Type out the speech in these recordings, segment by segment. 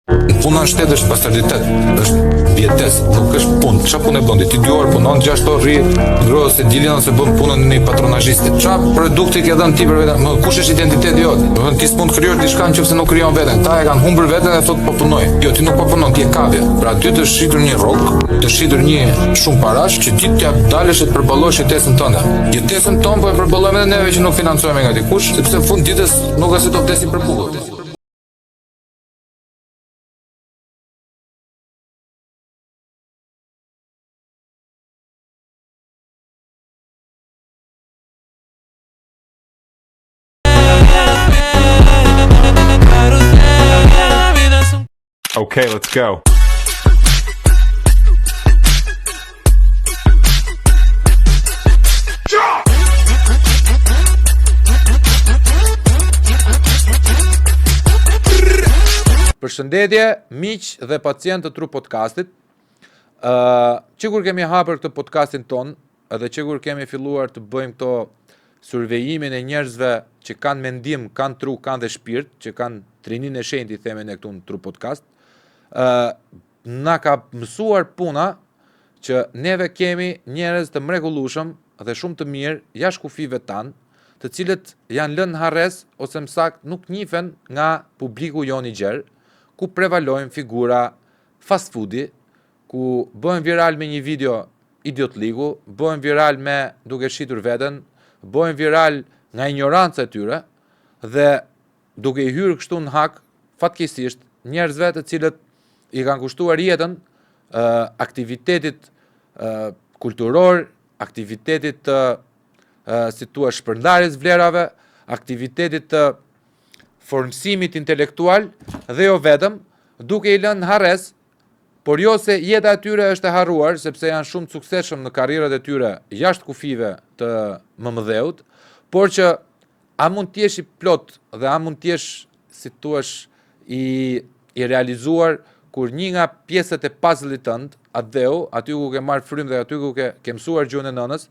Puna në shtet është pastarditet, është vjetesë, nuk është punë. Çfarë punë bën ti? 2 orë punon, 6 orë rri, ngrohtë se dilin ose bën punën në një patronazhisti. Çfarë produkti ke dhënë ti për veten? Më kush është identiteti jot? Do të thonë ti s'mund të krijosh diçka nëse nuk krijon veten. Ta e kanë humbur veten dhe thotë po punoj. Jo, ti nuk po punon, ti je kavje. Pra ty të shitur një rrok, të shitur një shumë parash që ti t'ja dalësh të përballosh jetesën tënde. Jetesën tonë po e përballojmë edhe neve që nuk financojmë nga dikush, sepse në fund ditës nuk ka se do vdesim për bukur. Okay, let's go. Përshëndetje, miq dhe pacientë të Tru Podcastit. Që kur kemi hapur këtë podcastin ton, edhe që kur kemi filluar të bëjmë këto survejimin e njerëzve që kanë mendim, kanë tru, kanë dhe shpirt, që kanë trinin e shenjtë, themen e këtu në Tru Podcast, na ka mësuar puna që neve kemi njerëz të mrekullueshëm dhe shumë të mirë jashtë kufive tanë, të cilët janë lënë harres ose më saktë nuk njihen nga publiku jon i gjerë, ku prevalojnë figura fast foodi, ku bëhen viral me një video idiotliku, bëhen viral me duke shitur veten, bëhen viral nga ignoranca e tyre dhe duke i hyrë kështu në hak fatkeqësisht njerëzve të cilët i kanë kushtuar jetën aktivitetit kulturor, aktivitetit të si thua shpërndarjes vlerave, aktivitetit të formësimit intelektual dhe jo vetëm, duke i lënë harres, por jo se jeta e tyre është e harruar, sepse janë shumë të suksesshëm në karrierat e tyre jashtë kufive të mëmëdheut, por që a mund t'jesh i plot dhe a mund t'jesh, si thuash, i realizuar kur një nga pjesët e puzzle-it tënd, atdheu, aty ku ke marrë frymë dhe aty ku ke mësuar gjuhën e nënës,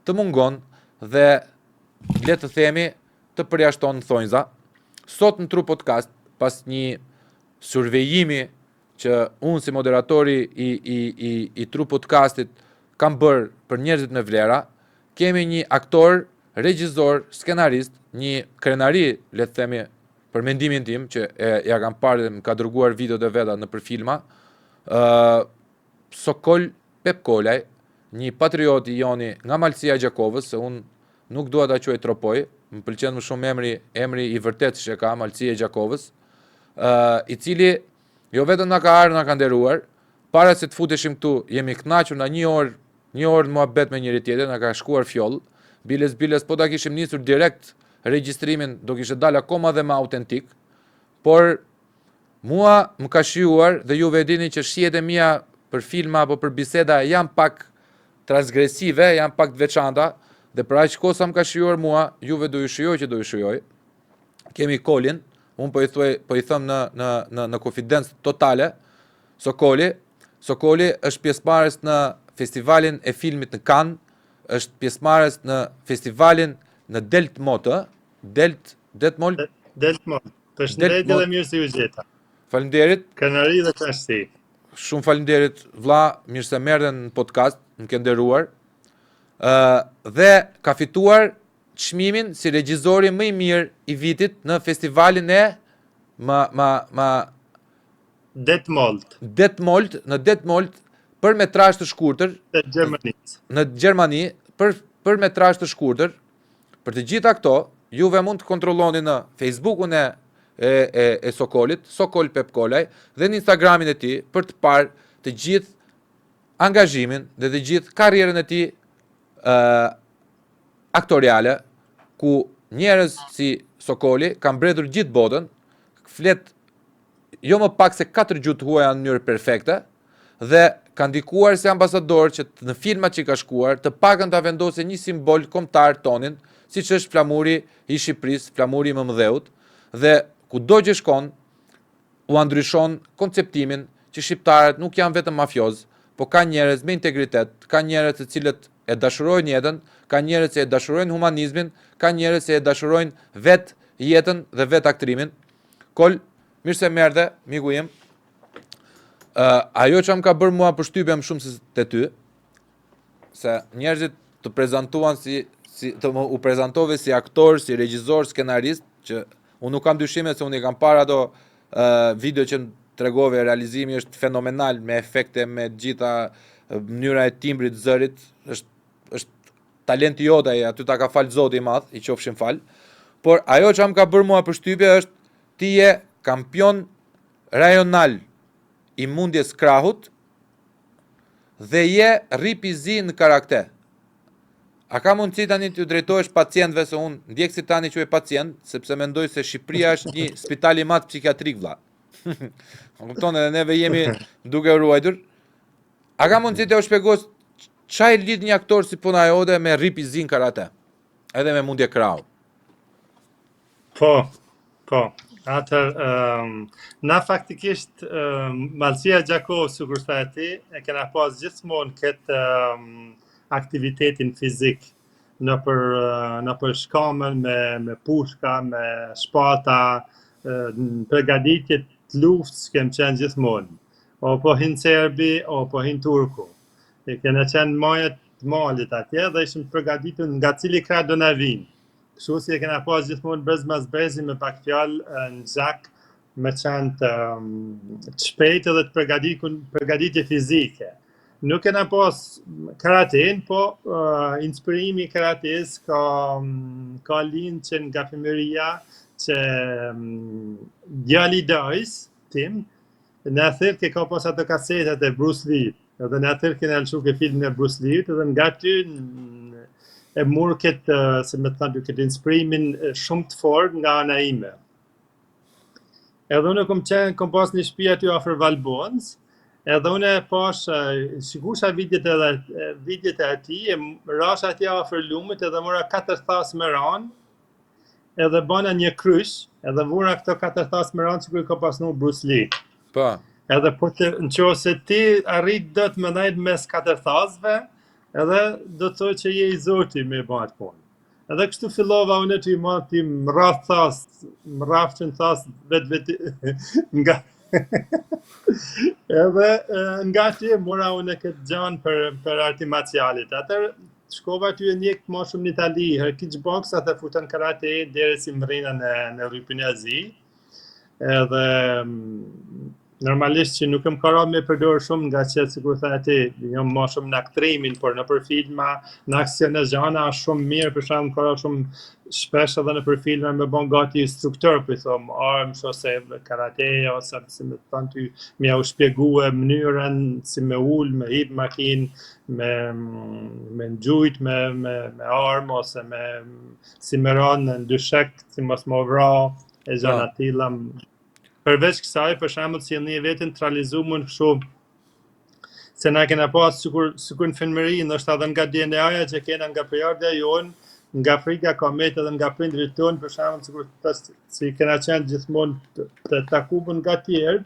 të mungon dhe le të themi të përjashton thonjza. Sot në Tru Podcast, pas një survejimi që unë si moderatori i Tru Podcastit kam bërë për njerëzit me vlera, kemi një aktor, regjisor, skenarist, një krenari, le të themi, për mendimin tim, që ja kam parë dhe më ka dërguar videot e veta në për filma, Sokol Pepkolaj, një patrioti joni nga Malësia Gjakovës, se unë nuk dua ta quaj tropoj, më pëlqen më shumë emri i vërtet që ka Malësia Gjakovës, i cili jo vetëm na ka ardhur, na ka nderuar, para se të futeshim këtu, jemi kënaqur na një orë muhabet me njëri tjetrin, na ka shkuar fjoll, biles po ta kishim nisur direkt regjistrimin do kishte dalë akoma dhe më autentik, por mua më ka shijuar dhe juve e dini që shijet e mia për filma apo për biseda janë pak transgresive, janë pak të veçanta, dhe për aq kohë sa më ka shijuar mua, juve do ju shijoj që do ju shijoj. Kemi Kolin, unë po i them në konfidencë totale, Sokoli është pjesëmarrës në festivalin e filmit në Cannes, është pjesëmarrës në festivalin në Deltmol. Përshëndetje dhe mirë se ju gjeta. Faleminderit. Kënaqësi dhe kënaqësi. Shumë faleminderit vlla, mirë se merren në podcast, më ke nderuar. Dhe ka fituar çmimin si regjisori më i mirë i vitit në festivalin e Detmold për metrazh të shkurtër në Gjermani për metrazh të shkurtër. Për të gjitha këto, juve mund të kontrolloni në Facebookun e Sokolit, Sokol Pepkolaj, dhe në Instagramin e tij për të parë të gjithë angazhimin dhe të gjithë karrierën e tij aktoriale, ku njerëz si Sokoli kanë mbledhur gjithë botën, flet jo më pak se 4 gjuhë të huaja në mënyrë perfekte, dhe ka ndikuar si ambasador që në filmat që ka shkuar, të pakën ta vendosë një simbol kombëtar tonin, siç është flamuri i Shqipërisë, flamuri i mëmëdheut, dhe kudo që shkon, u ndryshon konceptimin që shqiptarët nuk janë vetëm mafioz, po ka njerëz me integritet, ka njerëz të cilët e dashurojnë jetën, ka njerëz që e dashurojnë humanizmin, ka njerëz që e dashurojnë vetë jetën dhe vetë aktrimin. Kol, mirë se merdhe, miku im. Ajo që më ka bërë mua përshtypje më shumë se te ty, se njerëzit të prezantuan u prezantove si aktor, si regjisor, skenarist, që unë nuk kam dyshime se unë i kam parë ato video që më tregove, realizimi është fenomenal, me efekte, me gjitha mënyra e timbrit, zërit, është talenti jot ai, aty ta ka fal Zoti i Madh, i qofshin fal. Por ajo që më ka bërë mua përshtypje është ti je kampion rajonal i mundjes krahut dhe je rip i zi në karakter. A ka mundësi tani të drejtohesh pacientëve, se unë ndjekësi tani që e pacient, sepse mendoj se Shqipëria është një spital i madh psikiatrik, vlla. Kupton, edhe neve jemi duke ruajtur. A ka mundësi të u shpjegosh çfarë lidh një aktor si puna jote me rip i zi në karakter, edhe me mundje krahu? Po. Atër, na faktikisht, Mallësia Gjakov, sikur tha ti, e kena pas gjithmonë këtë aktivitetin fizik nëpër shkamën me pushka, me shpata, përgatitje të luftës kemë qenë gjithmonë. O po hinë serbi, o po hinë turku. E kena qenë majet malit atje dhe ishim përgatitur nga cili krah do na vinë. Kështu si e kena pas gjithmonë brez mas brezi me pak fjalë në zak, me qenë të shpejtë dhe të përgatitje fizike. Nuk kena pas karaten, po inspirimi i karates ka lind që nga fëmijëria, që djali dajs tim në thirr ke ka pas ato kasetat e Bruce Lee, edhe në thirr kena lëshu ke filmin e Bruce Lee, edhe nga ty e murë këtë, se me thënë, këtë inspirimin shumë të fort nga ana ime. Edhe unë kom pas një shtëpi aty afër Valbonës, edhe unë pash, sikusha videot e atij, rash atje afër lumit, edhe mora 4 thas me ranë, edhe bana një kryq, edhe vura këto 4 thas me ranë, sikur ka pasur Bruce Lee. Po. Edhe po nëse ti arrit do të më ndajt mes 4 thasve, edhe do të thotë që je i Zoti me bërë atë punë. Edhe kështu fillova unë të i mati më rafqën thas vetë nga edhe nga që mora unë këtë gjanë për arti marcialit. Atër shkova ty e njekë më shumë në Itali, kickbox atë futën karate deri si më rrina në rrypin e zi. Edhe normalisht që nuk më kara me përdorë shumë nga që sikur tha ti, jam më shumë në aktrimin, por në për filma, në aksion e gjana është shumë mirë, për shkak më kara shumë shpesh edhe në për filma me bon gati instruktor, për thom, arms ose karate, ose si me thënë ty, me ja u shpjegue mënyrën, si me ull, me hip makin, me ngjujt, me armë, ose si me ranë në dyshek, si mos më vra, e gjana tilla. Përveç kësaj, për shembull, si një vetën të realizuar kështu, se na kena pas sikur në filmëri, ndoshta edhe nga DNA-ja që kena nga prejardja jonë, nga frika ka met edhe nga prindrit tonë, për shembull, sikur si kena qenë gjithmonë të takuar nga tjerë,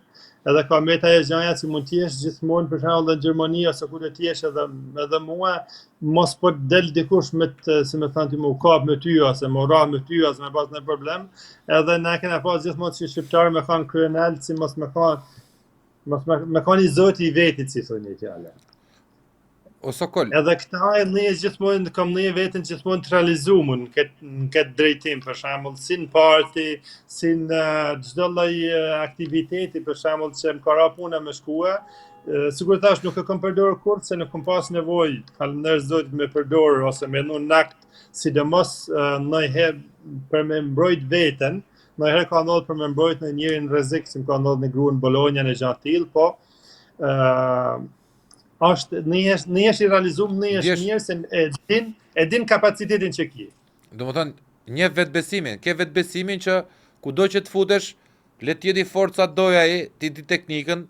edhe ka met ajo gjëja si mund të jesh gjithmonë, për shembull, në Gjermani ose ku do të jesh edhe mua, mos po del dikush me si më thënë ti më kap me ty ose më ra me ty ose me pas në problem, edhe na kena pas gjithmonë si shqiptar me kanë kryenal si mos me kanë i Zoti i vetit, si thonë fjala. O sokol. Edhe këta e një gjithmonë kam një vetën gjithmonë të realizuar në këtë drejtim, për shembull, si në parti, si në çdo lloj aktiviteti, për shembull që më ka ra puna me shkue, sikur thash nuk e kam përdorur kurrë se nuk kam pas nevojë, falënderoj Zotit me përdorur ose me në nakt, sidomos ndonjëherë për me mbrojt veten, ndonjëherë ka ndodhur për me mbrojt në njërin rrezik, si më ka ndodhur në gruan Bologna në gjatë tillë, po është në jesh i realizuar, në jesh mirë se e din kapacitetin që ki. Domethënë, një vetbesimin, ke vetbesimin që kudo që të futesh, le të jeti forca doja ai, ti di teknikën,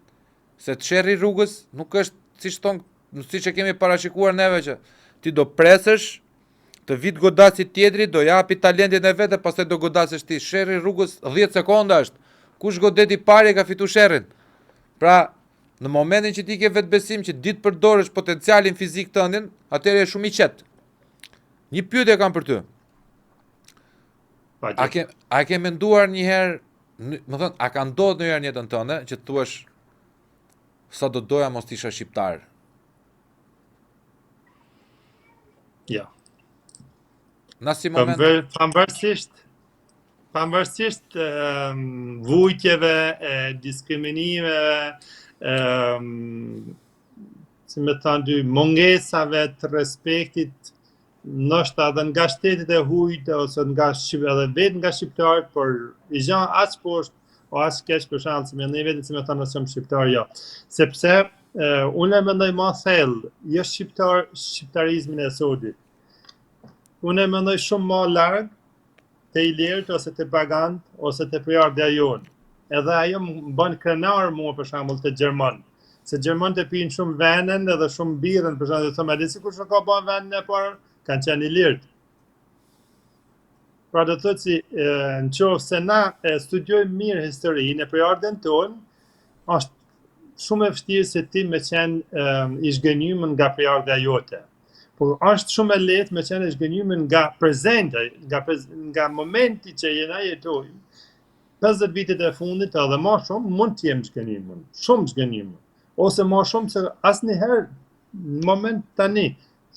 se të sherrri rrugës nuk është siç e kemi parashikuar neve që ti do presësh, të vit godasi tjetri, do japi talentin e vet, pastaj do godasësh ti. Sherrri rrugës 10 sekonda është. Kush godeti parë ka fitu sherrin. Pra, në momentin që ti ke vetbesim që ditë përdorësh potencialin fizik tëndin, atëherë je shumë i qetë. Një pyetje kam për ty. A ke menduar një herë, më thënë, a ka ndodhur një herë në jetën tënde që të thuash sa do doja mos t'isha shqiptar. Ja. Në si moment... Pavarësisht vujtjeve, diskriminimeve, si me thënë dy, mungesave të respektit, ndoshta edhe nga shtetet e huajt ose nga edhe vetë nga shqiptarët, por i gjan as poshtë o as keq për shembull, si me ne vetë si me thënë se jam shqiptar jo. Sepse unë e mendoj më thellë, jo shqiptarizmin e sodit. Unë e mendoj shumë më larg të ilirët ose të pagant ose të prjardhja jonë. Edhe ajo më bën krenar mua për shembull të gjerman. Se gjermanët e pinë shumë venen edhe shumë birën, për shembull, thonë, a di sikur që ka bën venen e parë, kanë qenë ilirët. Pra do të thotë si në qoftë se na studiojmë mirë historinë e prjardhjen tonë, është shumë e vështirë se ti me qenë i zhgënjur nga prjardhja jote. Por është shumë e lehtë me qenë i zhgënjur nga prezente, nga momenti që jena jetojmë. 50 vitet e fundit edhe më shumë mund të jem zhgënjur, shumë zhgënjur. Ose më shumë se asnjëherë në moment tani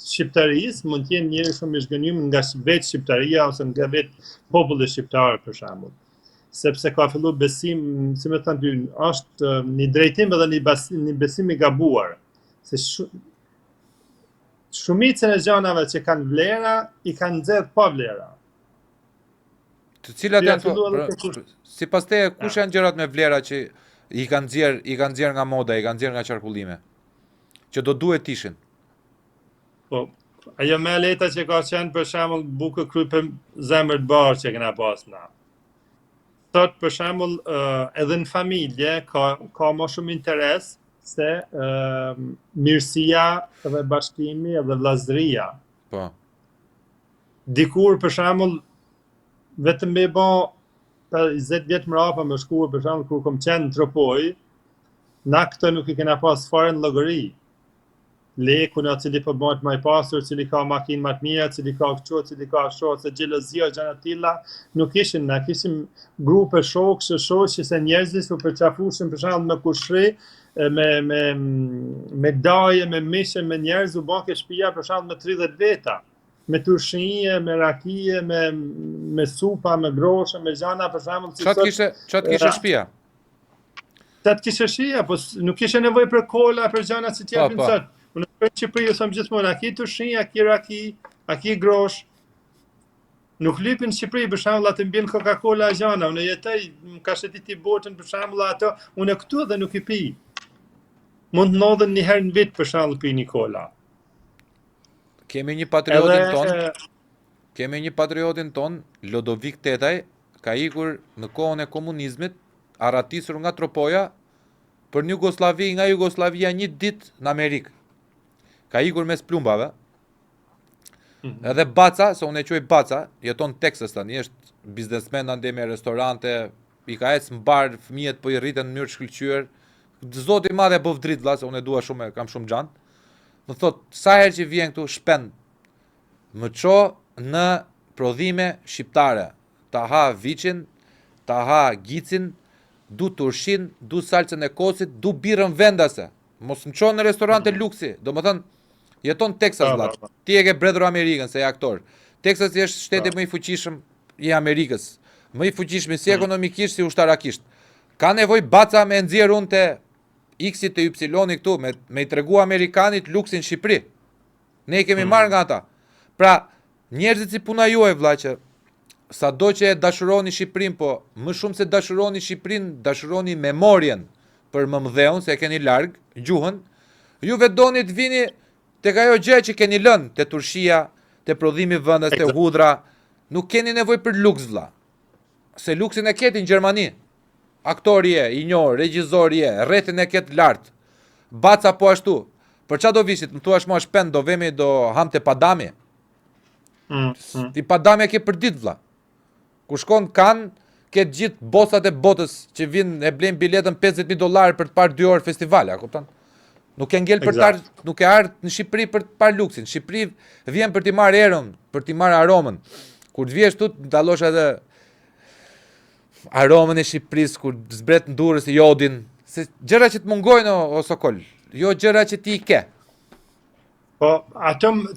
shqiptarisë mund të jenë njerëz shumë i zhgënjur nga vetë shqiptaria ose nga vetë populli shqiptar për shembull. Sepse ka filluar besim, si më thënë ty, është një drejtim edhe një besim i gabuar. Se shumicën e gjanave që kanë vlera, i kanë nxjerrë pa vlera. Të cilat janë sipas teje, kush janë gjërat me vlera që i kanë nxjerr nga moda, i kanë nxjerr nga qarkullime, që do duhet ishin? Po, ajo me leta që ka qenë për shembull bukë kry për zemër të barë që kena pas na. Sot për shembull edhe në familje ka më shumë interes se mirësia dhe bashkimi dhe vllazëria. Po. Dikur për shembull vetëm me bë 20 vjet më rapa më shkuar për shembull kur kom qenë në Tropoj, na këtë nuk i kena pas fare në llogari. Leku në cili po bëhet më i pasur, cili ka makinë më të mira, cili ka këto, cili ka ashtu, se xhelozia gjëra të tilla nuk ishin, na kishim grupe shokë, shoqë se njerëzit u përçafushën për shembull me kushri, me daje, me mishe, me njerëz u bën ke shtëpia për shembull me 30 veta. Me turshije, me rakije, me supa, me groshe, me gjana për shembull si çat kishe shtëpia? Çat kishe shtëpia, po nuk kishe nevojë për kola, për gjana si t'japin sot. Unë në Shqipëri thëmë gjithmonë, a ki tushin, a ki raki, a ki grosh. Nuk lypin në Shqipëri, për shembull atë mbien Coca-Cola gjana, unë jetoj, më ka shëtiti botën për shembull ato, unë këtu dhe nuk i pi. Mund të ndodhen një herë në vit për shembull pi një kola. Kemi një patriotin ton, Lodovik Tetaj, ka ikur në kohën e komunizmit, arratisur nga Tropoja, për Jugosllavi, nga Jugoslavia një ditë në Amerikë. Ka ikur mes plumbave. Edhe Baca, se unë e quaj Baca, jeton Texas tani, është biznesmen ande me restorante, i ka ecë në bar, fëmijët po i rriten në mënyrë shkëlqyer. Zoti i madh e bëv dritë vlla, se unë e dua shumë, kam shumë xhan. Më thot, sa herë që vjen këtu shpend, më ço në prodhime shqiptare, ta ha viçin, ta ha gicin, du turshin, du salcën e kosit, du birën vendase. Mos më çon në restorante luksi, do më thënë, jeton Texas vlla. Ti e ke bredhur Amerikën se je aktor. Texas është shteti më i fuqishëm i Amerikës. Më i fuqishëm si ekonomikisht si ushtarakisht. Ka nevojë Baca me nxjerr unë te X-it te Y-i këtu me i tregu amerikanit luksin në Shqipëri. Ne i kemi marrë nga ata. Pra, njerëzit si puna juaj vlla që sado që e dashuroni Shqipërinë, po më shumë se dashuroni Shqipërinë, dashuroni memorien për mëmdheun se e keni larg gjuhën. Ju vedoni të vini tek ajo gjë që keni lënë, te turshia, te prodhimi vendas, te hudra, nuk keni nevojë për luks vlla. Se luksin e keti në Gjermani. Aktori je, i njohur, regjizor je, rrethin e ket lart. Baca po ashtu. Për çfarë do vishit? Më thuash më shpend do vemi do hamte padami. Ti padami ke për ditë vlla. Ku shkon kan ke gjithë bosat e botës që vinë e blejnë biletën $50,000 për të parë 2 orë festivale, a kupton? Nuk e ngel për të nuk e ardh në Shqipëri për të parë luksin. Shqipëri vjen për t'i marrë erën, për t'i marrë aromën. Kur të vjesh tu dallosh edhe aromën e Shqipërisë, kur zbret në Durrës jodin, se gjëra që të mungojnë o Sokol, jo gjëra që ti I ke. Po,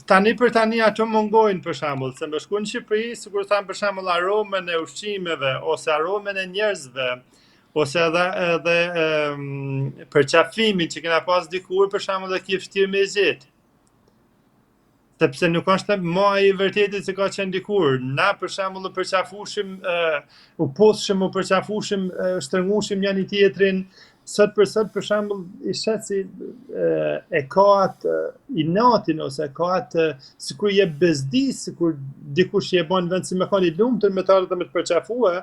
tani për tani ato mungojnë për shembull, se më shku në Shqipëri, sikur tham për shembull aromën e ushqimeve ose aromën e njerëzve, ose edhe përqafimin që kena pas dikur për shembull dhe ki vështirë me zgjedh. Sepse nuk është më ai vërtetit se ka qenë dikur. Na për shembull u përqafushim, u poshim, u përqafushim, shtrëngushim njëri tjetrin. Sot për shembull I shet si e ka atë inatin ose ka atë sikur je bezdi, sikur dikush je bën vend si me kanë I lumtur me të ardhur me të përqafue,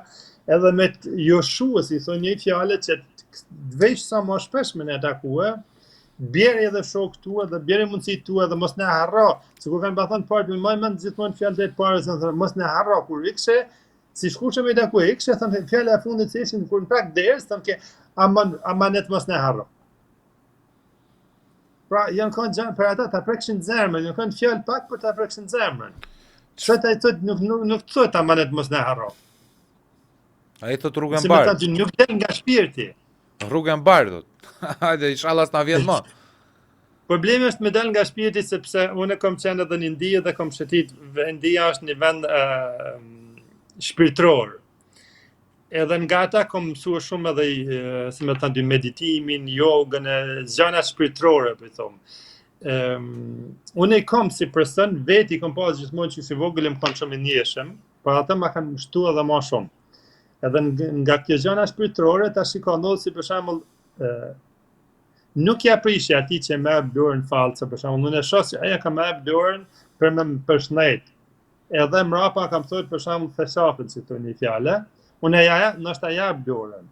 edhe me të joshue, si thonë një fjalë që veç sa më shpesh me ne takue, bjeri edhe shok tu, edhe bjeri mundësi tu, edhe mos ne harro. Sikur kanë thënë parë, më mend gjithmonë fjalët e parë, se mos ne harro kur ikshe, si shkushe me takue ikshe, thënë fjala e fundit se ishin kur në pak derës, thënë ke amanet mos ne harro. Pra, janë kanë gjë për ata ta prekshin zemrën, janë kanë fjalë pak për ta prekshin zemrën. Çfarë ai thotë nuk thotë amanet mos ne harro. Ai thot rrugën Si mbar. më thotë nuk del nga shpirti. Rrugën mbar thot. Hajde, inshallah s'na vjen më. Problemi është me dal nga shpirti sepse unë kam qenë edhe në Indi dhe kam shëtit, India është një vend shpirtëror. Edhe nga ata kam mësuar shumë edhe si më thënë meditimin, jogën, gjëra shpirtërore, po I them. Unë I kam si person veti kam pas gjithmonë që si vogël më kanë shumë I njëshëm, por ata më kanë mështu edhe më shumë. Edhe nga kjo gjëra shpirtërore tash I ka ndodhur si për shembull nuk ja prishja atij që më jep dorën fallse, për shembull, unë e shoh se ai ka më jep dorën për më përshëndet. Edhe mrapa kam thënë për shembull theshafën si thonë një fjalë, unë ndoshta jap dorën.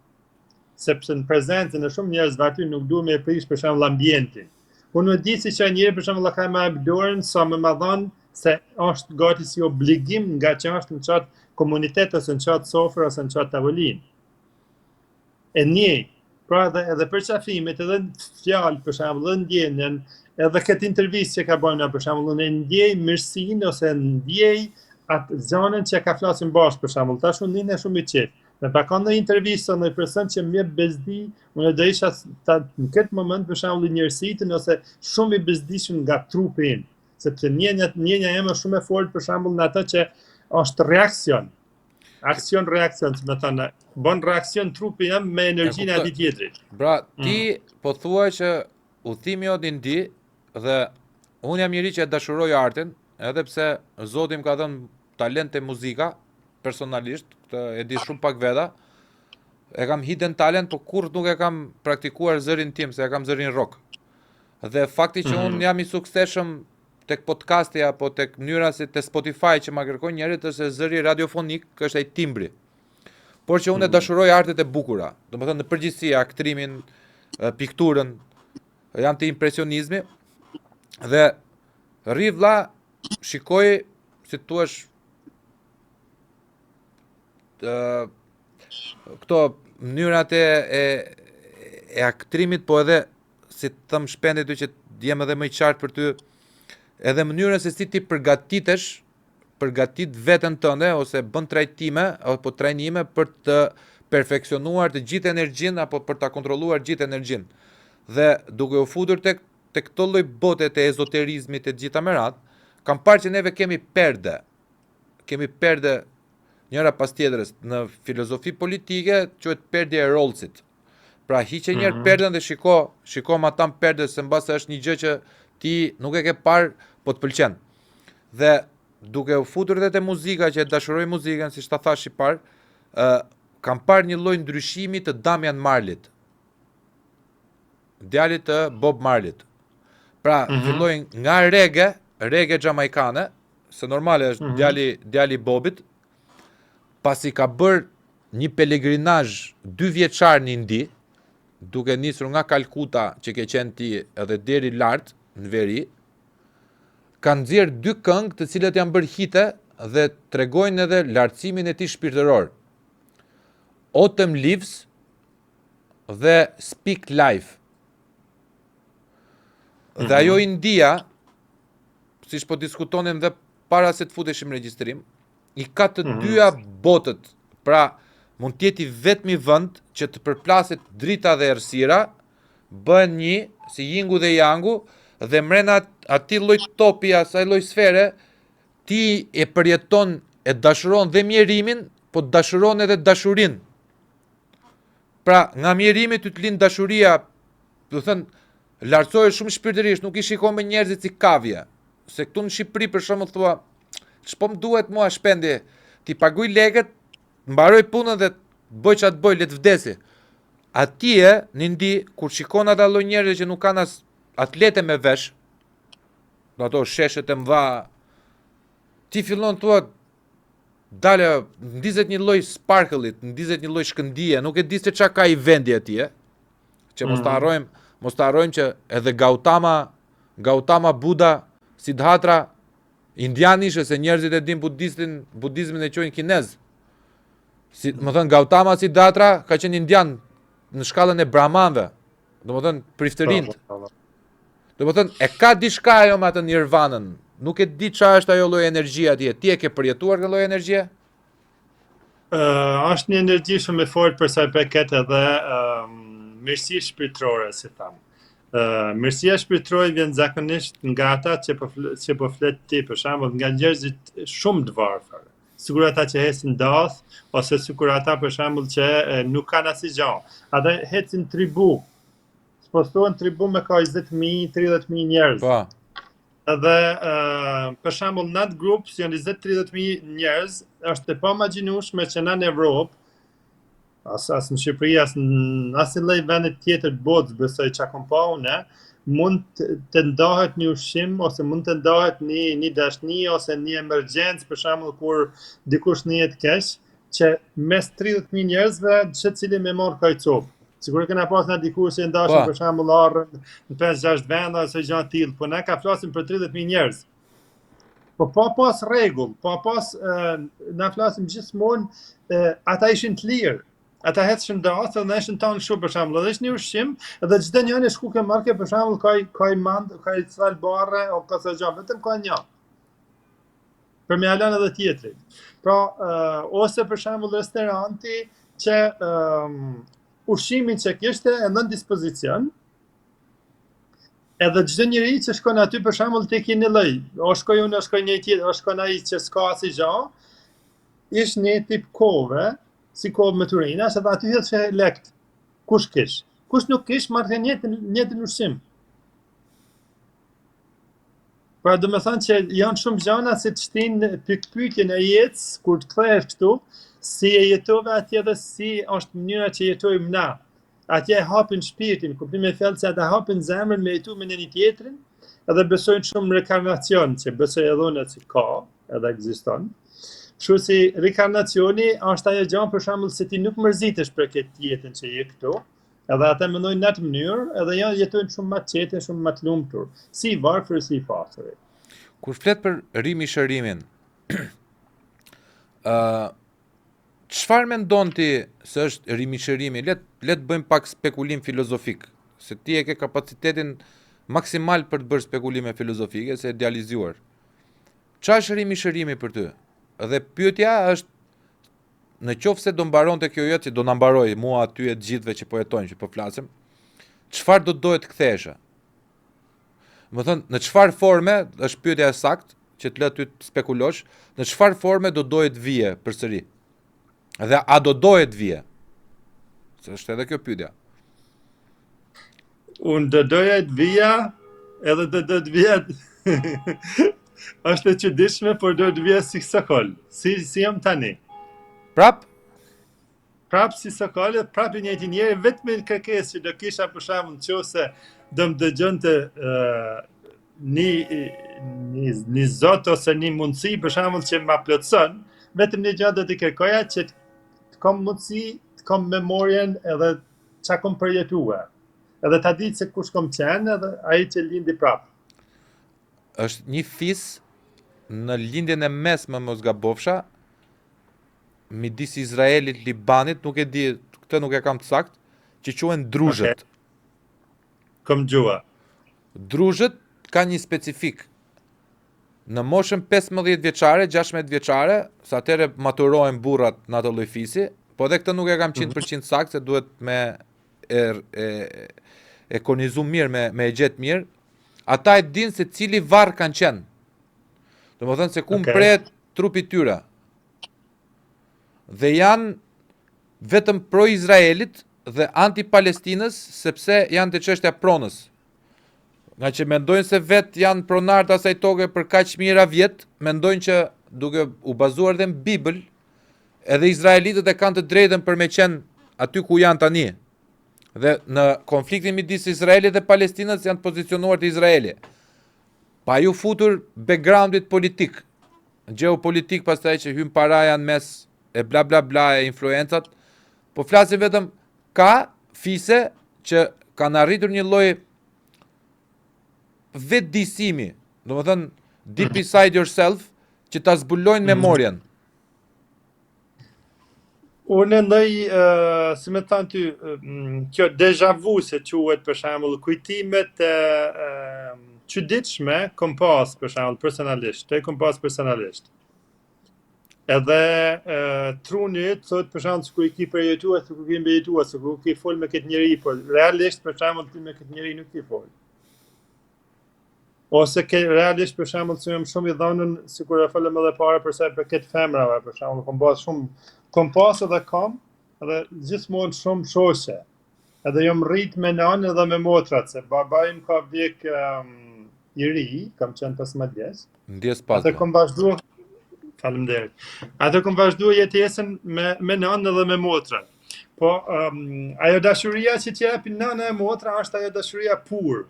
Sepse në prezencën e shumë njerëzve aty nuk duhet me prish për shembull ambientin. Unë di se që njëri për shembull ka më jep dorën sa më madhon se është gati si obligim nga që është në çat komunitet ose në çat sofrë ose në çat tavolinë. E njëj, pra edhe përqafimet, edhe fjalë për shembull, edhe ndjenjen, edhe këtë intervistë që ka bënë për shembull, unë ndjej mirësinë ose ndjej atë zonën që ka flasim bashkë për shembull. Tash unë ndjen shumë I qetë. Me pa kanë ndonjë intervistë në person që më jep bezdi, unë do isha në këtë moment për shembull I njerësitën ose shumë I bezdishëm nga trupi im, sepse ndjenja ime është shumë e fortë për shembull në atë që është reaksion. Aksion-reaksion, që me thënë, bën reaksion trupi jam me energjinë e atij tjetrit. Bra, ti po thua që udhimi jot I Indi dhe unë jam njëri që e dashuroj artin, edhe pse Zoti më ka dhënë talent e muzika, personalisht, këtë e di shumë pak veta, e kam hidden talent, po kur nuk e kam praktikuar zërin tim, se e kam zërin rock. Dhe fakti që unë jam I suksesshëm tek podcasti apo tek mënyra se te Spotify që ma kërkojnë njerëzit është zëri radiofonik, është ai timbri. Por që unë e dashuroj artet e bukura, domethënë në përgjithësi aktrimin, pikturën, jam te impresionizmi dhe rri vlla, shikoj si thua këto mënyrat e aktrimit, po edhe si thëm shpendit ty që jem edhe më I qartë për ty, edhe mënyrën se si ti përgatit veten tënde ose bën trajtime apo trajnime për të perfeksionuar të gjithë energjinë apo për ta kontrolluar gjithë energjinë. Dhe duke u futur tek këto lloj bote të ezoterizmit të gjitha me radhë, kam parë që neve kemi perde njëra pas tjetrës. Në filozofi politike quhet perdja e Rawlsit. Pra hiqe njerë perden dhe shiko ma tam perde, se mbase është një gjë që ti nuk e ke parë, po të pëlqen. Dhe duke u futur edhe te muzika, që e dashuroj muzikën, si ta thash I parë, kam parë një lloj ndryshimi të Damian Marleyt, djalit të Bob Marleyt. Pra, filloi nga reggae jamaikane, se normale është djali I Bobit, pasi ka bërë një pelegrinazh 2 vjeçar në Indi, duke nisur nga Kalkuta që ke qenë ti edhe deri lart në veri, kanë nxjerr 2 këngë të cilat janë bërë hite dhe tregojnë edhe lartësimin e tij shpirtëror. Autumn Leaves dhe Speak Life. Dhe ajo India, siç po diskutonim dhe para se të futeshim regjistrim, I ka të dyja botët. Pra, mund t'jeti vetmi vend që të përplaset drita dhe errësira, bëhen një, si yingu dhe yangu, dhe mrena atij lloj topi, asaj lloj sfere, ti e përjeton, e dashuron dhe mjerimin, po dashuron edhe dashurinë. Pra, nga mjerimi ty të lind dashuria, do thënë, lartësohesh shumë shpirtërisht, nuk i shikon me njerëzit si kavje. Se këtu në Shqipëri për shembull thua, ç'po më duhet mua shpendi, ti paguaj lekët, mbaroj punën dhe bëj çat bëj, le të vdesi. Atje, në ndi, kur shikon ata lloj njerëz që nuk kanë as atlete me vesh, do ato sheshet e mëdha, ti fillon thua, dale, ndizet një lloj sparkle-it, ndizet një lloj shkëndije, nuk e di se çka ka i vendi atje, që mos ta harrojmë që edhe Gautama Buddha, Siddhartha, indian ishe, se njerëzit e din budizmin e quajnë kinez. Më thënë, Gautama Siddhartha ka qenë indian në shkallën e brahmanëve, do më thënë, priftërinjt. Do më thënë, e ka diçka ajo me atë nirvanën, nuk e di qa është ajo lloj energjia atje. Ti e ke përjetuar këtë lloj energjie? Është një energji shumë e fortë për sa i përket edhe mirësi shpirtërore, si tham. Mirësia shpirtërore vjen zakonisht nga ata që po flet ti, për shembull, nga njerëzit shumë të varfër. Sigur ata që hesin dath, ose sigur ata për shembull që nuk kanë asnjë gjë. Ata hecin tribu. Spostohen tribu me ka 20.000, 30.000 njerëz. Po. Edhe për shembull në atë grup që janë 20-30.000 njerëz, është e pamagjinueshme që në Evropë, as në Shqipëri, as në asnjë lloj vendi tjetër të botës, besoj çka kam pa unë, mund të ndahet një ushqim, ose mund të ndahet një dashni, ose një emergjencë, për shembull kur dikush njihet keq, që mes 30.000 njerëzve secili me marr kajcop. Sigur kena pas në dikush që ndashën për shembull arrën në 5-6 vende ose gjë të tillë, po ne ka flasim për 30.000 njerëz. Po pa pas rregull, pa pas na flasim gjithmonë ata ishin të lirë. Ata hecën dath dhe ishin tonë kështu për shembull, edhe ishte një ushqim, edhe çdo njëri shku ke marrë për shembull ka mand, ka sal barre o ka sa gjë, vetëm ka një. Për me alën edhe tjetrit. Pra, ose për shembull restoranti që ushqimin që kishte e nën dispozicion, edhe çdo njeri që shkon aty për shembull tek një lloj, o shkoj unë, o shkoj një tjetër, o shkon ai që s'ka asnjë gjë, ish një tip kove, si kohë me turina, se aty hedh që lekt. Kush kish? Kush nuk kish, marrë njëtin ushqim. Pra do me thënë që janë shumë gjëna që të shtin pikpyetjen e jetës, kur të kthehesh këtu, si e jetove atje dhe si është mënyra që jetojmë na. Atje e hapin shpirtin, kuptimi i thellë se ata hapin zemrën me jetu me një tjetrin, edhe besojnë shumë rekarnacion, që besoj edhe unë që ka, edhe ekziston. Kështu si rekarnacioni është ajo gjë për shembull se ti nuk mërzitesh për këtë jetën që je këtu, edhe ata mendojnë në atë mënyrë, edhe janë jetojnë shumë më të qetë, shumë më të lumtur, si i varfër, si i pasur. Kur flet për rimi shërimin, çfarë mendon ti se është rimi shërimi? Le të bëjmë pak spekulim filozofik, se ti e ke kapacitetin maksimal për të bërë spekulime filozofike, se e idealizuar. Çfarë është rimi shërimi për ty? Dhe pyetja është, në qoftë se do mbaronte kjo jetë, që do na mbaroj mua aty e të gjithëve që po jetojnë, që po flasim, çfarë do dohet ktheshe? Më thënë, në çfarë forme, është pyetja e saktë, që të lë ty të spekulosh, në çfarë forme do dohet vije përsëri? Dhe a do dohet vije? Se është edhe kjo pyetja. Unë do doja të vija, edhe do të vija është e çuditshme, por do të vija si Sokol, si jam tani. Prap si Sokol, prap një njeri, vetëm në kërkesë që do kisha për shembull nëse do më dëgjonte një zot ose një mundësi për shembull që ma plotson, vetëm një gjë do të kërkoja që të kam mundësi, të kam memorien edhe çka kam përjetuar. Edhe ta di se kush kam qenë, edhe ai që lindi prap. Është një fis në lindjen e mesme, mos gabofsha, midis Izraelit, Libanit, nuk e di, këtë nuk e kam të sakt, që quhen druzhët. Okay. Kom gjua. Druzhët ka një specifik. Në moshën 15 vjeçare, 16 vjeçare, sa atëre maturohen burrat në ato lloj fisi, po edhe këtë nuk e kam 100% sakt, se duhet me e konizu mirë, me e gjetë mirë, ata e dinë se cili varr kanë qenë. Do më thënë se ku mpret trupi tyre. Dhe janë vetëm pro-Izraelit dhe anti-Palestinës, sepse janë të çështja pronës. Nga që mendojnë se vetë janë pronartë asaj toke për kaq mijëra vjet, mendojnë që duke u bazuar dhe në Bibël, edhe Izraelitët e kanë të drejtën për me qenë aty ku janë tani. Dhe në konfliktin midis Izraelit dhe Palestinës janë të pozicionuar të Izraeli. Pa ju futur backgroundit politik, geopolitik pastaj që hyn paraja në mes e bla bla bla e influencat, po flasim vetëm ka fise që kanë arritur një lloj vetëdijsimi, do më thënë deep inside yourself, që ta zbulojnë memorien. Unë ndoj, si me thënë ty, kjo deja vu se quhet për shembull, kujtimet çuditshme kom pas për shembull personalisht, Edhe truni thot për shembull ku i ki përjetuar, se ku ki mbjetuar, se ku ki fol me këtë njeri, po realisht për shembull ti me këtë njeri nuk ki fol. Ose realisht për shembull se jam shumë i dhënën, sikur e folëm edhe para për këtë femrave, për shembull kom pas edhe edhe gjithmonë shumë shoqe. Edhe jam rrit me nanë edhe me motrat, se baba im ka vdek i ri, kam qenë 15 vjeç. Ndjes pas. Atë kom vazhduar. Faleminderit. Atë kom vazhduar jetesën me nanë edhe me motrat. Po ajo dashuria që t'jepin nëna e motra është ajo dashuria pur.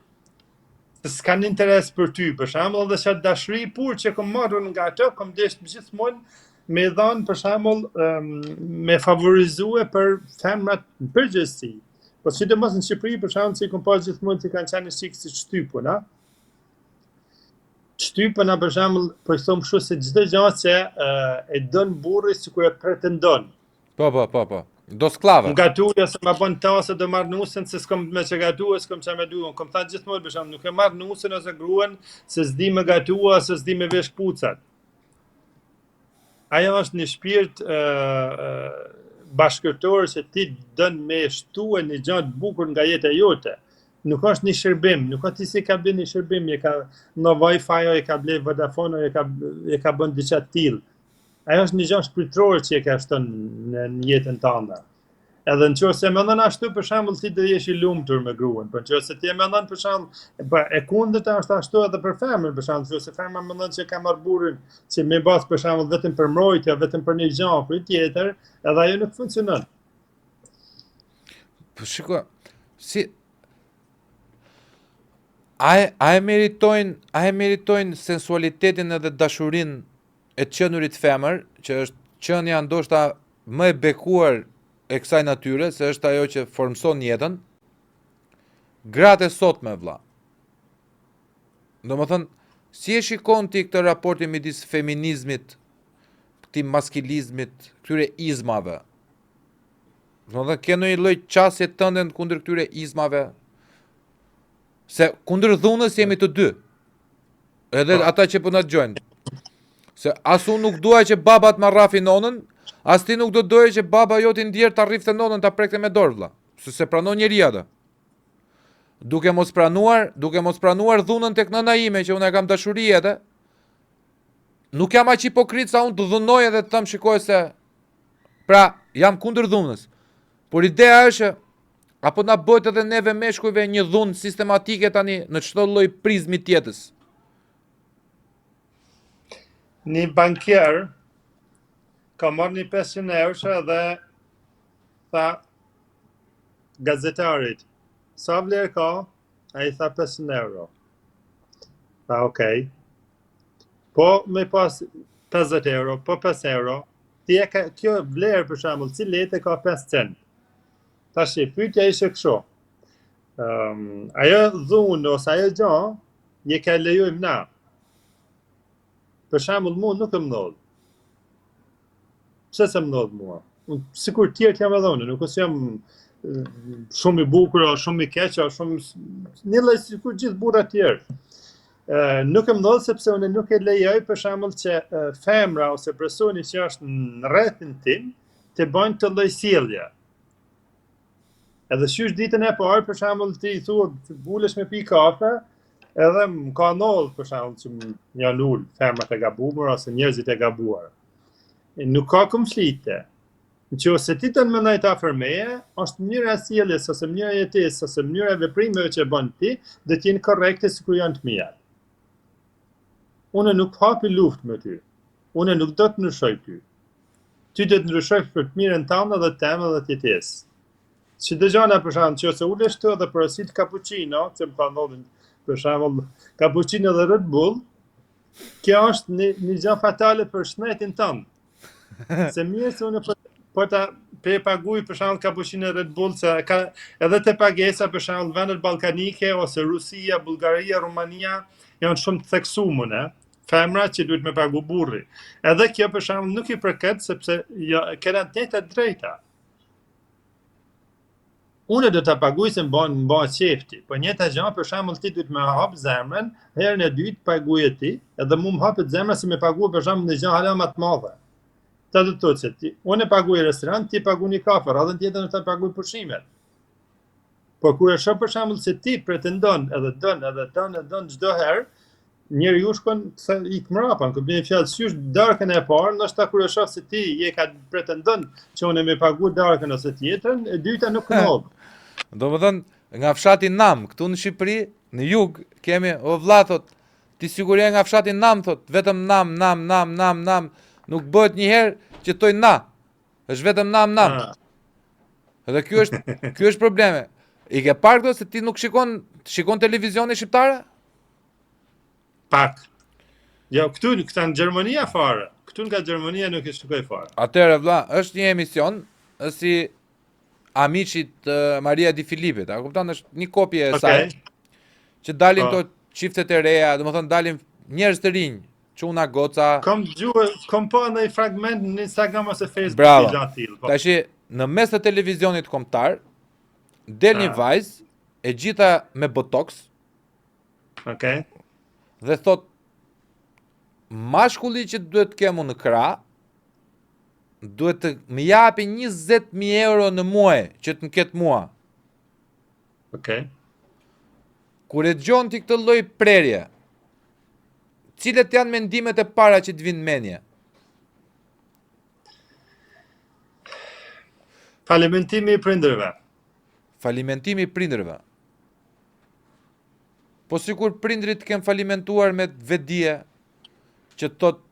S'kan interes për ty, për shembull, edhe çat dashuri pur që kom marrën nga ato, kom deshur gjithmonë me dhënë për shembull me favorizue për femrat në përgjithësi. Po sidomos në Shqipëri për shembull që kom pas gjithmonë që kanë qenë shik si shtypun, a? Shtypuna për shembull, po i them kështu se çdo gjë që e don burri sikur e pretendon. Po. Do sklave. Më gatuja se ma bën tasë do marr nusën se s'kom me që gatua, s'kom që me duan. Kom thënë gjithmonë për shembull, nuk e marr nusën ose gruan se s'di me gatua, se s'di me vesh kpucat. Ajo është një shpirt bashkëtorë që ti dën me shtue një gjë të bukur nga jeta jote. Nuk është një shërbim, nuk është si ka bën një shërbim, e ka në Wi-Fi, e ka ble Vodafone, e ka bën diçka të tillë. Ajo është një gjë shpirtërore që e ka shton në jetën tënde. Edhe nëse mendon ashtu për shembull ti do jesh I lumtur me gruan, por nëse ti mendon për shembull e kundërta është ashtu edhe për femrën, për shembull nëse femra mendon se ka marr burrin që më bas për shembull vetëm për mbrojtje, vetëm për një gjë apo tjetër, edhe ajo nuk funksionon. Po shiko, si a e meritojnë sensualitetin edhe dashurinë e qenurit femër, që është qenia ndoshta më e bekuar e kësaj natyre, se është ajo që formson jetën, gratë e sotme vlla. Domethënë, si e shikon ti këtë raportin midis feminizmit, këtij maskilizmit, këtyre izmave? Domethënë, ke ndonjë lloj qasje tënde kundër këtyre izmave? Se kundër dhunës jemi të dy. Edhe ata që po na dëgjojnë. Se as unë nuk dua që baba të marrafi nonën, as ti nuk do doje që baba joti ndjer ta rrifte nonën ta prekte me dorë vlla. Se pranon njeriu atë. Duke mos pranuar dhunën tek nëna ime që unë e kam dashuri edhe, nuk jam aq hipokrit sa unë të dhunoj edhe të them shikoj se pra jam kundër dhunës. Por ideja është apo na bëhet edhe neve meshkujve një dhunë sistematike tani në çdo lloj prizmi të jetës. Një bankier ka marrë një 500 euro dhe tha gazetarit, sa vlerë ka? A I tha 500 euro. Tha okej. Po me pas 50 euro, po 5 euro, kjo vlerë për shembull, si lete ka 5 cent. Tash pyetja ishte kështu. Ajo dhunë ose ajo gjë, je ka lejojmë na. Për shembull, mua nuk më ndodh. Pse se më ndodh mua? Sikur tjerë jam edhe unë, nuk jam shumë I bukur, shumë I keq, një lloj sikur gjithë burrat tjerë. Nuk më ndodh sepse unë nuk e lejoj për shembull që femra ose personi që është në rrethin tim të bëjnë të lloj sjellje. Edhe qysh ditën e parë, për shembull, ti i thua ulesh me pi kafe, edhe më ka ndodhur për shembull që më janë ul femrat e gabuar ose njerëzit e gabuar. Nuk ka konflikte. Nëse ti të mendoj ta afër meje, është mënyra e sjelljes ose mënyra e jetesës ose mënyra e veprimeve që bën ti, do të jenë korrekte sikur janë të mia. Unë nuk hapi luftë me ty. Unë nuk do të ndryshoj ty. Ty do të ndryshosh për të mirën tënde dhe temë dhe të jetesës. Si dëgjona për shembull, nëse ulesh të dhe porosit cappuccino, që më ka ndodhur për shembull cappuccino dhe Red Bull, kjo është një gjë fatale për shëndetin tënd. Se mirë se unë po ta paguaj për shembull cappuccino Red Bull, se ka edhe te pagesa për shembull vendet ballkanike ose Rusia, Bullgaria, Rumania janë shumë të theksuara, femra që duhet me pagu burri. Edhe kjo për shembull nuk i përket sepse kanë të drejta. Unë do ta paguaj se më bën qefti. Po njëta gjë, për shembull ti duhet me hap zemrën, herën e dytë paguaj ti, edhe mu më hapet zemra se me paguaj për shembull një gjë hala më të madhe. Ta do të thotë se ti, unë paguaj restorant, ti paguaj një kafe, radhën tjetër do ta paguaj pushimet. Po kur e shoh për shembull se ti pretendon edhe don çdo herë, njeriu shkon se ik mrapa, kur bën fjalë sysh darkën e parë, ndoshta kur e shoh se ti je ka pretendon që unë më paguaj darkën ose tjetrën, e dyta nuk ndodh. Do më thënë, nga fshati Nam, këtu në Shqipëri, në jug, kemi, o vlla, thot, ti siguria nga fshati Nam, thot, vetëm Nam, nuk bëhet njëherë që toj na, është vetëm Nam. Edhe ky është probleme. I ke parë këto se ti nuk shikon televizioni shqiptare? Pak. Jo, këtu në Gjermania fare. Këtu nga Gjermania nuk e shikoj fare. Atëherë, vlla, është një emision, si Amiqit Maria Di Filipit, a kupton, është një kopje e saj, që dalin to çiftet e reja, domethënë dalin njerëz të rinj, çuna goca. Kom pa në fragment në Instagram ose Facebook. Bravo. Tashi në mes të televizionit kombëtar del një vajzë e gjitha me botox. Okej. Dhe thot mashkulli që duhet të kem në krah duhet të më japi 20.000 euro në muaj që të më ketë mua. Okej. Kur e dëgjon ti këtë lloj prerje, cilat janë mendimet e para që të vinë mendje? Falimentimi i prindërve. Falimentimi i prindërve. Po sikur prindrit kanë falimentuar me vetdije, që thot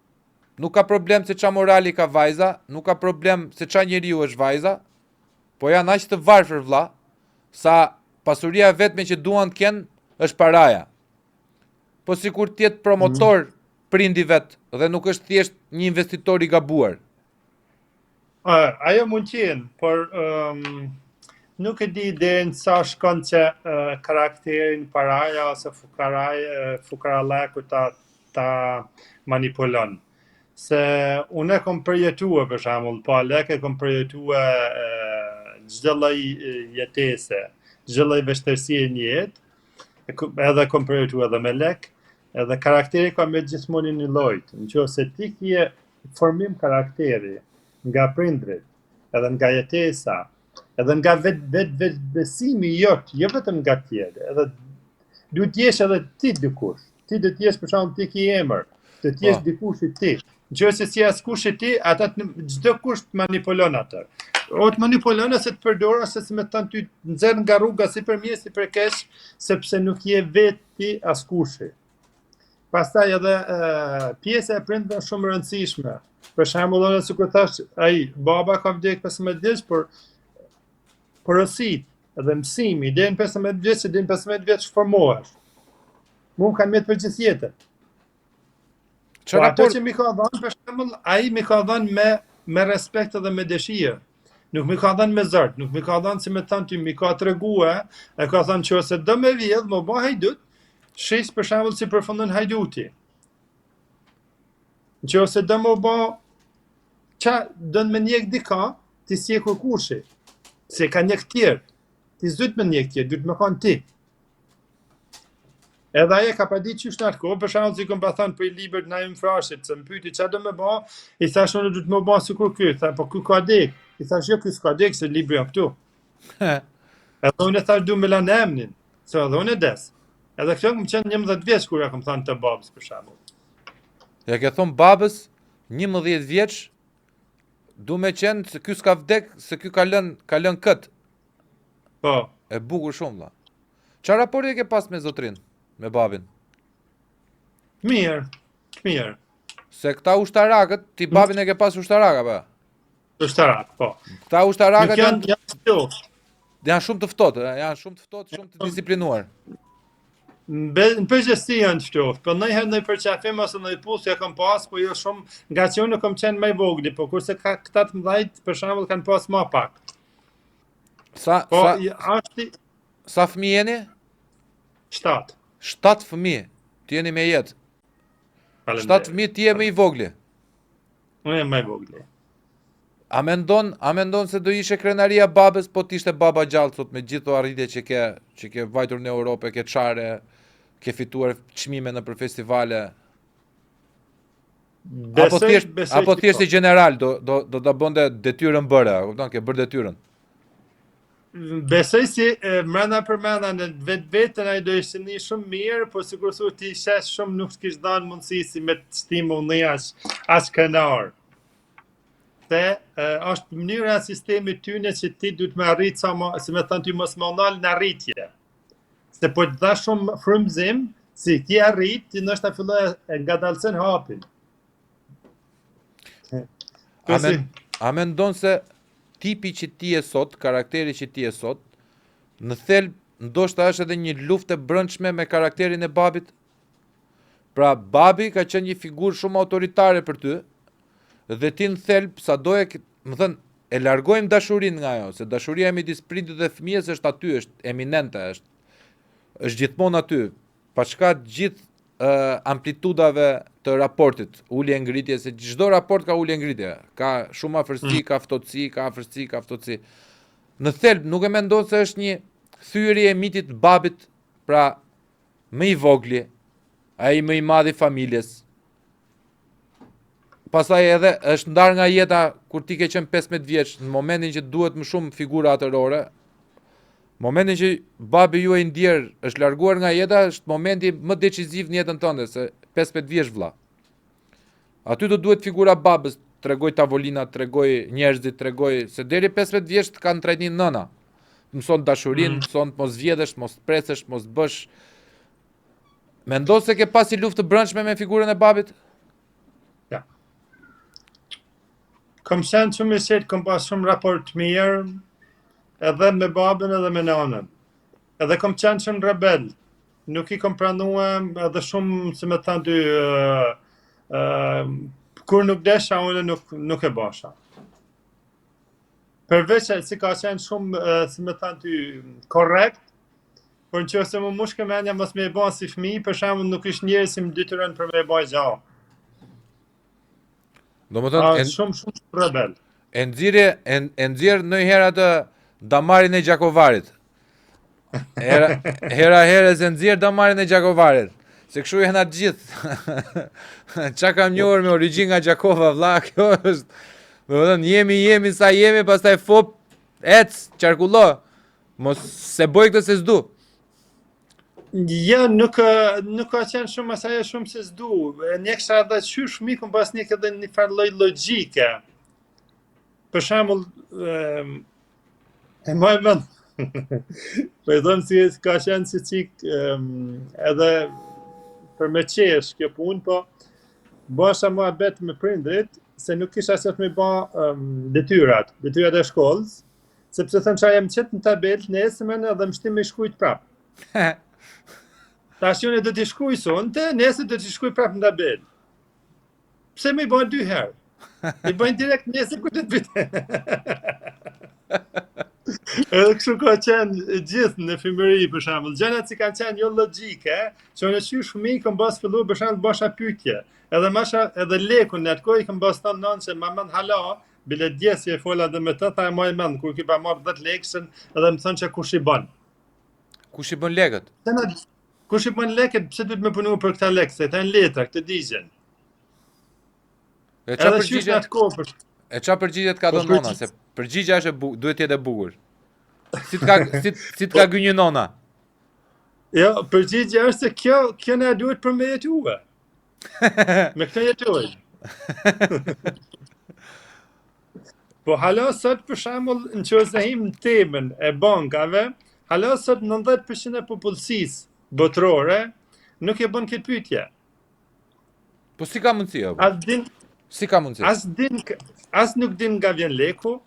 nuk ka problem se qa morali ka vajza, nuk ka problem se qa njeriu është vajza, po janë aq të varfër vlla, sa pasuria vetme që duan të kenë është paraja. Po sikur të jetë promotor prindi vet dhe nuk është thjesht një investitor i gabuar. Ajo mund të jenë, por nuk e di deri në sa shkon që karakterin paraja ose fukarallëku ta manipulon. Se unë e kom përjetua për shembull, pa lek e kom përjetua çdo lloj jetese, çdo lloj vështirësie në jetë, edhe kom përjetua edhe me lek, edhe karakteri ka me gjithmonë një lloj. Nëse ti ke formim karakteri nga prindrit, edhe nga jetesa, edhe nga vetë besimi jot, jo vetëm nga tjerë, edhe duhet të jesh edhe ti dikush. Ti do të jesh për shembull ti ke emër, të jesh dikush i ti. Nëse si askush i ti, ata çdo kush të manipulon atë. O të manipulon ose të përdor ose si më thon ty nxjerr nga rruga si për mirë si për keq, sepse nuk je veti askushi. Pastaj edhe pjesa e prindve është shumë e rëndësishme. Për shembull, unë sikur thash, ai baba ka vdekur 15 vjeç, por porosit edhe mësimi, deri në 15 vjeç, deri në 15 vjeç formohesh. Mund kanë me të për gjithë jetën. Po ato që mi ka dhënë, për shembull, ai mi ka dhënë me respekt edhe me dëshirë. Nuk mi ka dhënë me zërt, nuk mi ka dhënë si me thënë ty, mi ka treguar, e ka thënë që ose do me vjedh, më bë hajdut, shis për shembull si përfundon hajduti. Që ose do më bë qa dën me njek dika, ti si e kushi. Se ka njek tjerë. Ti s'duhet me njek tjerë, duhet me kanë ti. Edhe ajo ka pa ditë qysh në atë kohë, për shembull si kom pa thënë për i libër të Naim Frashit, se më pyeti çfarë do më bë, i thash unë do të më bë sikur ky, tha po ky ka dek. I thash jo ky s'ka dek se libri jam këtu. Edhe unë e thash du me lanë emnin, se edhe unë e des. Edhe kjo më qenë 11 vjeç kur ja kom thënë të babës për shembull. Ja ke thonë babës 11 vjeç, du me qenë se ky s'ka vdek, se ky ka lën kët. Po. E bukur shumë vlla. Çfarë raporti ke pas me zotrin, me babin? Mirë, mirë. Se këta ushtarakët, ti babin e ke pas ushtarak apo? Ushtarak, po. Këta ushtarakët Nuk janë shtof. janë shumë të ftohtë, janë shumë të ftohtë, shumë të disiplinuar. Në përgjithësi janë shtof, po ndonjëherë ndonjë përqafim ose ndonjë puthje kam pas, po jo shumë, nga që unë kam qenë më i vogël, po kurse këta të mëdhajt për shembull kanë pas më pak. Po Sa fëmijë jeni? 7. 7 fëmijë. Ti jeni me jetë. 7 fëmijë ti je më i vogli. Unë jam më i vogli. A mendon se do ishe krenaria babës po t'ishte baba gjallë sot me gjithë ato arritje që ke vajtur në Europë, ke çare, ke fituar çmime në për festivale? Apo thjesht i general do ta bënte detyrën bërë, kupton, ke bërë detyrën. Besoj si mrena për mrena në vetë ai do ishte një shumë mirë, po sikur thua ti shesh shumë nuk s'kish dhënë mundësi si me stimull në as krenar. Se është mënyra sistemi tyne që ti duhet me arrit sa më, si me thënë ty mos më nal në arritje. Se po të dha shumë frymëzim, si ti arrit, ti nështë ta filloj e ngadalësen hapin. A mendon se tipi që ti je sot, karakteri që ti je sot, në thelb ndoshta është edhe një luftë e brendshme me karakterin e babit? Pra babi ka qenë një figurë shumë autoritare për ty, dhe ti në thelb sado më thënë, e largojmë dashurinë nga ajo, se dashuria midis prindit dhe fëmijës është aty, është eminente, është gjithmonë aty, pa çka gjithë amplitudave të raportit, ulje ngritje, se çdo raport ka ulje ngritje, ka shumë afërsi, ka ftohtësi, ka afërsi, ka ftohtësi. Në thelb nuk e mendon se është një thyerje e mitit të babit, pra më i vogli, ai më i madh i familjes. Pastaj edhe është ndar nga jeta kur ti ke qenë 15 vjeç, në momentin që duhet më shumë figura atërore. Momentin që babi juaj ndjer është larguar nga jeta, është momenti më decisiv në jetën tënde, se 15 vjeç vlla. Aty do duhet figura babës, tregoj tavolina, tregoj njerëzit, tregoj se deri 15 vjeç të kanë trajtin nëna. Mëson dashurinë, mëson të mos vjedhësh, mos presesh, mos bësh. Mendon se ke pasi luftë të brendshme me figurën e babit? Ja. Kom qenë shumë i shqetë, kom pas shumë raport mirë, edhe me babën edhe me nanën. Edhe kom qenë shumë rebel. Nuk i kom pranuar edhe shumë, si me thënë ty, kur nuk desha, unë nuk e basha. Përveç si ka qenë shumë, si me thënë ty, korrekt, por në që se më mushke menja mos me e ba si fëmi, për shembull nuk ishtë njerëz si më dytyrën për me e ba gjao. Do më thënë, shumë rebel. E nxjerr ndonjëherë atë damarin e Gjakovarit. Hera herës e nxjerr damarin e Gjakovarit. Se kështu janë atë gjithë. Qa kam njohur me origjinë nga Gjakova, vlla, kjo është. Do të thënë, jemi sa jemi, pastaj fop, ec, qarkullo. Mos se boj këtë se s'du. Ja, nuk ka qenë shumë asaj shumë se s'du. Një kisha edhe qysh mikun pas një këtë një farë lloj logjike. Për shembull, e moj mend. Po e them si ka qenë si çik edhe për me qesh kjo punë, po basha mua bet me prindrit se nuk kisha se të me ba detyrat e shkollës, sepse thënë qa jam qëtë në tabel nesëmen edhe më shtim me shkujt prap. Tash unë do t'i shkruaj sonte, nesër do t'i shkruaj prapë në tabel. Pse më i bën 2 herë? I bën direkt nesër kur do të vite. Edhe kështu ka qenë gjithë në fëmijëri për shembull. Gjërat që kanë qenë jo logjike, që në qysh fëmijë kam bas fillu për shembull basha pyetje. Edhe lekun në atë kohë i kam bas tonë nën se mamën hala, bile dje si e fola dhe me të, ta e moj mend kur ki pa marrë 10 lekëshën edhe më thënë që kush i bën. Kush i bën lekët? Kush i bën lekët, pse duhet me punu për këta lekë, se këta janë letra, këtë digjen. E qa Edhe qysh në përgjigje? atë kohë, E qa përgjigje të ka Po, dhënë nona, se përgjigja është duhet jetë e bukur. Si t'ka gënjë nona? jo, përgjigja është se kjo na duhet për me jetue. Me këtë jetojnë. Po hala sot për shembull nëse him në temën e bankave, hala sot 90% e popullsisë botërore nuk e bën këtë pyetje. Po si ka mundësi, apo? As din, Si ka mundësi? as nuk din nga vjen leku,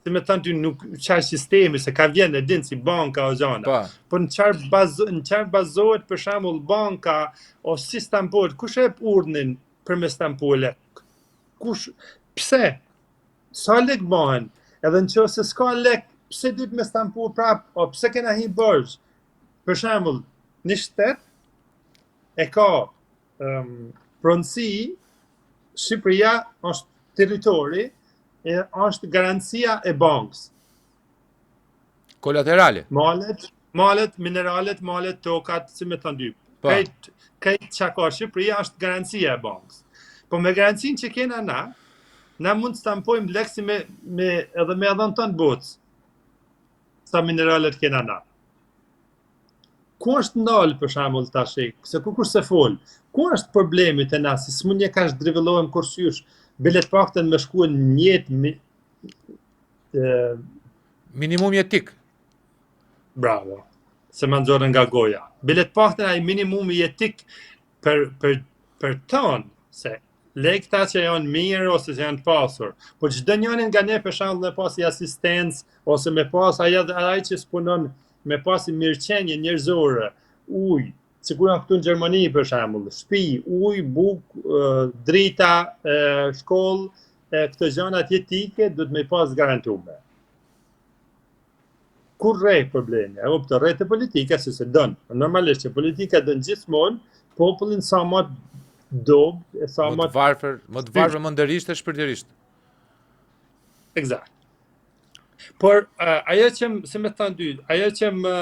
se me thënë ty nuk qarë sistemi, se ka vjen e din si banka o gjana. Pa. Po në qarë bazohet për shembull banka, o si stampohet, kush e urdhnin për me stampuar lek? Pse? Sa lek bëhen? Edhe në qoftë se s'ka lek, pse duhet me stampu prap? O pse kena hi borxh? Për shembull, një shtet e ka pronësi, Shqipëria është territori, e është garancia e bankës. Kolaterale. Malet, mineralet, malet, tokat, si me thënë dy. Po. Këtë që ka Shqipëria është garancia e bankës. Po me garancinë që kena na mund të stampojmë lek si edhe me adhën tonë botës. Sa mineralet kena na. Ku është ndalë për shembull tash, se kur se fol, ku është problemi te na, si s'mund një kash drivëllohem kursysh, bilet paktën me shkuën një jetë Minimum jetik. bravo. Se më nxorën nga goja. Bilet paktën ai minimumi jetik për ton, se lekta që janë mirë ose që janë të pasur. Po çdo njërin nga ne për shembull me pasi asistencë ose me pas ai që spunon me pasi mirëqenie njerëzore, ujë, sikur këtu në Gjermani për shembull, shtëpi, ujë, bukë, drita, shkollë, këto gjanat jetike duhet me pas garantuar. Kur rrej problemi, e kupton, rrej të politika se don. Normalisht që politika don gjithmonë popullin sa më dob, sa Më të varfër, më ndërisht e shpirtërisht. Eksakt. Por ajo që se me thënë dy, ajo që më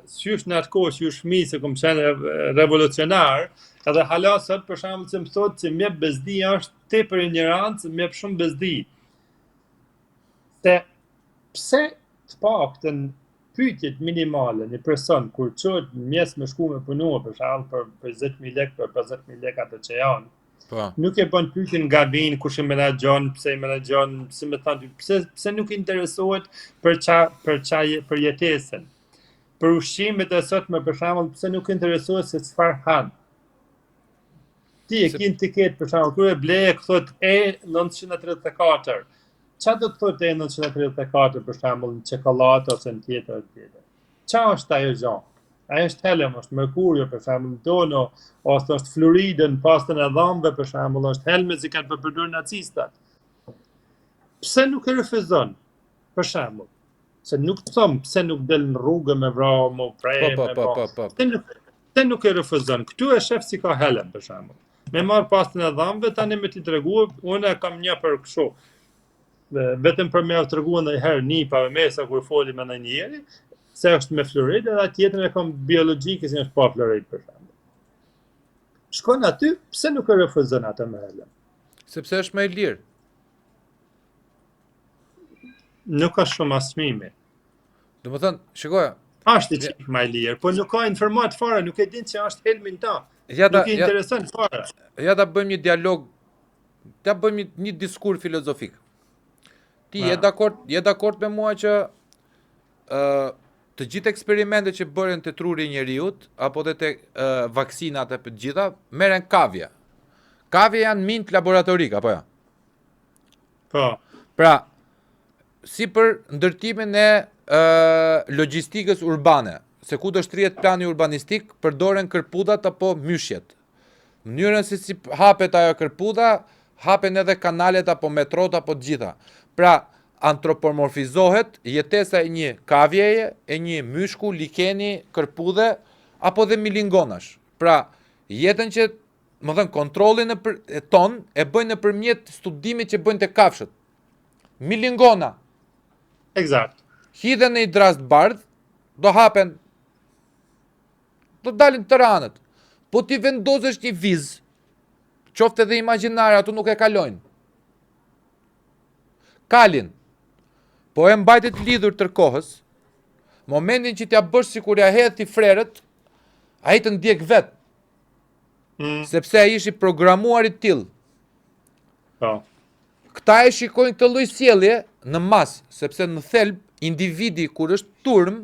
sysh në atë kohë që ju shmi se kom qenë revolucionar, edhe hala sot për shembull që më thotë që mjep bezdi është tepër ignorancë, mjep shumë bezdi. Se pse të paktën pyetjet minimale një person kur çohet në mes me shku me punua për shembull për 20.000 lekë, për 50.000 lekë ato që janë. Po. Nuk e bën pyetjen nga vin, kush e menaxhon, pse e menaxhon, si më thënë, pse nuk interesohet për jetesën. Për ushqimet e sotme për shembull, pse nuk interesohet se çfarë han. Ti e ke etiket për shembull, kur e ble thot E934. Çfarë do të thotë E934 për shembull në çokoladë ose në tjetër. Çfarë është ajo gjë? Ajo është helem, është merkurio për shembull tono, ose është fluoride në pastën e dhëmbëve për shembull, është helme që kanë përdorur nacistat. Pse nuk e refuzon? Për shembull, se nuk thom pse nuk del në rrugë me vrau, me prej, Po. Pse nuk e refuzon? Këtu e shef si ka helem për shembull. Me marr pastën e dhëmbëve tani me t'i tregu, unë kam një për kështu. Vetëm për me u treguar ndonjëherë nipave mesa kur folim me ndonjëri, se është me fluorid, edhe tjetër e kam biologjike si është pa fluorid për shembull. Shkon aty, pse nuk e refuzon atë me helem? Sepse është më i lirë. Nuk ka shumë asmimi. Domethënë, shikoja. Është i çik më i lirë, po nuk ka informat fare, nuk e din që është helmin ta. Nuk i intereson fare. Ja ta bëjmë një dialog, ta bëjmë një diskur filozofik. Ti je dakord me mua që të gjithë eksperimentet që bëren te truri i njeriut apo te vaksinat e të gjitha merren kavje. Kavje janë mint laboratorik apo jo? Po. Pra, si për ndërtimin e logjistikës urbane, se ku do shtrihet plani urbanistik, përdoren kërpudhat apo myshjet. Mënyrën se si hapet ajo kërpudha, hapen edhe kanalet apo metrot apo të gjitha. Pra, antropomorfizohet jetesa e një kavjeje, e një myshku, likeni, kërpudhe, apo dhe milingonash. Pra, jetën që, më thënë, kontrolin e ton e bëjnë nëpërmjet studimit që bëjnë të kafshët. Milingona. Eksakt. Hidhen në i drast bardh, do hapen do dalin të ranët. Po ti vendosësh një vizë, qoftë edhe imagjinare, ato nuk e kalojnë. Kalin. Po e mbajtit lidhur tër kohës, momentin që t'ja bësh sikur ja hedh ti frerët, ai të ndjek vet. Sepse ai ishi programuar i tillë. Po. Këta e shikojnë këtë lloj sjellje në mas, sepse në thelb individi kur është turm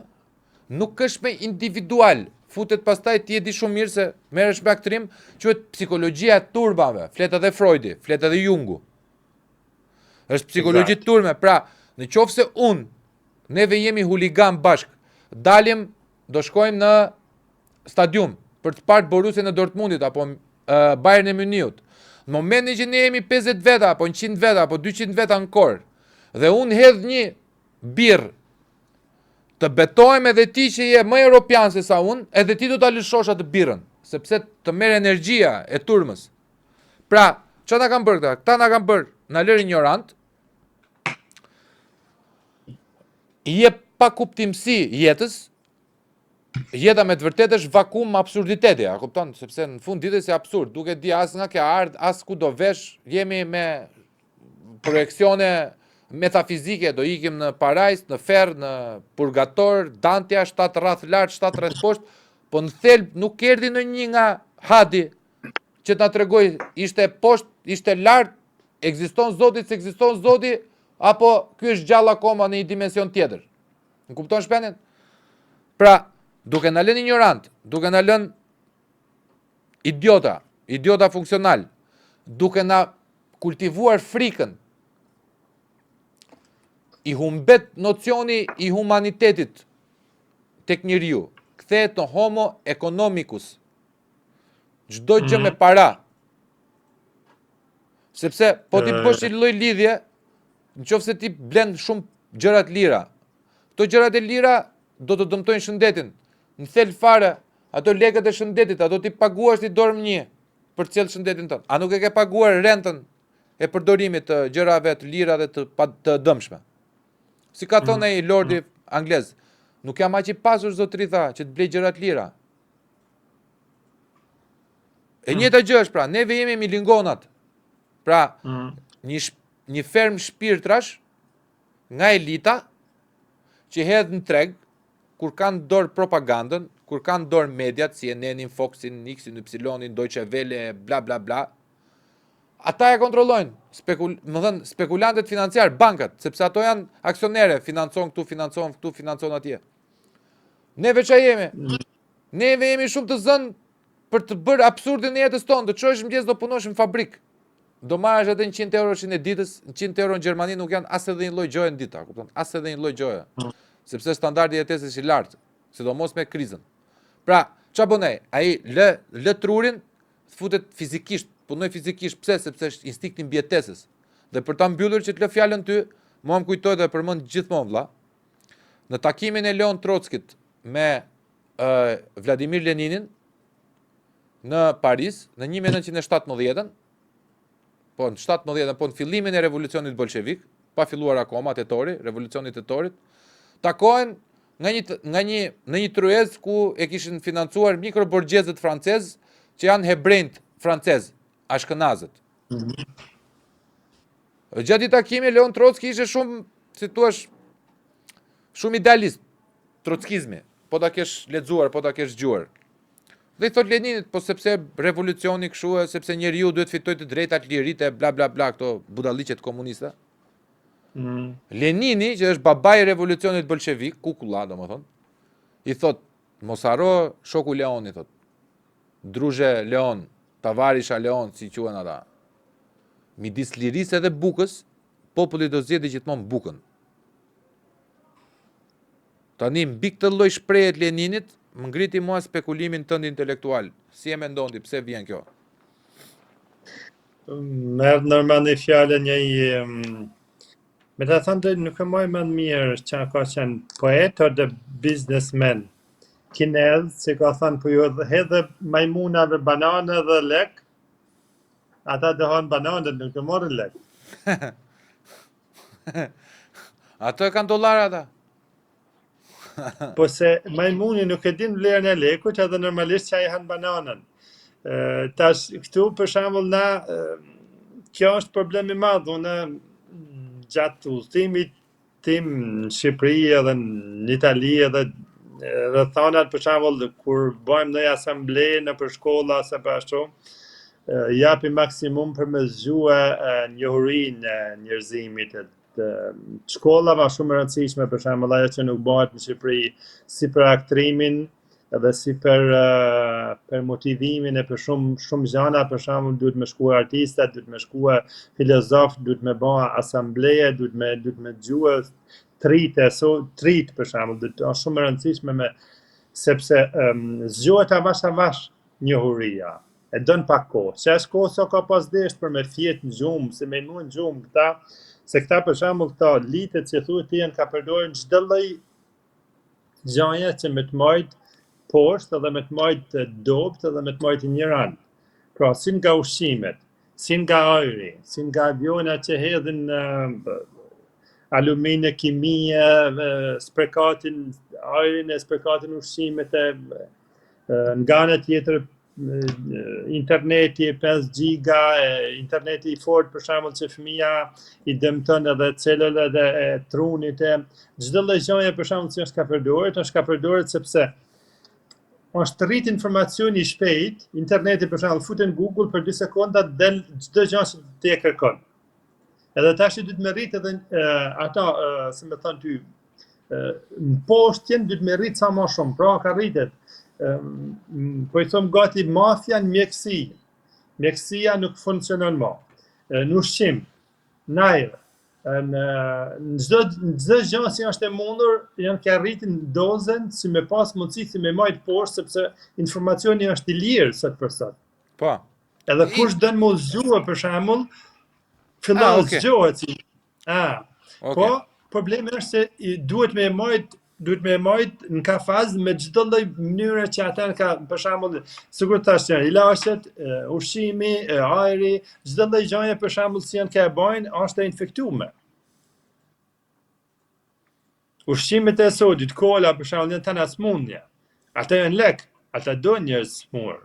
nuk është me individual. Futet pastaj ti e di shumë mirë se merresh me aktrim, quhet psikologjia e turbave, flet edhe Freudi, flet edhe Jungu. Është psikologji turme, pra, në qoftë se neve jemi huligan bashk, dalim, do shkojmë në stadium për të parë Borussian e Dortmundit apo Bayern e Muniut. Në momentin që ne jemi 50 veta, apo 100 veta, apo 200 veta në korë, dhe unë hedh një birë, të betojmë edhe ti që je më europian se sa unë, edhe ti do ta lëshosh atë birën, sepse të merr energjia e turmës. Pra, çfarë na kanë bërë këta? Këta na kanë bërë, na lërë ignorant, je pa kuptimsi jetës, jeta me të vërtetë është vakum absurditeti, a kupton? Sepse në fund ditës është absurd, duke di as nga ke ardh, as ku do vesh, jemi me projeksione metafizike, do ikim në parajs, në ferr, në purgator, Dantja 7 rrath lart, 7 rrath poshtë, po në thelb nuk erdhi në një nga hadi që ta tregoj ishte poshtë, ishte lart, ekziston Zoti, s'ekziston Zoti, apo ky është gjallë akoma në një dimension tjetër. Në kupton shpenin? Pra, duke na lënë ignorant, duke na lënë idiota funksional, duke na kultivuar frikën, i humbet nocioni i humanitetit tek njeriu, kthehet në homo economicus. Çdo gjë me para. Sepse po ti bësh një lloj lidhje, nëse ti blen shumë gjëra të lira. Këto gjërat e lira do të dëmtojnë shëndetin. Në thelb fare, ato lekët e shëndetit, ato ti paguash ti dorë një për të cilë shëndetin tënd. A nuk e ke paguar rentën e përdorimit të gjërave të lira dhe të dëmshme? Si ka thonë ai lordi anglez, nuk jam aq i pasur zotëri tha që të blej gjëra të lira. E njëjta gjë është pra, neve jemi milingonat. Pra, një ferm shpirtrash nga elita që hedh në treg kur kanë dorë propagandën, kur kanë dorë mediat, CNN-in, Foxin, X-in, Y-in, Deutsche Welle, bla bla bla. Ata e kontrollojnë, spekulantët financiar, bankat, sepse ato janë aksionere, financon këtu, financon atje. Neve që jemi? Neve jemi shumë të zënë për të bërë absurdin e jetës tonë, të çosh mëngjes do punosh në fabrik. Do marrësh edhe 100 euro në ditës, 100 euro në Gjermani nuk janë as edhe një lloj gjoje në ditë, kupton? As edhe një lloj gjoje. Sepse standardi i jetesës është i lartë, sidomos me krizën. Pra, ç'a bën ai? Ai lë trurin, futet fizikisht, punoj fizikisht, pse? Sepse është instinkti mbijetesës. Dhe për ta mbyllur që të lë fjalën ty, mua më kujtoi dhe përmend gjithmonë vlla. Në takimin e Leon Trotskit me Vladimir Leninin në Paris në 1917-ën, po në 17-ën, po në fillimin e revolucionit bolshevik, pa filluar akoma tetori, revolucioni tetorit, takohen në një tryez ku e kishin financuar mikroborgjezët francez që janë hebrejt francez, ashkenazët. Gjatë i takimit Leon Trotski ishte shumë, si thua, shumë idealist, trotskizmi, po ta kesh lexuar, po ta kesh dëgjuar. Dhe i thot Leninit, po sepse revolucioni kështu, sepse njeriu duhet fitojë të drejtat, liritë, bla bla bla, këto budalliqet komuniste. Lenini, që është babai i revolucionit bolshevik, kukulla domethënë, i thot, mos haro shoku Leon, i thot. Druze Leon, Tavarisha Leon, si quhen ata. Midis lirisë edhe bukës, populli do zgjedhë gjithmonë bukën. Tani mbi këtë lloj shprehje të Leninit, më ngriti mua spekulimin tënd intelektual. Si e mendon ti, pse vjen kjo? Merë nërma një fjallë një me të thënë nuk e moj më mirë që ka qenë poet o dhe businessman. Kinez, që ka thënë për ju hedhe majmunave banane dhe lek, ata dëhon banane, nuk e morën lek. Ato e kanë dollar ata. Po se majmuni nuk e din vlerën e lekut edhe normalisht që ai han bananën. Tash këtu për shembull kjo është problem i madh. Unë gjatë udhëtimit tim në Shqipëri edhe në Itali edhe rrethonat për shembull kur bëjmë ndonjë asamble në për shkolla ose për ashtu, japi maksimum për me zgjue njohurinë e njerëzimit. Shkolla ma shumë e rëndësishme, për shembull ajo që nuk bëhet në Shqipëri, si për aktrimin edhe si për motivimin e për shumë gjëra, për shembull duhet me shkuar artistat, duhet me shkuar filozofë, duhet me bëha asambleje, duhet me dëgjue trit për shembull, është shumë e rëndësishme sepse zgjohet avash njohuria. E dën pak kohë. Që është kohë sa ka pas desht për me fjet në gjumë, se me në gjumë këta, se këta për shembull këta litet që thuhet janë ka përdorur çdo lloj gjëje që me të marrë poshtë edhe me të marrë dopt edhe me të marrë një rand. Pra, si nga ushqimet, si nga ajri, si nga avionat që hedhin alumine, kimie, sprekatin ajrin e sprekatin ushqimet nga ana tjetër interneti 5 giga, interneti i fort për shembull që fëmia i dëmton edhe celullat e trunit çdo lloj gjëje për shembull që është ka përdoret sepse është rrit informacioni i shpejt, interneti për shembull futen Google për 2 sekonda del çdo gjë që ti e kërkon. Edhe tash duhet me rrit edhe si më thon ty, në poshtjen duhet me rrit sa më shumë, pra ka rritet. Po i thom gati mafja në mjeksi. Mjekësia nuk funksionon më. Në ushqim, në ajër, në çdo gjë që është e mundur, janë ka rritin dozën si me pas mundësi si me majt poshtë, sepse informacioni është i lirë sot për sot. Po. Edhe kush dën më zgjua për shembull, fillon të zgjohet si. Po, problemi është se duhet me majt në kafaz me çdo lloj mënyre që ata ka, për shembull, sikur tash janë ilaçet, ushqimi, ajri, çdo lloj gjëje për shembull si janë ka bajnë është e infektuar. Ushqimet e sodit, kola për shembull janë tana smundje. Ata janë lek, ata do njerëz smur.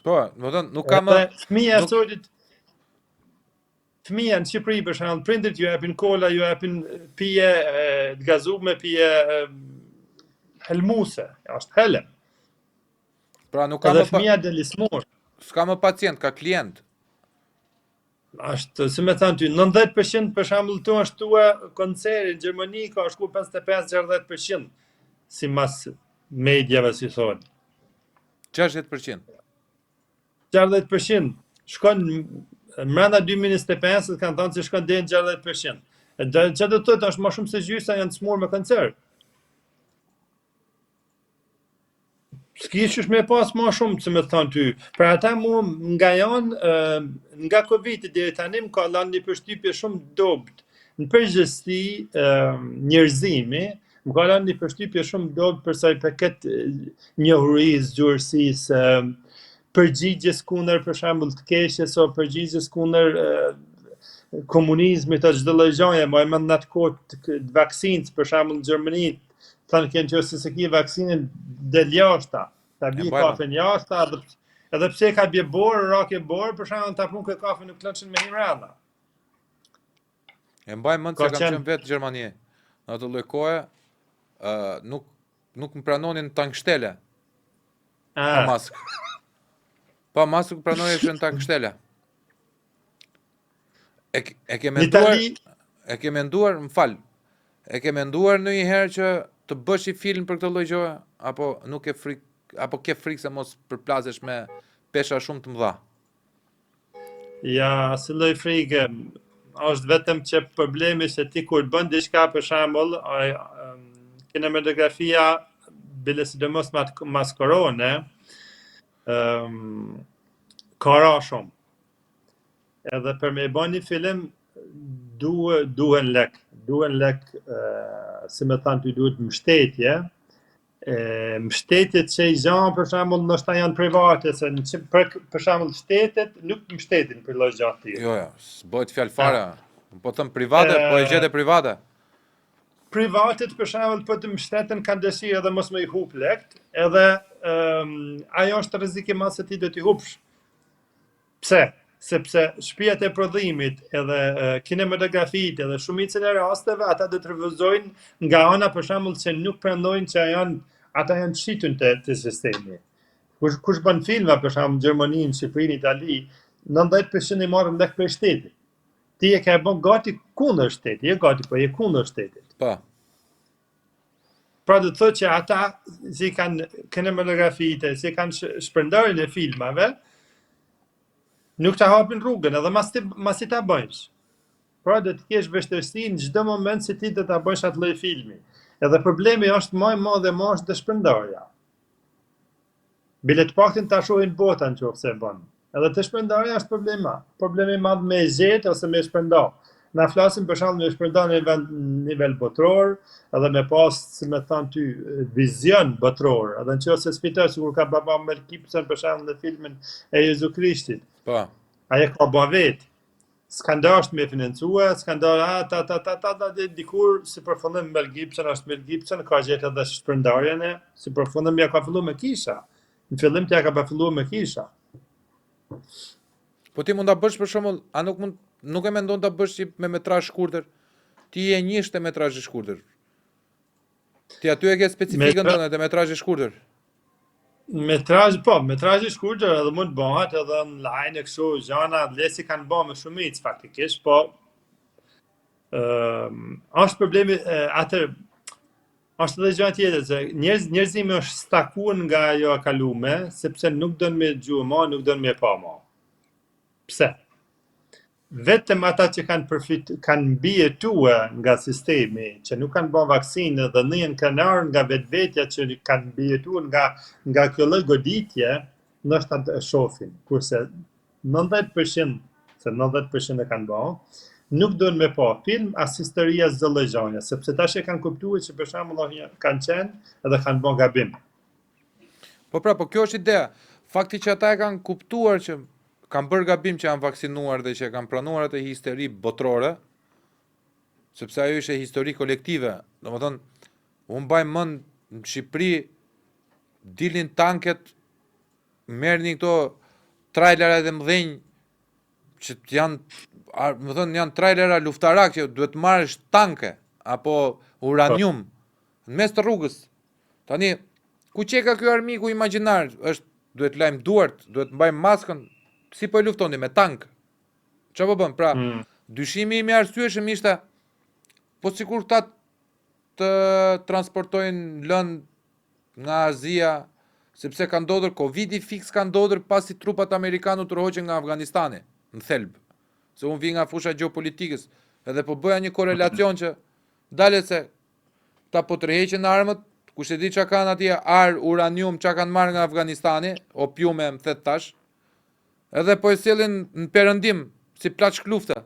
Po, do të nuk ka më fëmia e sodit. Fëmija në Shqipëri, për shembull, prindërit ju japin kola, ju japin pije të gazuar, pije helmuse, është helm. Pra nuk ka më fëmija dhe lismur. S'ka më pacient, ka klient. Është, si me thënë ty, 90% për shembull tu është tua konceri në Gjermani ka shku 55-60% si mas mediave si thonë. 60%. 60% shkon mbrenda 2025 kanë thënë se shkon deri në 60%. Që do të thotë është më shumë se gjysa janë të smur me kancer. S'kishish me pas më shumë, që me thonë ty. Për ata mu nga nga Covid deri tani më ka lënë një përshtypje shumë dobët. Në përgjithësi njerëzimi më ka lënë një përshtypje shumë dobët për sa i përket njohurisë, zgjuarsisë, përgjigjes kundër për shembull të keqes o përgjigjes kundër komunizmit o çdo lloj gjaje, më mend atë kohë të vaksinës për shembull në Gjermani, thanë që nëse se ki vaksinën del jashta, ta bi kafen jashta, edhe pse ka bje borë, rakje borë, për shembull ta pun kë kafe nuk lënçin me himranda. E mbaj mend se kam qenë vetë në Gjermani. Në atë lloj kohe, nuk më pranonin tankështele. Pa maskë. Pa maskë pranonin që në tankështele. E ke menduar, më fal. E ke menduar ndonjëherë që të bësh i film për këtë lloj gjëje, apo nuk e apo ke frikë se mos përplasesh me pesha shumë të mëdha? Ja, si lloj frike, është vetëm që problemi se ti kur bën diçka për shembull, kinematografia bile sidomos mas korone, ka ra shumë. Edhe për me bën një film duhen lek. Duhen lek, si me thanë ty, duhet mbështetje. Mbështetjet që i gjanë, për shembull, ndoshta janë private, se për shembull shtetet nuk mbështetin për lloj gjatë tillë. Jo, s'bëhet fjalë fare. Po them private, po e gjete private. privatet për shembull po të mbështeten kanë dëshirë edhe mos më i hup lekt, edhe ajo është rrezik i madh se ti do t'i hupsh. Pse? Sepse shtëpiat e prodhimit edhe kinematografit edhe shumicën e rasteve ata do të refuzojnë nga ana për shembull që nuk prandojnë që ata janë çitun te sistemi. Kush bën filma për shembull në Gjermani, në Shqipëri, në Itali, 90% i marrin lek për shtetit. Ti e ka bën gati kundër shtetit, je gati, po je kundër shtetit. Po. Pra do të thotë që ata si kanë kinematografitë, si kanë shpërndarjen e filmave, nuk ta hapin rrugën edhe mas ti ta bëjsh. Pra do të kesh vështirësi në çdo moment se ti do ta bësh atë lloj filmi. Edhe problemi është më i madh dhe më është të shpërndarja. Bile të paktën ta shohin botën nëse e bën. Edhe të shpërndarja është problemi i madh me zgjet ose me shpërndar. Na flasim për shembull me shpërndar në nivel botror, edhe me pas, si më thon ty, vizion botror. Edhe nëse sfitoj sikur ka baba Mel Gibson për shembull në filmin e Jezu Krishtit. Po. Ajo ka bë vet. S'ka ndasht me financua, s'ka ndar dikur si përfundim Mel Gibson është Mel Gibson, ka gjetë edhe shpërndarjen e, si përfundim ja ka filluar me kisha. Në fillim t'ja ka filluar me kisha. Po ti mund ta bësh për shembull, a nuk e mendon ta bësh me metrazh shkurtër? Ti je njësht e metrazhit shkurtër. Ti aty e ke specifikën tënde të metrazhit shkurtër. Metrazhi shkurtër edhe mund bëhet edhe online e kështu gjana, lesi kanë bërë me shumicë faktikisht, po është problemi atë është edhe gjë tjetër, se njerëzimi është stakuar nga ajo e kalume, sepse nuk don me dëgjuar më, nuk don me pa më. Pse? Vetëm ata që kanë mbijetuar nga sistemi, që nuk kanë bërë vaksinë dhe në janë kënaqur nga vetvetja që kanë mbijetuar nga kjo lloj goditje, ndoshta e shohin. Kurse 90% e kanë bërë, nuk doin me pa film as historia çdo lloj gjëje, sepse tash e kanë kuptuar që për shembull kanë qenë edhe kanë bërë gabim. Po kjo është ideja. Fakti që ata e kanë kuptuar që kanë bërë gabim që janë vaksinuar dhe që kanë pranuar atë histeri botrore, sepse ajo ishte histori kolektive. Domethënë, unë mbaj mend në Shqipëri dilin tanket, merrnin këto trailerat e mëdhenj që janë trailera luftarak që duhet marrësh tanke apo uranium në mes të rrugës. Tani, ku çeka ky armiku imagjinar? Duhet lajm duart, duhet mbaj maskën. Si po e luftoni me tank? Çfarë po bën? Pra, dyshimi im i arsyeshëm ishte po sikur ta të transportojnë lëndë nga Azia, sepse ka ndodhur Covidi fix ka ndodhur pasi trupat amerikanë u tërhoqën nga Afganistani, në thelb. Se unë vi nga fusha gjeopolitikës, edhe po bëja një korelacion që dalet se ta po tërheqin armët, kush e di çka kanë atje, uranium çka kanë marrë nga Afganistani, opiume më thet tash. Edhe po e sjellin në perëndim si plaç klufta.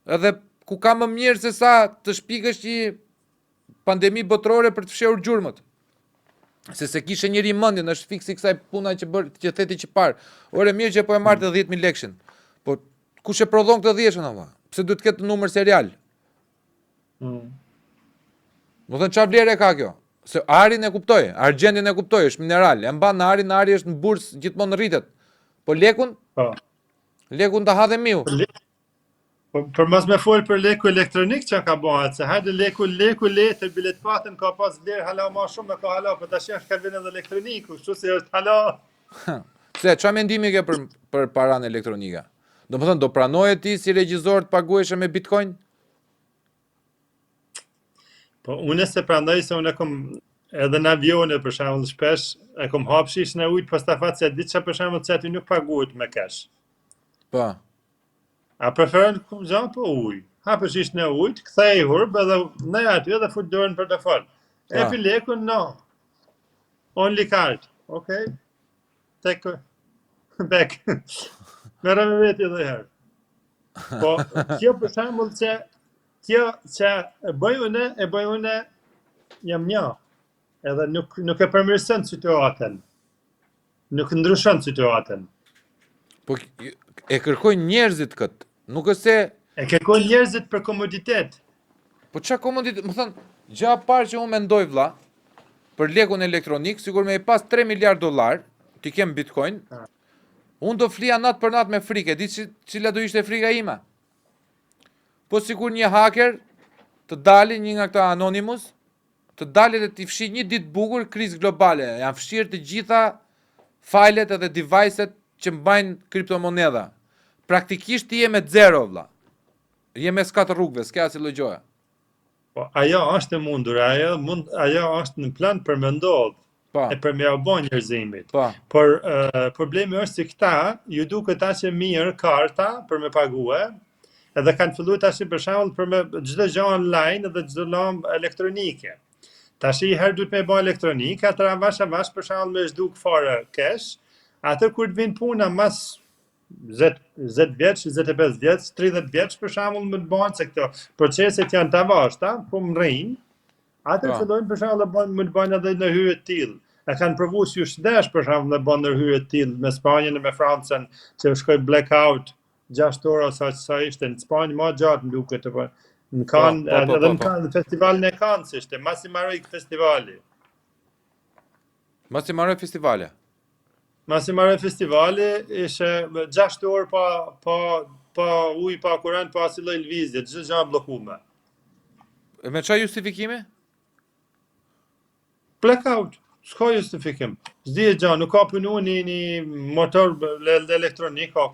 Edhe ku ka më mirë se sa të shpikësh një pandemi botërore për të fshehur gjurmët. Se kishe njëri mendjen, është fiksi kësaj puna që theti që parë. Ore mirë që po e marrë të 10.000 lekshin. Po kush e prodhon këtë 10-shën ava? Pse duhet të ketë numër serial? Do thënë çfarë vlerë ka kjo? Se arin e kuptoj, argjendin e kuptoj, është mineral. E mban arin, ari është në bursë gjithmonë rritet. Po lekun? Po. Lekun ta hadhe miu. Për mos me fol për leku elektronik që ka bëhet, se hajde leku letër bilet patën ka pas vlerë hala më shumë me ka hala, po tash është ka vënë edhe elektroniku, kështu se është hala. Pse çfarë mendimi ke për paranë elektronike? Domethënë do pranoje ti si regjisor të paguajsh me Bitcoin? Po unë se prandaj se unë kam edhe në avione për shembull shpesh e kam hap shishën e ujit, pastaj fat se diçka për shembull se aty nuk paguhet me cash. Po. A preferon kupton po ujë. Hapë shishën e ujit, kthej hurb edhe ndaj aty edhe fut dorën në portofol. E pi lekun no. Only card. Okay. Take back. Merë me vetë edhe herë. Po, kjo për shembull se kjo që e bëj unë jam një. Edhe nuk e përmirëson situatën. Nuk ndryshon situatën. Po e kërkojnë njerëzit këtë. Nuk është se e kërkojnë njerëzit për komoditet. Po çka komoditet? Më thënë, Gjë e parë që unë mendoj vlla, për lekun elektronik, sigur me i pas 3 miliard dollar, ti kem Bitcoin, unë do flija natë për natë me frikë, di cila do ishte frika ime. Po sikur një haker të dali, një nga këta Anonymous, të dali dhe t'i fshi një ditë bukur krizë globale, janë fshirë të gjitha fajlet edhe device-et që mbajnë kriptomoneda. Praktikisht ti je me zero, vlla. Je me s'ka të rrugëve, s'ka si logjoja. Po, ajo është e mundur, ajo është në plan për me ndodh, Po, e për me u bë njerëzimit. po, Por problemi është se këta ju duket aq e mirë karta për me pague, edhe kanë filluar tash për shembull për me çdo gjë online dhe çdo lëmë elektronike. Tash i herë duhet me bë elektronik, atëra avash për shembull me zhduk fare cash, atë kur të vinë puna mas 10 vjeç, 25 vjeç, 30 vjeç për shembull më të bëhen se këto proceset janë të vashta, po më rrin. Atë Po. fillojnë për shembull më të bëjnë edhe në hyrje të tillë. E kanë provuar si shdesh për shembull në bën në hyrje të tillë me Spanjën e me Francën, që shkoi blackout 6 orë sa ishte në Spanjë më gjatë më duket apo në Cannes, po, edhe po. në Cannes, në festivalin e Cannes ishte, masi marroi festivali. mos i marrë festivale. Masi marrë festivali, ishe 6 orë pa ujë, pa kurrent, pa asnjë lloj lëvizje, çdo gjë bllokuar. Me çfarë justifikimi? Blackout, s'ka justifikim. S'di e gjë, nuk ka punu një motor elektronik, ka.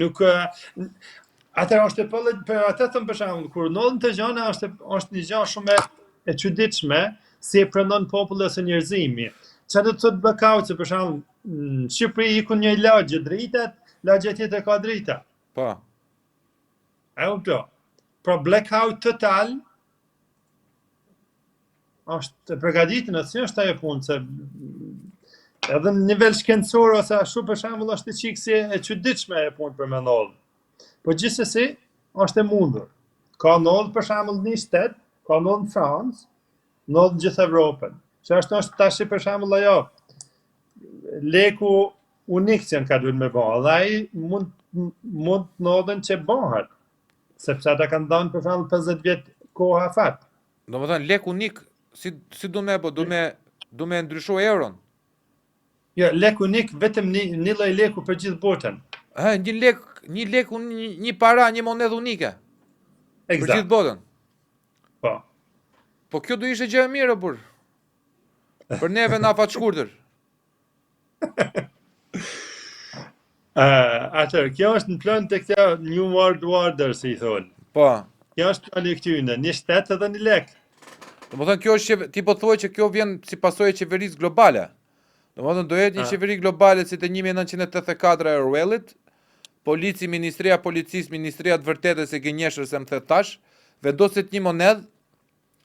Nuk atëra është për atë thëmë për shembull, kur ndodhin të gjëna është një gjë shumë e çuditshme si e pranon populli ose njerëzimi. Çfarë do të thotë blackout, se për shembull në Shqipëri ikun një lagje dritat, lagja tjetër ka drita. Po. E kupto. Pra blackout total është e përgatitur, si është ajo punë, se edhe në nivel shkencor ose ashtu për shembull është çiksi e çuditshme e punë për me ndodh. Po gjithsesi është e mundur. Ka ndodhur për shembull në shtet, ka ndodhur në Francë, ndodh në gjithë Evropën. Që është tash për shembull ajo leku unik që ka duhet me bëha, dhe ai mund të ndodhen që bëhet, sepse ata kanë dhënë për shembull 50 vjet kohë afat. Domethënë lek unik, si do me do me ndryshu euron. Jo, lek unik vetëm një lloj leku për gjithë botën. Një lek, një para, një monedhë unike. Për gjithë Eksakt. botën. Po. Po kjo do ishte gjë e mirë, burr. Për neve na fat shkurtër. Atëherë, kjo është në plan të këta New World Order, si i thonë. Po. Kjo është plani i këtyne, një shtet edhe një lek. Domethënë kjo është ti po thuaj që kjo vjen si pasojë e qeverisë globale. Domethënë do jetë një qeveri globale si të 1984 e Orwellit, Ministria e Policisë, Ministria të Vërtetës e Gënjeshtër, se më the tash, vendoset një monedhë,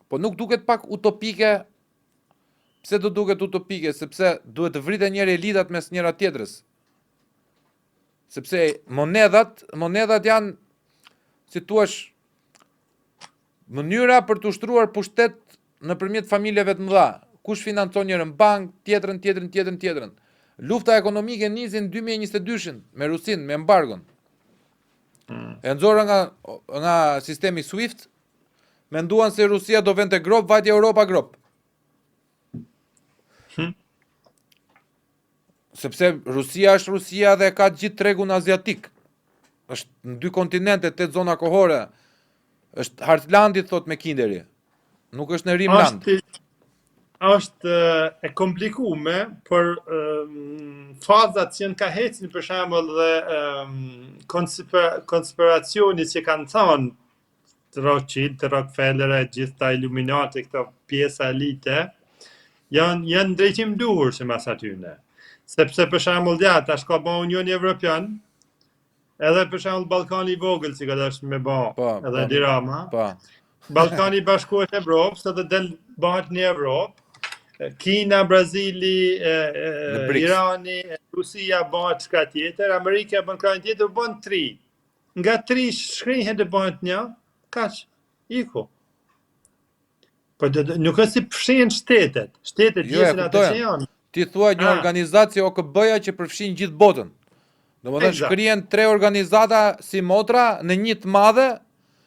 po nuk duket pak utopike. Pse do duket utopike? Sepse duhet të vritet njëri elitat mes njëra tjetrës. Sepse monedat janë, si thua, mënyra për të ushtruar pushtet nëpërmjet familjeve të mëdha. Kush financon njërin bank, tjetrën. Lufta ekonomike nisi në 2022-shin me Rusin, me embargon. E nxorën nga sistemi SWIFT, menduan se Rusia do vente grop, vajti Europa grop. Sepse Rusia është Rusia dhe ka gjithë tregun aziatik. Është në 2 kontinente, 8 zona kohore. Është Heartlandi, thot me Kinderi. Nuk është në Rimland. Është e komplikume, por fazat që janë ka hecin për shembull dhe konspiracioni që kanë thënë të Rothschild, të Rockefeller, gjithë ta Illuminati, këto pjesa elite, janë drejtim duhur si mas atyne. Sepse për shembull tash ka bën Unioni Evropian, edhe për shembull Ballkani i vogël si ka dashur me bë, edhe Dirama. Po. Ballkani i Bashkuar të Evropës, edhe del bëhet në Evropë. Kina, Brazili, Irani, Rusia bëhet çka tjetër, Amerika bën krajin tjetër, bën 3. Nga 3 shkrihet të bëhet një, kaq, iku. Po nuk është si fshihen shtetet. Shtetet jesin atë që janë. Ti thua një organizatë si OKB-ja që përfshin gjithë botën. Domethënë shkrihen 3 organizata si motra në një të madhe,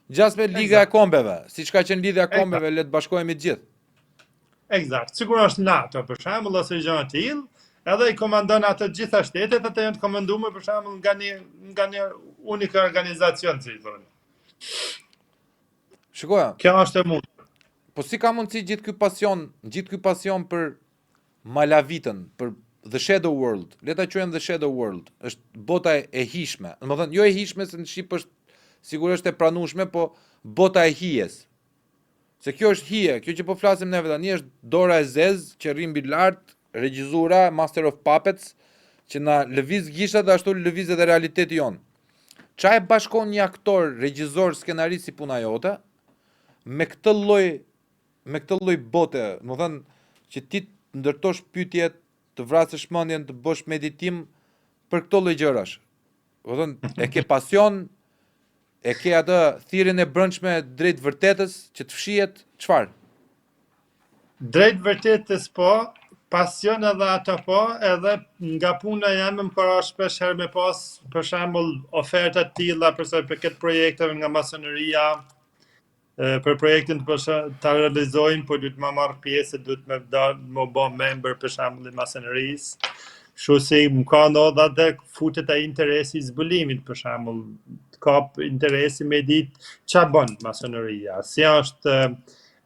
Gjas me Liga e Kombeve, siç ka qenë Lidhja e Kombeve, le të bashkohemi të gjithë. Eksakt. Sigur është NATO, për shembull, ose gjë të tillë, edhe i komandon ato të gjitha shtetet, ato janë të komanduar për shembull nga një unik organizacion, si i thonë. Shikoja, Kjo është e mundur. po si ka mundësi gjithë ky pasion për Malavitën, për The Shadow World, le ta quajmë The Shadow World, është bota e hishme. Domethënë, jo e hishme se në Shqip është sigurisht e pranueshme, po bota e hijes. Se kjo është hije, kjo që po flasim neve tani është dora e zezë që rri mbi lart, regjizura, Master of Puppets, që na lëviz gishtat dhe ashtu lëviz edhe realiteti jon. Qa e bashkon një aktor, regjizor, skenarist si puna jote, me këtë lloj bote, më thënë që ti të ndërtosh pyetje, të vrasësh mendjen, të bësh meditim për këto lloj gjërash. Do thënë, e ke pasion, e ke atë thirrjen e brendshme drejt vërtetës që të fshihet çfarë? Drejt vërtetës po, pasion edhe ato po, edhe nga puna jam më para shpesh herë me pas, për shembull, oferta të tilla për sa i përket projekteve nga masoneria, për projektin ta realizojmë, po duhet më marr pjesë, duhet më më bë member për shembull i masonerisë. Kështu si më ka ndodha dhe futet ai interesi i zbulimit, për shembull, ka interesi me ditë ç'a bën masoneria, si është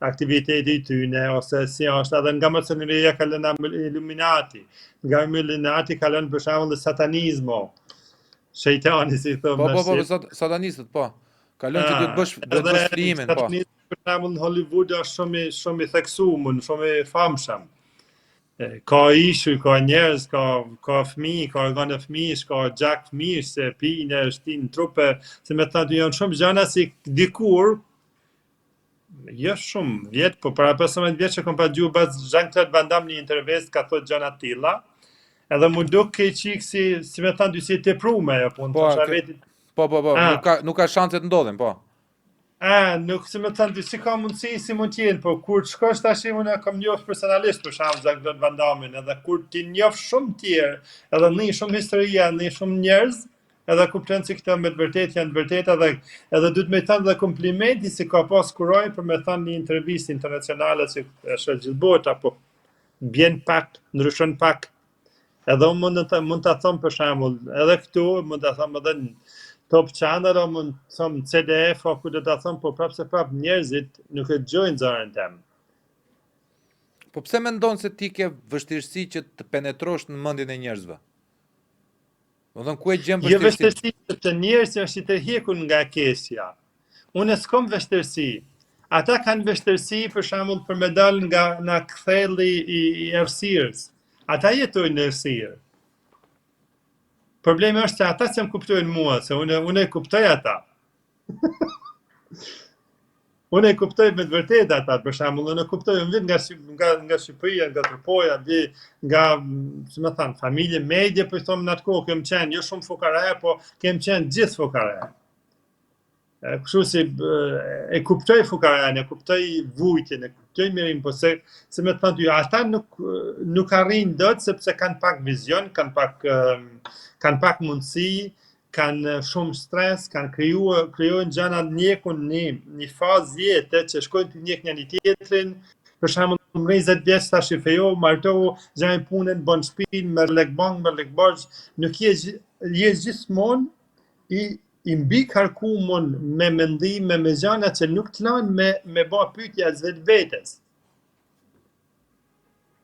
aktiviteti i tyne, ose si është edhe nga masoneria ka lënë Illuminati, nga Illuminati ka lënë për shembull satanizmo, shejtani si thonë. Po, satanistët, po. Ka lënë që duhet bësh flimin, po. Për shembull në Hollywood është shumë i theksuar, shumë i famshëm. Ka ishuj, ka njerëz, ka fëmijë, ka organe fëmijësh, ka gjak fëmijësh, se pinë, shtin trupe, se me thënë janë shumë gjëra si dikur, jo shumë vjet, po para 15 vjet që kam pa dëgjuar pas Jean-Claude Van Damme në intervistë ka thotë gjëra të tilla. Edhe më duk ke qik si me thënë dy si teprume ajo punë. Po, nuk ka shanse të ndodhin, po. Nuk si me thënë dy si ka mundësi si mund t'jenë, po kur të shkosh tash unë kam njoft personalisht për shembull Jean-Claude Van Damme, edhe kur ti njoh shumë tjerë, edhe në shumë historia, në shumë njerëz, edhe kupton se këto me të vërtetë janë të vërteta edhe duhet me thënë dhe komplimenti si ka pas kuroj për me thënë një intervistë internacionale që është gjithë bota, po bjen pak, ndryshon pak. Edhe unë mund të thëmë për shembull, edhe këtu, mund të thëmë edhe në Top Channel, mund të thëmë CDF, ku do të thëmë, po prapë se prapë njerëzit nuk e gjojnë zërën tem. Po pse mendon se ti ke vështirësi që të penetrosh në mendjen e njerëzve? Do thënë, ku e gjen vështirësi? Jo vështirësi, sepse njerëzit është i tërhequr nga keqja. Unë s'kam vështirësi. Ata kanë vështirësi për shembull për me dal nga kthelli i errësirës. Ata jetojnë në errësirë. Problemi është se ata se më kuptojnë mua, se unë e kuptoj ata. Unë e kuptoj me të vërtetë ata, për shembull, unë e kuptoj, unë vjen nga Shqipëria, nga Turpoja, nga, si më thënë, familje medje, po i thomë në atë kohë, kem qenë jo shumë fukare, po kem qenë gjithë fukare. Kështu si e kuptoj fukaren, e kuptoj vujtjen, e kuptoj mirin, po se me thënë ty, ata nuk arrin dot sepse kanë pak vizion, kanë pak mundësi, kanë shumë stres, kanë krijojnë gjëra njekun një fazë jete që shkojnë të njeh një tjetrin. Për shembull, 20 vjeç tash i fejo, martohu, gjajnë punën, bën shtëpinë, merr lek bank, merr lek borxh, nuk je gjithmonë i mbi karkumon me mendime, me gjëra që nuk të lanë me bë pyetje as vetvetes.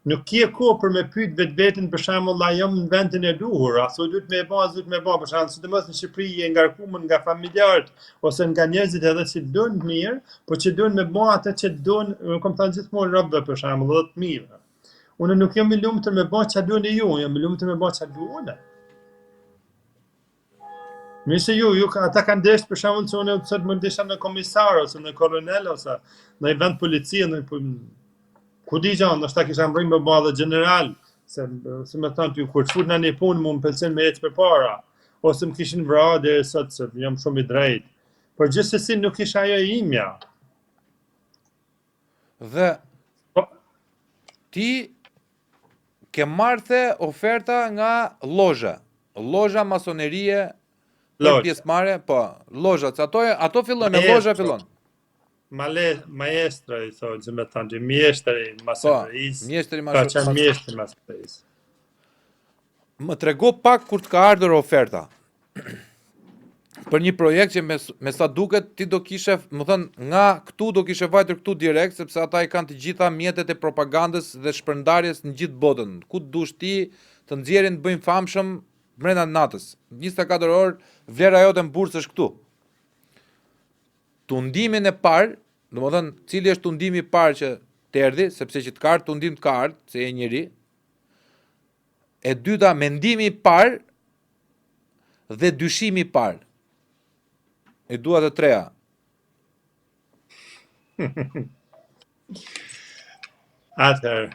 Nuk ke kohë për me pyet vetveten për shembull, a jam në vendin e duhur, a duhet me bë, për shembull, sidomos në Shqipëri je ngarkuar nga familjarët ose nga njerëzit edhe që duan mirë, po që duan me bë atë që duan, kam thënë gjithmonë robëve për shembull, edhe të mirë. Unë nuk jam i lumtur me bë çfarë duani ju, jam i lumtur me bë çfarë dua unë. Nëse ju ata kanë desh për shembull se unë sot më desha në komisar ose në kolonel ose në vend policie, në ku di gjë, ndoshta kisha mbërmë me bë general, se më thënë ty kur fut në një punë më pëlqen me ecë përpara, ose më kishin vrarë deri sot se jam shumë i drejtë. Por gjithsesi nuk isha ajo imja. Dhe ti ke marrë oferta nga lozha masonerie për Logja. pjesëmarrje, po, lozhat, se ato fillojnë me lozha fillon. Maestra i thonë, që me thonë, që mjeshtri masonerisë, mjeshtri ka qenë mjeshtri masonerisë. Më trego pak kur të ka ardhur oferta. Për një projekt që me sa duket ti do kishe, më thënë, nga këtu do kishe vajtur këtu direkt, sepse ata i kanë të gjitha mjetet e propagandës dhe shpërndarjes në gjithë botën. Ku të dush ti të nxjerrin të bëjmë famshëm brenda natës. 24 orë vlera jote në bursë është këtu. Tundimin e parë, domethënë, cili është tundimi i parë që të erdhi, sepse që të ka ardhur tundim të ka ardhur, se je njeri. E dyta, mendimi i parë dhe dyshimi i parë. E dua të treja. Atëherë,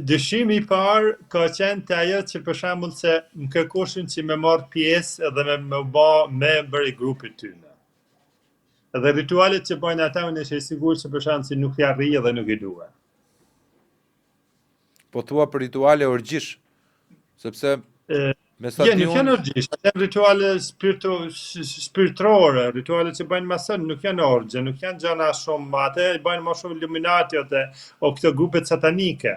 dyshimi i parë ka qenë të ajo që për shembull se më kërkoshin që me marr pjesë edhe me bë member i grupit tyne. Edhe ritualet që bajnë ata unë ishe i sigurt që për shembull si nuk i arri edhe nuk i dua. Po thua për rituale orgjish, sepse me sa nuk janë orgjish, janë rituale spirituore, rituale që bëjnë masën, nuk janë orgje, nuk janë gjana shumë, atë bëjnë më shumë Illuminati o këto grupet satanike.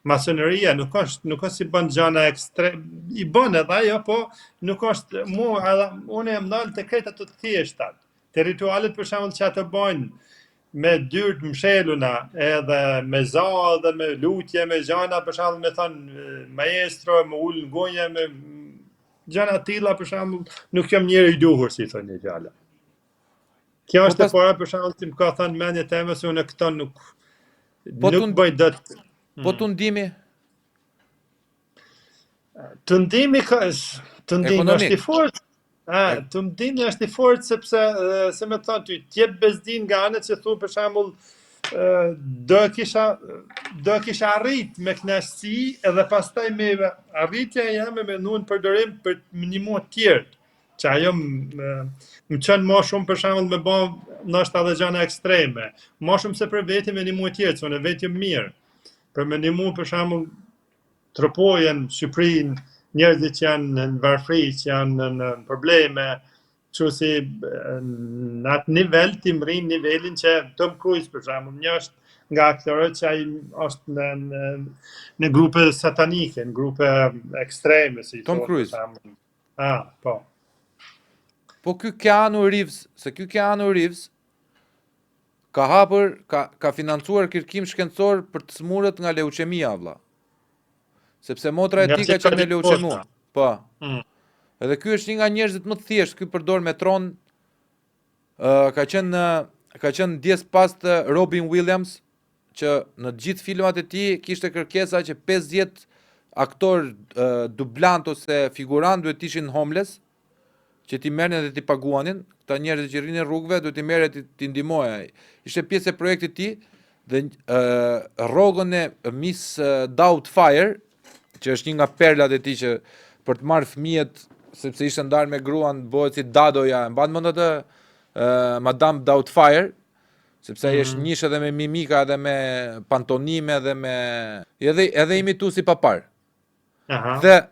Masoneria nuk është si bën gjana ekstrem, i bën edhe ajo, po nuk është, unë e mdallë të krejta të thjeshtat. Të ritualet për shembull që ato bëjnë me dyrt msheluna, edhe me za, edhe me lutje, me gjana, për shembull me thënë maestro, me ul në gonje, me gjana tilla për shembull, nuk jam njeri i duhur, si thonë një gjallë. Kjo është e para për shembull që më ka thënë mendje teme se unë këto nuk bëj dot. Po tundimi? Tundimi është i fortë. Tundimi është i fortë sepse se më thon ty, t'jep bezdin nga anët që thu për shembull do kisha arrit me kënaqësi edhe pastaj me arritja jam me nuën përdorim për një muaj të tjerë. Që ajo më çon më shumë për shembull me bë ndoshta edhe gjëra ekstreme. Më shumë se për veti me një muaj të tjerë, që unë vetë jam mirë. Për me një muaj për shembull tropojen Shqipërinë njerëzit që janë në varfëri, që janë në probleme, që si në atë nivel të mrin nivelin që Tom Cruise, për shembull, një është nga aktorët që ai është në grupe satanike, në grupe ekstreme, si Tom Cruise. Po. Po ky Keanu Reeves ka financuar kërkim shkencor për të smurët nga leuqemia, vlla. Sepse motra e tij ka qenë leuqemu. Po. Edhe ky është një nga njerëzit më të thjeshtë, ky përdor metron. Ka qenë djes pas të Robin Williams, që në të gjithë filmat e tij kishte kërkesa që 50 aktor dublant ose figurant duhet të ishin homeless, që ti merrnin dhe ti paguanin. Këta njerëz që rrinin rrugëve duhet i merret ti ndihmoja. Ishte pjesë e projektit të tij dhe rrogën e Miss Doubtfire, që është një nga perlat e tij që për të marrë fëmijët, sepse ishte ndarë me gruan, bëhet si dadoja, mban mend atë Madame Doubtfire, sepse është njësh edhe me mimika edhe me pantonime edhe me edhe imituesi papar. Dhe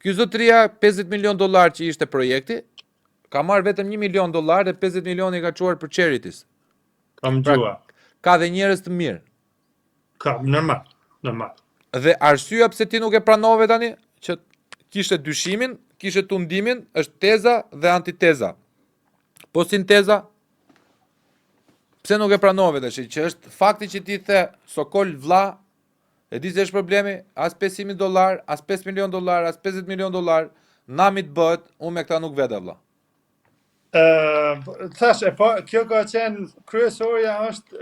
ky zotëria $50 milion që ishte projekti, ka marrë vetëm $1 milion dhe 50 milion i ka çuar për charities. Kam gjua. Ka dhe njerëz të mirë. Ka, normal. Dhe arsyeja pse ti nuk e pranove tani, që kishte dyshimin, kishte tundimin, është teza dhe antiteza. Po sinteza, pse nuk e pranove tash, që është fakti që ti the Sokol vlla, e di se është problemi, as $500, as $5 milion, as $50 milion, nami të bëhet, unë me këta nuk vete vlla. Thashe, po, kjo ka qenë kryesorja është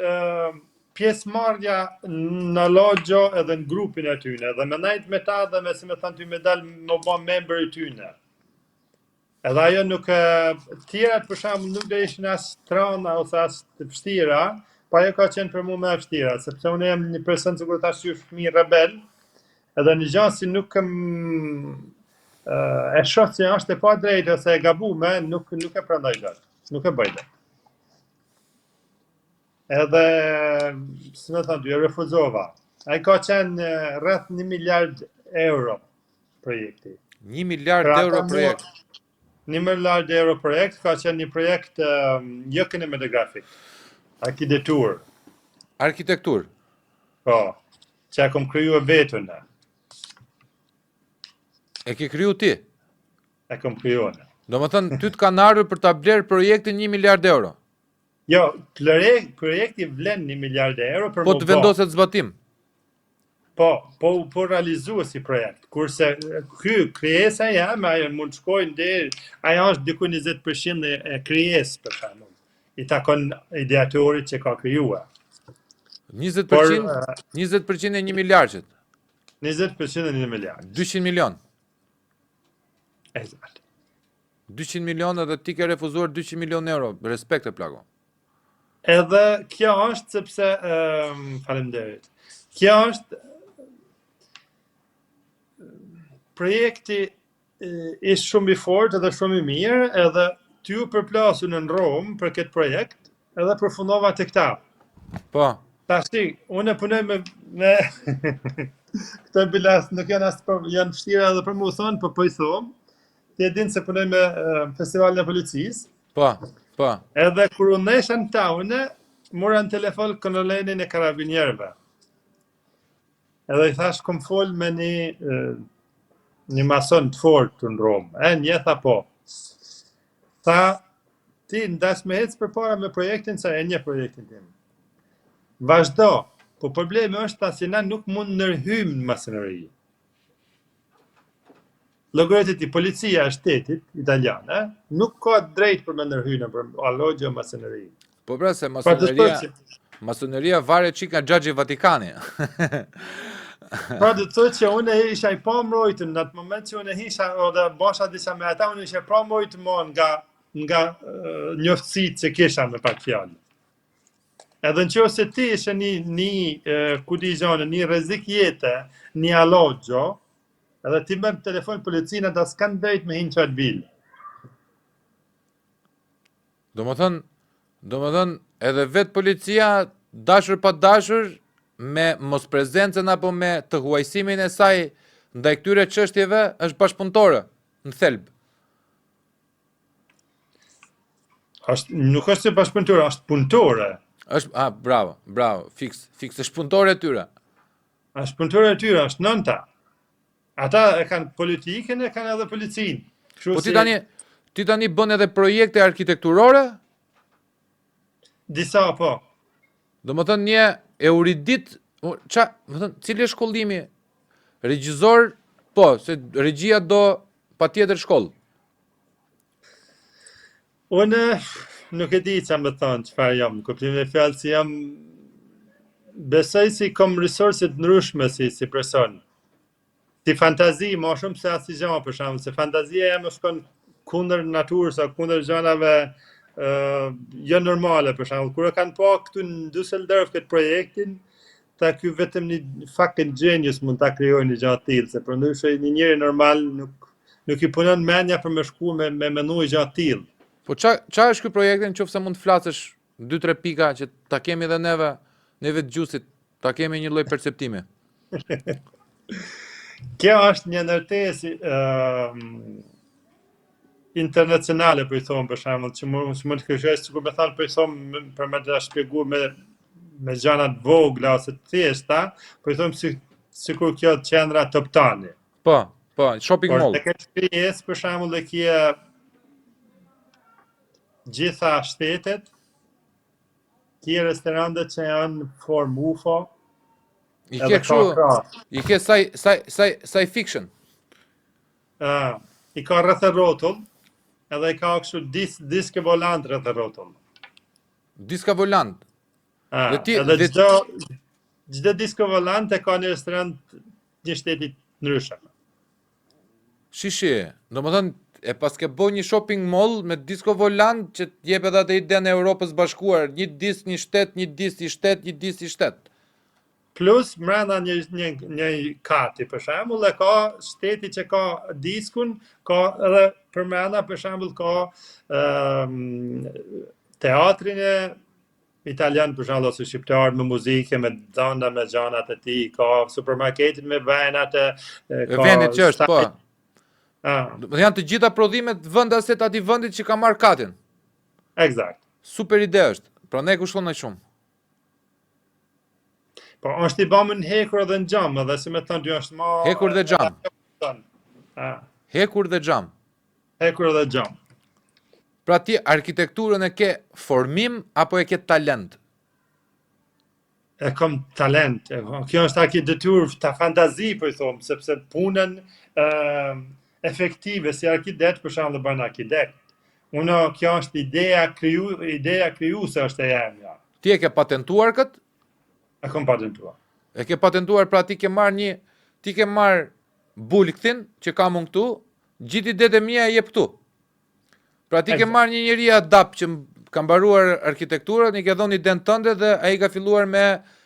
pjesëmarrja në logjo edhe në grupin e tyne, dhe me najt me ta dhe me si me thanë ty me dalë më bë member i tyne. Edhe ajo nuk, tjerat për shembull nuk do ishin as trona ose as të vështira, pa ajo ka qenë për mua më e vështira, sepse unë jam një person që kur tash qysh fëmijë rebel, edhe një gjë si nuk e shoh se është e pa drejtë ose e gabuar, nuk e pranoj dot, nuk e bëj dot. Edhe, si me thënë, e refuzova. Ai ka qenë rreth €1 miliard projekti. €1 miliard projekt. 1 miliard euro projekt, ka qenë një projekt jo kinematografik, arkitektur, Arkitektur. po, që e kom kryu vetën, E ke kriju ti. e kom kryu. Do më thënë, ty të kanë ardhur për ta blerë projektin 1 miliard euro. Jo, projekti vlen 1 miliard euro për Po të vendoset zbatim. Po realizu si projekt. Kurse krijesa jam, ajo mund shkojnë deri, ajo është diku 20% e krijesës për shembull. I takon ideatorit që ka krijuar. 20%, 20% e 1 miliardit. 20% e 1 miliard. 200 milion. Exact. 200 milion edhe ti ke refuzuar 200 milion euro. Respekt e plako. Edhe kjo është sepse faleminderit. Kjo është projekti ishte shumë i fortë edhe shumë i mirë, edhe ty përplasu në Rom për këtë projekt, edhe përfundova të këta. Po. Tashi, unë punoj me këto bilas nuk janë janë vështira edhe për më thonë, po i thom. Ti e din se punoj me festivalin e policisë. Po. Edhe kur unë isha në taune, mora në telefon kolonenin e karabinjerëve. Edhe i thash kom fol me një mason të fortë në Romë. Një tha po. Tha, ti ndash me hecë për para me projektin, sa e një projektin tim. Vazhdo, po problemi është ta si na nuk mund nërhym në masoneri. Llogaritët i policia e shtetit italian, nuk ka drejt për me nërhyjnë për allogje o masoneri. Po pra se masoneria varet çik nga xhaxhi i Vatikani. Pra do të thotë që unë isha i pa mbrojtën në atë moment që unë isha ose bosha disa me ata, unë isha pa mbrojtën nga njoftësitë që kisha me pak fjalë. Edhe nëse ti ishe një rrezik jete, një allogjo, edhe ti merr telefon policinë ata s'kan drejt me hinë qatë vilë. Domethën edhe vetë policia, dashur pa dashur, me mos prezencën apo me të huajsimin e saj ndaj këtyre çështjeve është bashkëpunëtore në thelb. Nuk është se bashkëpunëtore, është punëtore. Bravo, fiks është punëtore e tyre. Është punëtore e tyre, është nënta. Ata e kanë politikën, e kanë edhe policinë. Po ti tani bën edhe projekte arkitekturore? Disa po. Domethënë një euridit, cili është shkollimi? Regjizor, po, se regjia do patjetër shkollë. Unë nuk e di që më thonë çfarë jam, kuptimin e fjalës si jam besoj si kam resurset ndryshme si person. Si fantazi, ma shumë se asnjë gjë për shembull, se fantazia jam shkon kundër natyrës, kundër gjërave jo normale për shembull. Kur e kanë pa këtu në Düsseldorf këtë projektin, ta ky vetëm një fucking genius mund ta krijojë një gjë të tillë, se përndryshe një njeri normal nuk i punon mendja për me shku me menduar gjë të tillë. Po ç'a është ky projekti, nëse mund të flasësh 2-3 pika që ta kemi edhe neve të gjusit, ta kemi një lloj perceptimi. Kjo është një ndërtesë internacionale, për i thonë, për shembull, që mund të kërkojsh, sikur më thënë, për i thonë, për me të shpjeguar me gjëra të vogla ose të thjeshta, për i thonë sikur kjo qendra Top Tani. Po, shopping mall. Por këtë krijesë, për shembull, e kia gjitha shtetet, kia restorantet që janë formë UFO. I ke sci fiction. I ka rreth e rrotull, edhe i ka kështu diske volant rreth e rrotull. Diska volant. Edhe çdo disko volant e ka një restorant një shteti ndryshëm. Shishi, domethënë e paske bo një shopping mall me disko volant që t'jep edhe atë idenë e Europës Bashkuar, një disk, një shtet, një disk i shtet, një disk i shtet. Plus mbrenda një kati, për shembull, e ka shteti që ka diskun, ka edhe përmenda, për shembull, ka teatrin e italian, për shembull, ose shqiptar me muzikë, me dhëna, me gjanat e tij, ka supermarketin me venat vendit që është, po. Janë të gjitha prodhimet vendase të atij vendit që ka marrë katin. Eksakt. Super ide është. Prandaj kushton më shumë. Po është i bëmë në hekur edhe në gjam, edhe si me thënë, dy është ma... Hekur dhe xham. Ah, Hekur dhe xham. hekur edhe gjam. Pra ti arkitekturën e ke formim apo e ke talent? E kom talent. Kjo është arkitektur ta fantazi, po i thomë, sepse punën efektive si arkitekt, për shembull bën arkitekt. Kjo është ideja krijuese është e jemja. Ti e ke patentuar këtë? E kom patentuar. E ke patentuar, pra ti ke marr bulkthin që kam unë këtu, gjithë idetë e mia e jep këtu. Pra ti ke marr një njeri adapt që ka mbaruar arkitekturën, i ke dhënë idenë tënde dhe ai ka filluar me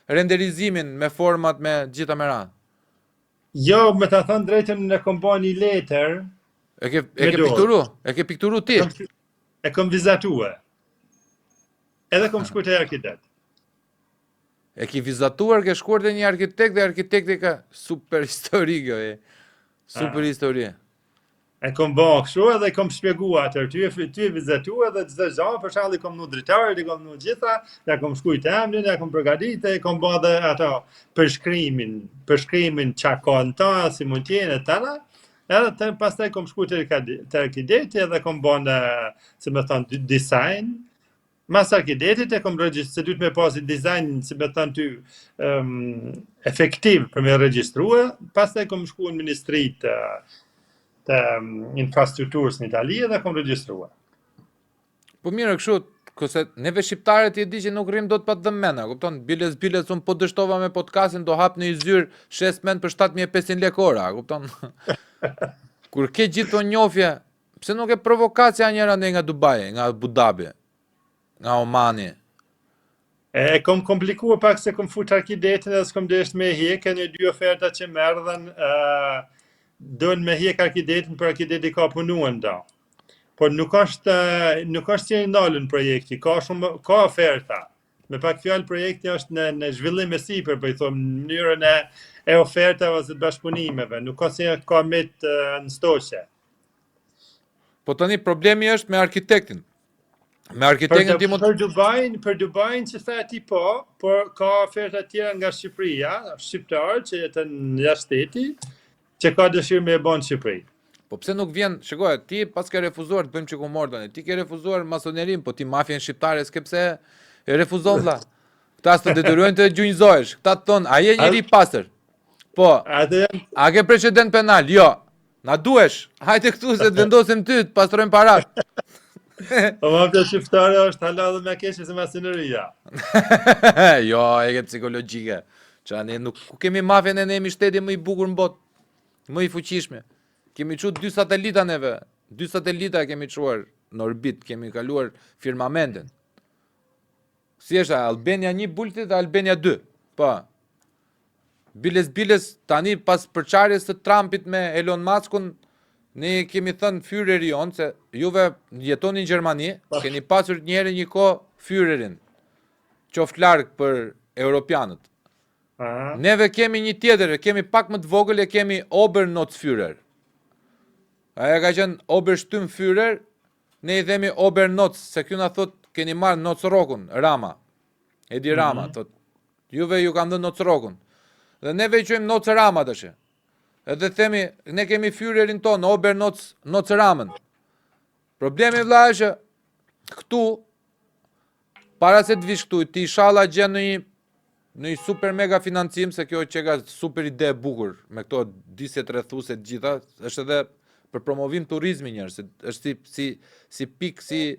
renderizimin, me format, me gjitha me radhë. Jo, me ta thënë drejtën, e kom bën një letër. E ke pikturu? E ke pikturu ti? E kom vizatuar. Edhe kom shkuar te arkitekt. E ke vizatuar, ke shkuar te një arkitekt dhe arkitekti ka super histori kjo e. Super histori. E kom bërë kështu edhe kom shpjeguar atë, ty e vizatuar dhe çdo gjë, për shembull i kom nu drejtarit, i kom nu gjitha, ja kom shkruajt emrin, ja kom përgatitur, kom bërë edhe ato përshkrimin çka ka në ta, si mund të jenë tana. Edhe pastaj kom shkuar te arkitekti edhe kom bën, si më thon, design. Mas arkitektit e kom regjistruar, se dytë me pasi dizajn, si me thënë ty, efektiv për me regjistrua, pastaj kom shkuar në Ministri të infrastrukturës në Itali dhe kom regjistrua. Po mirë, kështu, këse neve shqiptarët i di që nuk rrim do të pa të dhëmena, kupton, biles unë po dështova me podcastin, do hap në i zyrë 6 men për 7500 lekë ora, kupton? Kur ke gjithë të njofje, pse nuk e provokacja njëra ne nga Dubai, nga Abu Dhabi, nga Omani? E kom komplikuar pak se kom fut arkitektin dhe s'kom desh me hekë, një dy oferta që më erdhen, dojnë me hek arkitektin për arkitekti ka punuar da. Por nuk është që i ndalën projekti, ka oferta. Me pak fjalë projekti është në zhvillim e sipër, po i them, në mënyrën e ofertave ose të bashkëpunimeve, nuk ka se ka met në stoqe. Po tani problemi është me arkitektin. Me arkitektin ti mund për Dubain që tha ti po, por ka oferta tjera nga Shqipëria, shqiptarë që jetën jashtë shtetit, që ka dëshirë me e bën në Shqipëri. Po pse nuk vjen, shikoj, ti pas ke refuzuar të bëjmë çiku mordën, ti ke refuzuar masonerin, po ti mafjen shqiptare s'ke pse e refuzon vlla. Këta s'të detyrojnë të gjunjëzohesh. Këta të thonë, a je njëri i pastër? Po. A ke precedent penal? Jo. Na duhesh. Hajde këtu se të vendosim ty, të pastrojmë parat. Po mafja shqiptare është hala dhe me keqe se masoneria. Jo, e ke psikologjike. Qa ne nuk kemi mafjen e ne jemi shteti më i bukur në botë, më i fuqishme. Kemi çuar 2 satelita neve, 2 satelita kemi çuar në orbit, kemi kaluar firmamentin. Si është Albania 1 bulti dhe Albania 2. Po. Biles tani pas përçarjes së Trumpit me Elon Muskun, ne kemi thënë Führeri jonë se juve jetoni në Gjermani, keni pasur njëherë një kohë Führerin. Qoftë larg për europianët. Neve kemi një tjetër, kemi pak më të vogël, e kemi Obernotzführer. Aja ka qenë Obersturmführer, ne i themi Obernotz, se kjo na thot keni marrë Nocrokun, Rama. Edi Rama, thot. Juve ju kam dhënë Nocrokun. Dhe neve i quajmë Noc Rama tash. Edhe themi, ne kemi Führerin ton, Obernoc Ramën. Problemi vëlla është këtu, para se të vish këtu, ti inshallah gjen në një super mega financim, se kjo që ka super ide e bukur, me këto disjet rrethuese të gjitha, është edhe për promovim turizmi njerëz, është si pik, si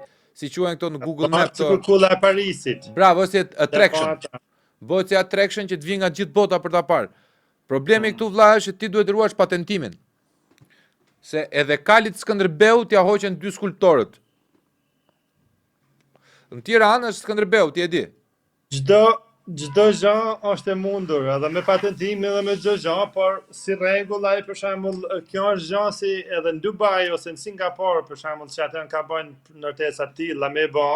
quhen këto në Google Maps. Si kulla e Parisit. Bravo, si attraction. Bëhet si attraction që të vi nga gjithë bota për ta parë. Problemi këtu vëlla është ti duhet të ruash patentimin. Se edhe kalit Skënderbeu t'ja hoqen 2 skulptorët. Në Tiranë është Skënderbeu, ti e di. Çdo gjë është e mundur, edhe me patentimin edhe me çdo gjë, por si rregull ai për shembull, kjo është gjë si edhe në Dubai ose në Singapore për shembull, që ata ka bënë ndërtesa të tilla me bë.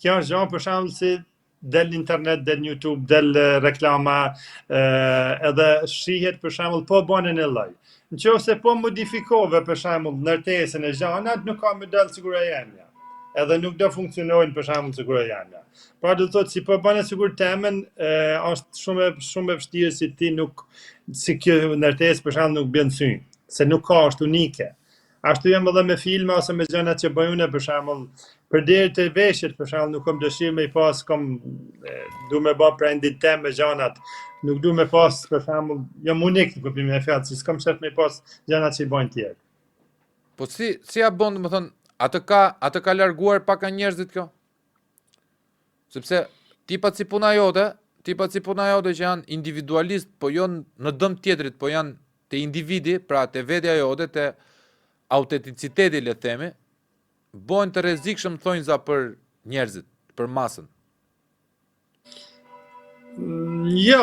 Kjo është gjë për shembull si del në internet, del në YouTube, del reklama, edhe shihet për shembull po bën në lloj. nëse po modifikove për shembull ndërtesën e gjanat, nuk ka më dal sigura jemja. Edhe nuk do funksionojnë për shembull sigura jemja. Pra do thotë si po bën sigur temën, është shumë e vështirë si ti nuk si kjo ndërtesë për shembull nuk bën sy, se nuk ka është unike. Ashtu jam edhe me filma ose me gjërat që bëjnë unë për shembull, përderë të veshjet për shembull nuk kam dëshirë me i pas du me bë brandin tem me gjanat. Nuk du me pas për shembull, jam unik në kuptimin e fjalës, si s'kam shef me pas gjanat që i bojnë tjerë. Po si ja bën, domethënë, atë ka larguar pak nga njerëzit kjo? Sepse tipat si puna jote që janë individualist, po jo në dëm tjetrit, po janë te individi, pra te vetja jote, te autenticiteti le themi, bojnë të rrezikshëm thonjza për njerëzit, për masën. Jo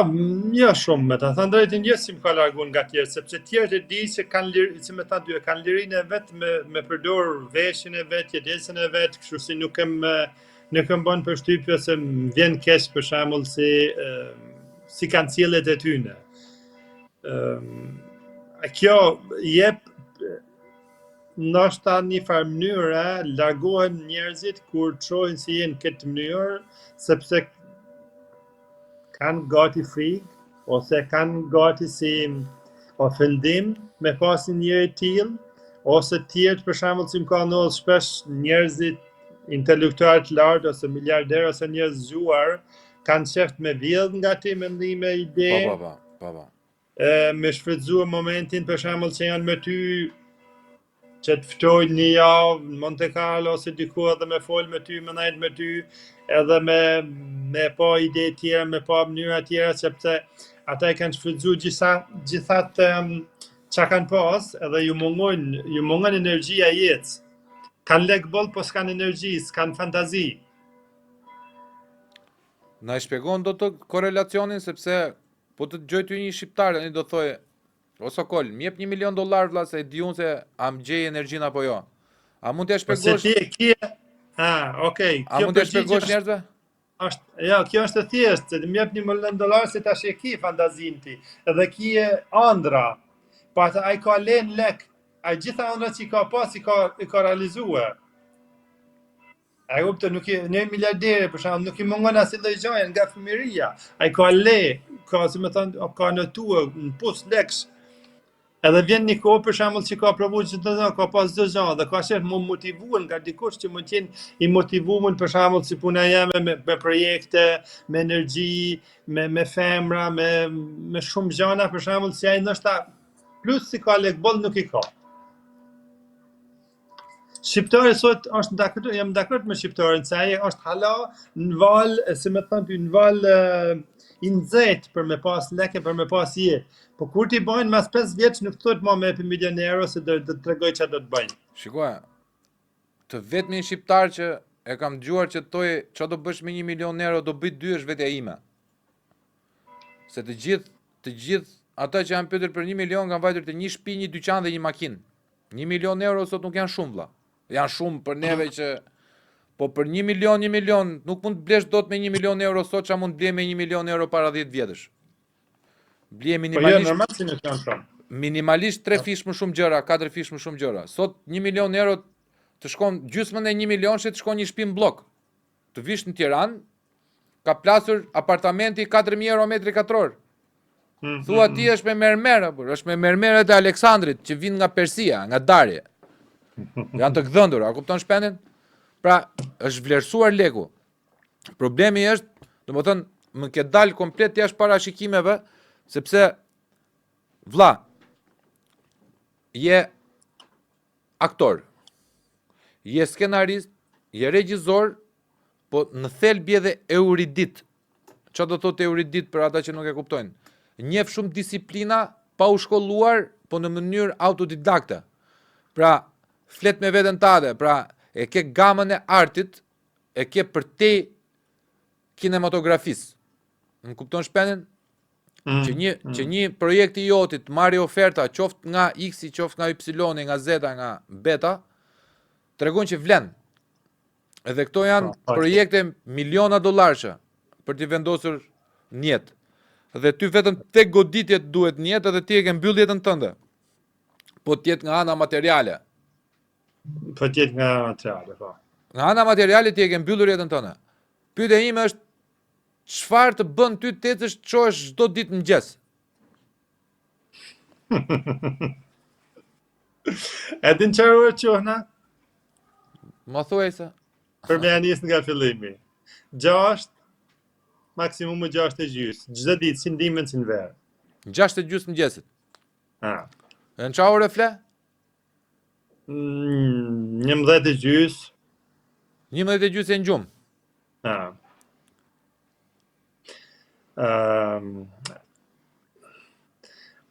shumë, me ta thënë drejtën, jo si më ka larguar nga tjerë, sepse tjerët e di që kanë lirinë e vet me përdor veshjen e vet, jetesën e vet, kështu si nuk kem bën përshtypje se më vjen keq për shembull si kanë cilët e tyne. Kjo jep ndoshta një farë mënyre largohen njerëzit kur çohin si jenë këtë mënyrë, sepse kanë gati frikë, ose kanë gati si ofendim me pas një njeri tillë, ose tjerët për shembull si më ka ndodhur shpesh njerëzit intelektual të lartë ose miliarderë ose njerëz zgjuar kanë qeft me vjedh nga ti mendime, ide. Po. Me shfrytzuar momentin për shembull që janë me ty që të ftojnë një javë në Monte Carlo ose diku edhe me fol me ty, me najt me ty, edhe me pa ide tjera, me pa mënyra tjera, sepse ata i kanë shfrytzuar gjithat që kanë pas, edhe ju mungon energjia jetës. Kanë lek boll, po s'kan energji, s'kan fantazi. Na i shpjegon do të korelacionin, sepse po të dëgjoj ty një shqiptar, tani do thojë, o Sokol, më jep $1 milion vlla se di unë se a më gjej energjinë apo jo. A mund t'ja shpjegosh? Okej. A mund t'ja shpjegosh njerëzve? Kjo është e thjeshtë, se më jep $1 milion se tash e ki fantazin ti, edhe ki ëndra. Po ata ai ka lën lek, ai gjitha ëndrat që i ka pas i ka realizuar. Ai kupton, nuk i ne miliardere për shembull, nuk i mungon asnjë lloj gjaje nga fëmijëria. Ai ka ka si më thon, ka notuar në pus leksh. Edhe vjen një kohë për shembull që ka provu çdo gjë, ka pas çdo gjë dhe ka qenë më motivuar nga dikush që mund të jenë i motivuar për shembull si puna jeme me projekte, me energji, me femra, me shumë gjëra për shembull si ai ndoshta plus si ka lekboll nuk i ka. Shqiptari sot është jam dakord me shqiptarin se ai është hala në val, si më thon ty, në val i nxehtë për me pas lekë, për me pas jetë. Po kur ti bajnë mas 5 vjeç nuk thot më me $1 milion se do të tregoj çfarë do të bëjnë. Shikoj, të vetmi shqiptar që e kam dëgjuar që thoi çfarë do bësh me €1 milion do bëj 2 është vetja ime. Se të gjithë ata që janë pyetur për $1 milion kanë vajtur te një shtëpi, një dyqan dhe një makinë. €1 milion sot nuk janë shumë vlla. Janë shumë për neve që po për $1 milion nuk mund të blesh dot me €1 milion sot, çka mund të blej me €1 milion para 10 vjetësh. Blie minimalisht. Po jo, normal si nuk janë shumë. Minimalisht 3 fish më shumë gjëra, 4 fish më shumë gjëra. Sot €1 milion të shkon gjysmën e $1 milionshit të shkon një shtëpi në blok. Të vish në Tiranë, ka plasur apartamenti €4.000 metri katror. Thua ti është me mermer, apo është me mermeret e Aleksandrit që vinë nga Persia, nga Darje. Janë të gdhëndur, a kupton shpendin? Pra, është vlerësuar leku. Problemi është, domethënë, më ke dalë komplet jashtë parashikimeve, sepse vlla, je aktor, je skenarist, je regjizor, po në thelb je dhe euridit. Çfarë do thotë euridit për ata që nuk e kuptojnë? Njeh shumë disiplina pa u shkolluar, po në mënyrë autodidakte. Pra, flet me veten tade, pra e ke gamën e artit, e ke përtej kinematografisë. Më kupton shpendin? Që një projekt i jotit marrë oferta qoftë nga X, qoftë nga Y, nga Z, nga beta, tregon që vlen. Edhe këto janë projekte miliona dollarëshe për t'i vendosur në jetë. Dhe ty vetëm tek goditjet duhet në jetë edhe ti e ke mbyll jetën tënde. po tjetë nga ana materiale. Po tjetë nga materiale, po. Nga ana materiale ti e ke mbyllur jetën tënde. Pyetja ime është çfarë të bën ty të ecësh të çohesh çdo ditë mëngjes? E din çfarë orë qohna? Ma thuaj se. Për me anis nga fillimi. 6, maksimum 6:30. Çdo ditë, si ndimën si në verë. 6:30 mëngjesit. Ah. E në qa ore fle? 11:30. 11:30 e në gjumë. Ah.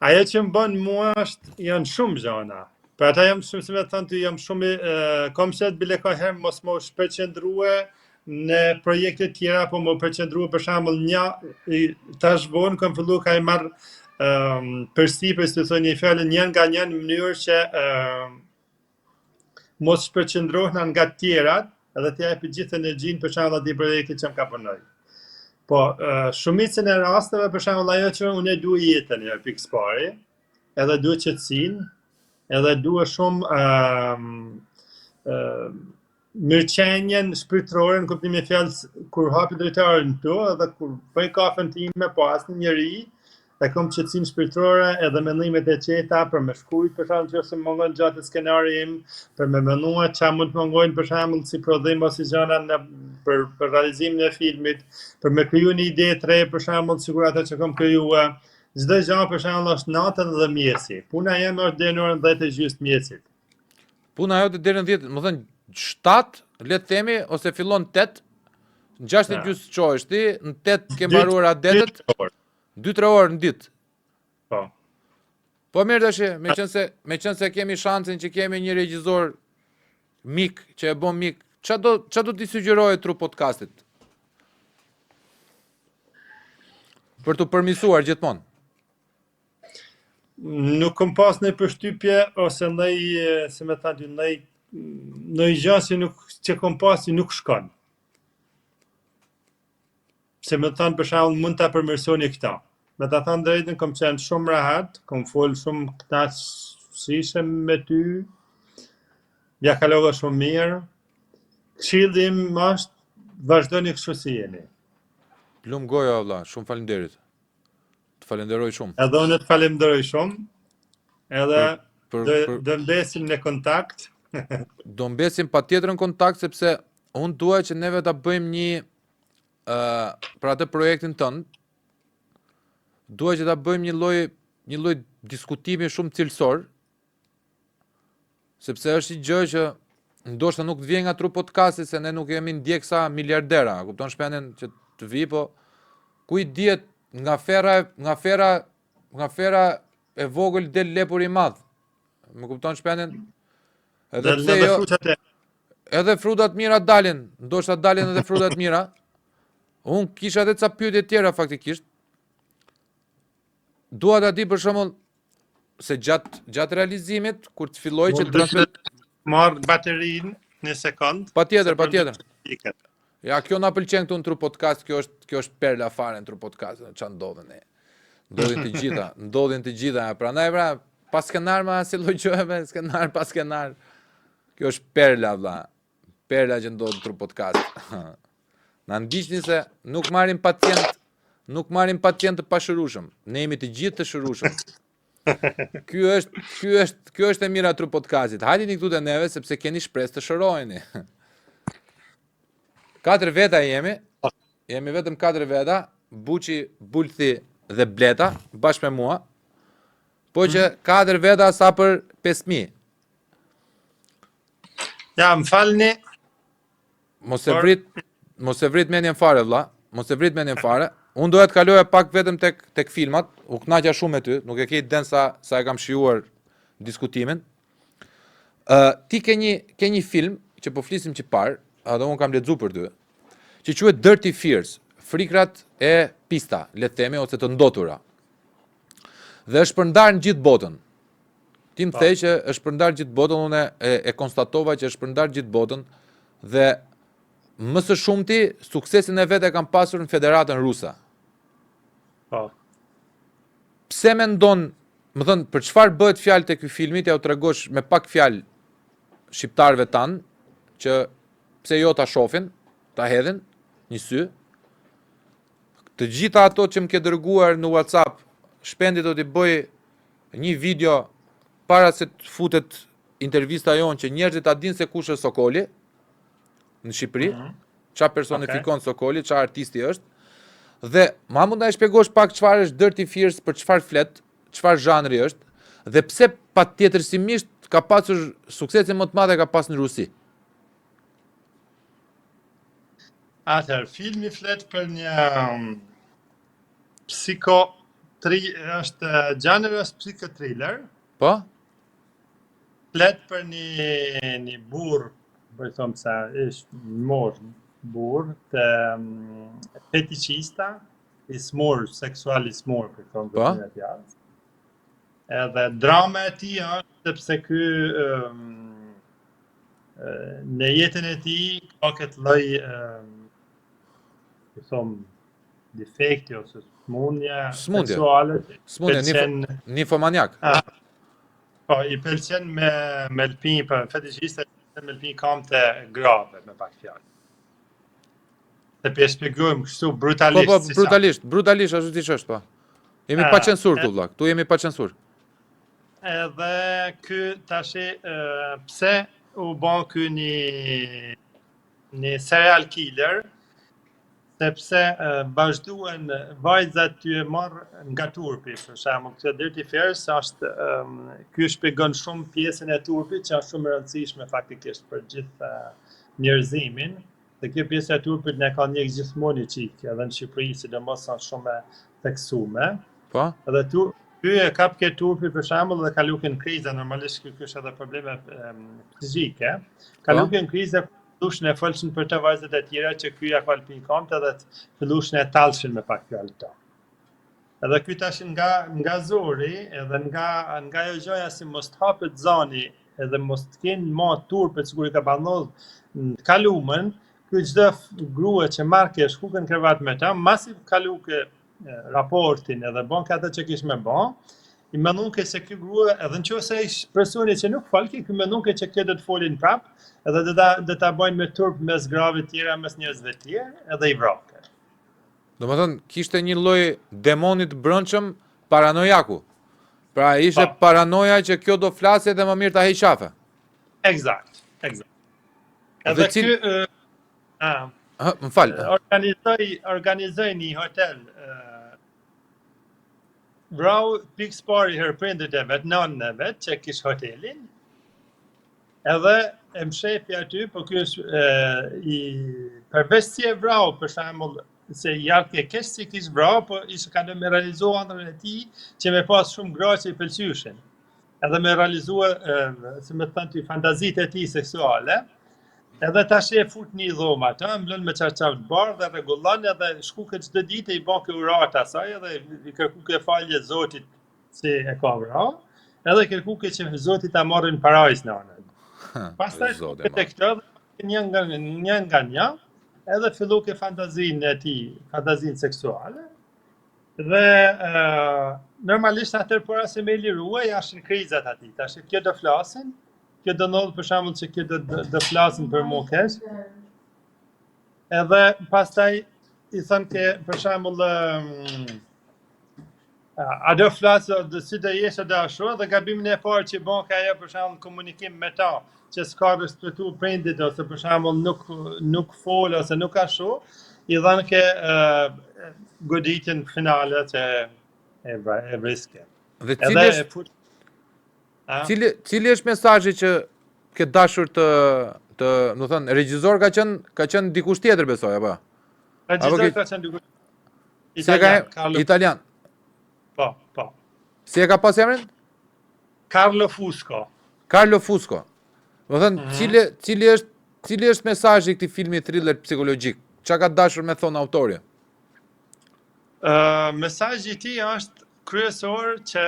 Ajo që më bën mua janë shumë gjëna. Për ata jam shumë, si me thënë ty, jam shumë, kom qëtë bile ka herë mos më shpërqendrue në projekte tjera, po më përqendrue për shembull tash vonë kam fillu ka i marrë përsipër, si të thoni një fjalë njën nga njën në mënyrë që mos shpërqendrohen nga të tjerat, edhe të japi gjithë energjinë për shembull atij projekti që më ka punoj. Po, shumicën e rasteve, për shembull ajo që unë e dua jetën, pikës pari, edhe dua qetësinë, edhe dua shumë mirëqenjen shpirtërore në kuptimin e fjalës kur hapi drejtarin këtu, edhe kur bëj kafen time, po asnjë njeri e kam qetësinë shpirtërore edhe mendimet e qeta për me shkujt, për shembull nëse më mungon gjatë skenarim, për me menduar çfarë mund të mungojnë për shembull si prodhim ose gjëra për realizimin e filmit, për me kriju një ide të re për shembull sikur ato që kam krijuar. Çdo gjë për shembull është natën dhe mjesi. Puna jeme është deri në orën 10:30 mjesit. Puna jote deri në 10, më thënë 7, le të themi, ose fillon 8, në 6:30 çohesh ti, në 8 ke mbaruar adetet, 2-3 orë në ditë. Po. Po mirë tash, me qenë se kemi shansin që kemi një regjizor mik, që e bën mik, ç'a do t'i sugjeroje tru podcastit? Për të përmirësuar gjithmonë. Nuk kam pas në përshtypje ose si me thënë, në gjë që kam pas që nuk shkon. Se me thënë për shembull mund ta përmirësoni këta. Me ta thënë drejtën, kam qenë shumë rahat, kam folë shumë kënaqësisht me ty. Ja kalova shumë mirë. Këshilli im është vazhdoni kështu si jeni. Plum goja valla, shumë faleminderit. Të falenderoj shumë. Edhe unë të falenderoj shumë. Edhe do mbesim në kontakt. Do mbesim patjetër në kontakt sepse unë dua që neve ta bëjmë një për atë projektin tënd, dua që ta bëjmë një lloj diskutimi shumë cilësor, sepse është një gjë që ndoshta nuk të vjen nga tru podcasti, se ne nuk jemi ndjeksa miliardera, kupton shpendin që të vi, po ku i dihet nga fera e vogël del lepur i madh. Më kupton shpendin? Edhe frutat mira dalin, ndoshta dalin edhe frutat mira. Unë kisha edhe ca pyetje tjera faktikisht. Dua ta di për shembull se gjatë realizimit kur të filloj që të transmet marr baterinë në sekond. Patjetër. Ja, kjo na pëlqen këtu në Tru Podcast, kjo është perla fare në Tru Podcast, ç'a ndodhen ne. Ndodhin të gjitha, prandaj pra, pas skenar ma si lloj gjëve, skenar pas skenar. Kjo është perla vlla. Perla që ndodh në Tru Podcast. Na ndiqni se nuk marrim pacient të pashërueshëm. Ne jemi të gjithë të shërueshëm. Ky është e mira Tru Podcastit. Hajini këtu te neve sepse keni shpresë të shëroheni. 4 veta jemi vetëm 4 veta, Buçi, Bulthi dhe Bleta, bashkë me mua, po që 4 veta sa për 5.000. Ja, më falni. Mos e vrit mendjen fare vlla, Unë doja të kaloja pak vetëm tek filmat, u kënaqa shumë me ty, nuk e ke iden sa e kam shijuar diskutimin. Ti ke një film që po flisim që parë, edhe unë kam lexuar për ty, që quhet Dirty Fears, frikrat e pista, le të themi, ose të ndotura. Dhe është përndar në gjithë botën. Ti më thej që është përndar gjithë botën, unë e konstatova që është përndar gjithë botën, dhe më së shumti suksesin e vet e kam pasur në Federatën Ruse. Po. Pse mendon më thënë, për çfarë bëhet fjalë te ky filmi, ja u tregosh me pak fjalë shqiptarëve tanë, që pse jo ta shohin, ta hedhin një sy. Të gjitha ato që më ke dërguar në WhatsApp, shpendi do t'i bëj një video para se të futet intervista jonë që njerëzit ta dinë se kush është Sokoli në Shqipëri, ç'a personifikon Sokoli, ç'a artisti është. Dhe ma mund na e shpjegosh pak çfarë është Dirty Fierce, për çfarë flet, çfarë zhanri është, dhe pse patjetërsimisht ka pasur suksesin më të madh e ka pas në Rusi. Atëherë, filmi flet për një është gjanër është psikotriller. Po? Flet për një burr, po i them se është burr të fetiqista, i smur, seksual i smur, për them Po? të tjerë. Edhe drama e tij është sepse ky në jetën e tij ka këtë lloj defekti ose smundje seksuale. Smundje, nifomaniak. Po, i pëlqen me lpin, për fetiqista me lpin kam të grave, me pak fjalë. Se për shpjegojmë kështu brutalisht. Po, brutalisht, ashtu siç është, po. Jemi pa censur këtu, vllak. Tu jemi pa censur. Edhe ky tash pse u bën ky një serial killer, sepse vazhduan vajzat ty e marr nga turpi, për shembull, këtë Dirty Fierce është ky shpjegon shumë pjesën e turpit që është shumë e rëndësishme faktikisht për gjithë njerëzimin. Dhe kjo pjesë e turpit ne ka një gjithmonë çik, edhe në Shqipëri, sidomos është shumë e theksuar. Po? Edhe ky e kap ke turpi për shembull dhe ka lukën kriza, normalisht ky është edhe probleme fizike. Ka lukën kriza, fillushin e folshin për të vajzat e tjera që ky ja ka lpin kamtë edhe fillushin e tallshin me pak fjalë këto. Edhe ky tash nga zori, edhe nga ajo gjoja si mos të hapet zani, edhe mos të kenë ma turpet sikur i ka bandodh në kalumen, ky çdo grua që marrë ke shkukën krevat me ta, masi kalu ke raportin edhe bon ka atë që kish me bon, i mendon se ky grua, edhe nëse ish personi që nuk falke, ky mendon që kjo do të folin prap, edhe do ta bëjnë me turp mes grave tjera, mes njerëzve tjerë, edhe i vrake. Domethënë, kishte një lloj demonit brendshëm paranojaku. Pra ishte paranoja që kjo do flasë dhe më mirë ta heq qafe. Eksakt. Edhe ky më fal. Organizoi një hotel. Vrau pikës pari herë prindërit e vet, nënën e vet që kish hotelin. Edhe e mshefi aty, po ky është përveç si e vrau, për shembull, se jartë ke kesh si kish vrau, po ishte ka me realizu ëndrrën e tij që me pas shumë gra që i pëlqyshin. Edhe me realizua, si me thënë ty, fantazitë e tij seksuale. Edhe tash e fut një dhomë atë, mblon me çarçaf të bardhë dhe rregullon edhe shkuke çdo ditë i bën kë urat asaj edhe i kërkuke falje Zotit si e ka vrau. Edhe kërkuke që Zoti ta marrin parajs në anën. Pastaj te këto një nga një, edhe filluke fantazinë e tij, fantazinë seksuale. Dhe normalisht atëherë para se me lirua jashin krizat aty. Tash kjo do flasin. Kjo do ndodhë për shembull që kjo do flasin për mua kesh. Edhe pastaj i thënë ke për shembull a do flasë si do jesh do ashtu dhe gabimin e parë që bën ka ajo për shembull komunikim me ta që s'ka respektu prindit ose për shembull nuk fol ose nuk ashtu, i dhanë ke goditjen finale që e vriske. Dhe cili është mesazhi që ke dashur të do thënë, regjisor ka qenë dikush tjetër besoj apo? Regjisor ka qenë dikush italian. Po. Si e ka pas emrin? Carlo Fusco. Do thënë, cili është mesazhi i këtij filmi thriller psikologjik? Çka ka dashur me thon autori? Mesazhi i tij është kryesor që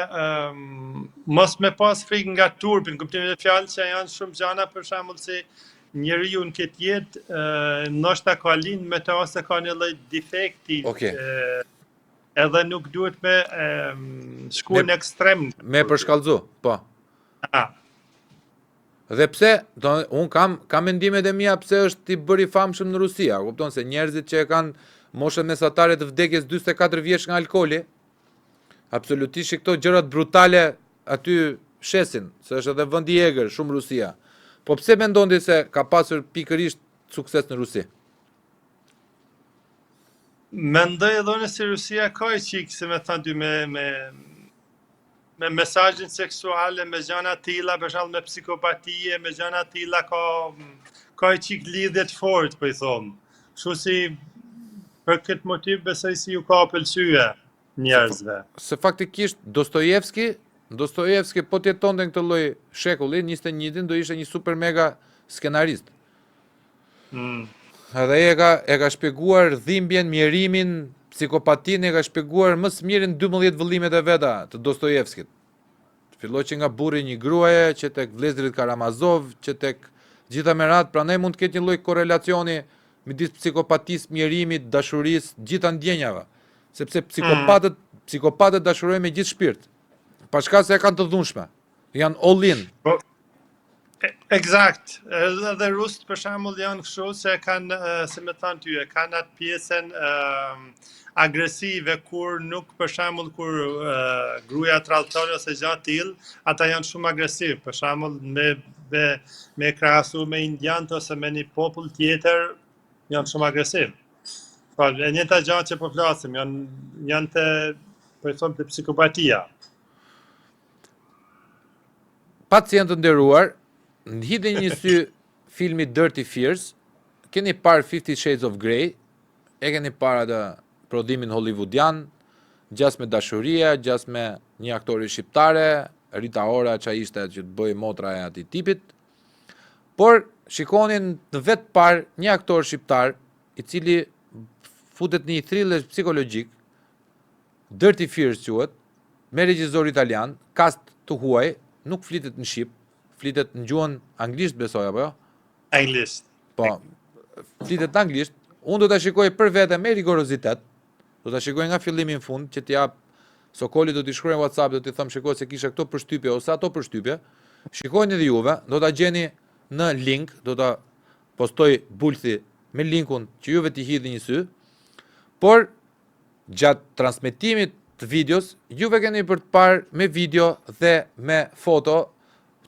mos me pas frikë nga turpin, kuptimin e fjalës që janë shumë gjana për shembull si njeriu në këtë jetë ndoshta ka lind me ta ose ka një lloj defekti edhe nuk duhet me shku në ekstrem. Me përshkallëzu, po. Ah, Dhe pse, unë kam mendimet e mia pse është i bëri famshëm në Rusi, a kupton se njerëzit që e kanë moshën mesatare të vdekjes 44 vjeç nga alkooli, absolutisht këto gjërat brutale aty shesin, se është edhe vend i egër shumë Rusia. Po pse mendon ti se ka pasur pikërisht sukses në Rusi? mendoj edhe unë se Rusia ka i qikë, se me thënë ty, me mesazhin seksuale, me gjëra tilla, për shembull me psikopatie, me gjëra tilla ka i qikë lidhje të fortë, po i them. Kështu si për këtë motiv besoj si ju ka pëlqyer njerëzve. Se faktikisht Dostojevski po të jetonte në këtë lloj shekulli, 21-tin do ishte një super mega skenarist. Edhe e ka shpjeguar dhimbjen, mjerimin, psikopatinë, e ka shpjeguar më së miri në 12 vëllimet e veta të Dostojevskit. Filloi që nga burri një gruaje, që tek vlezrit Karamazov, që tek gjitha merat, prandaj mund të ketë një lloj korrelacioni midis psikopatisë, mjerimit, dashurisë, gjitha ndjenjave. Sepse psikopatët dashurojnë me gjithë shpirt. Pa shkak se e kanë të dhunshme. Janë all in. Eksakt. Edhe rusët për shembull janë kështu se kanë, se më thënë ty, kanë atë pjesën agresive kur nuk për shembull kur gruaja tradhton ose gjë tillë, ata janë shumë agresiv. Për shembull me krahasu me indianët ose me një popull tjetër janë shumë agresiv. Po, e njëjta gjë që po flasim, janë të për thonë të psikopatia. Pacient të nderuar, hidhe një sy filmi Dirty Fierce, keni parë 50 Shades of Grey, e keni parë atë prodhimin hollywoodian, gjas me dashuria, gjas me një aktori shqiptare, Rita Ora që ishte që të bëj motra e atij tipit, por shikonin në vetë parë një aktor shqiptar, i cili futet një thriller psikologjik, Dirty Fierce quhet, me regjisor italian, cast të huaj, nuk flitet në shqip, flitet në gjuhën anglisht besoj apo jo? Anglisht. Po, flitet në anglisht. Unë do ta shikoj për vete me rigorozitet. Do ta shikoj nga fillimi në fund, që t'jap Sokoli do t'i shkruaj në WhatsApp, do t'i them shikoj se kisha këto përshtypje ose ato përshtypje. Shikojeni edhe juve, do ta gjeni në link, do ta postoj Bulthi me linkun që juve t'i hidhni një sy. Por gjatë transmetimit të videos, juve keni për të parë me video dhe me foto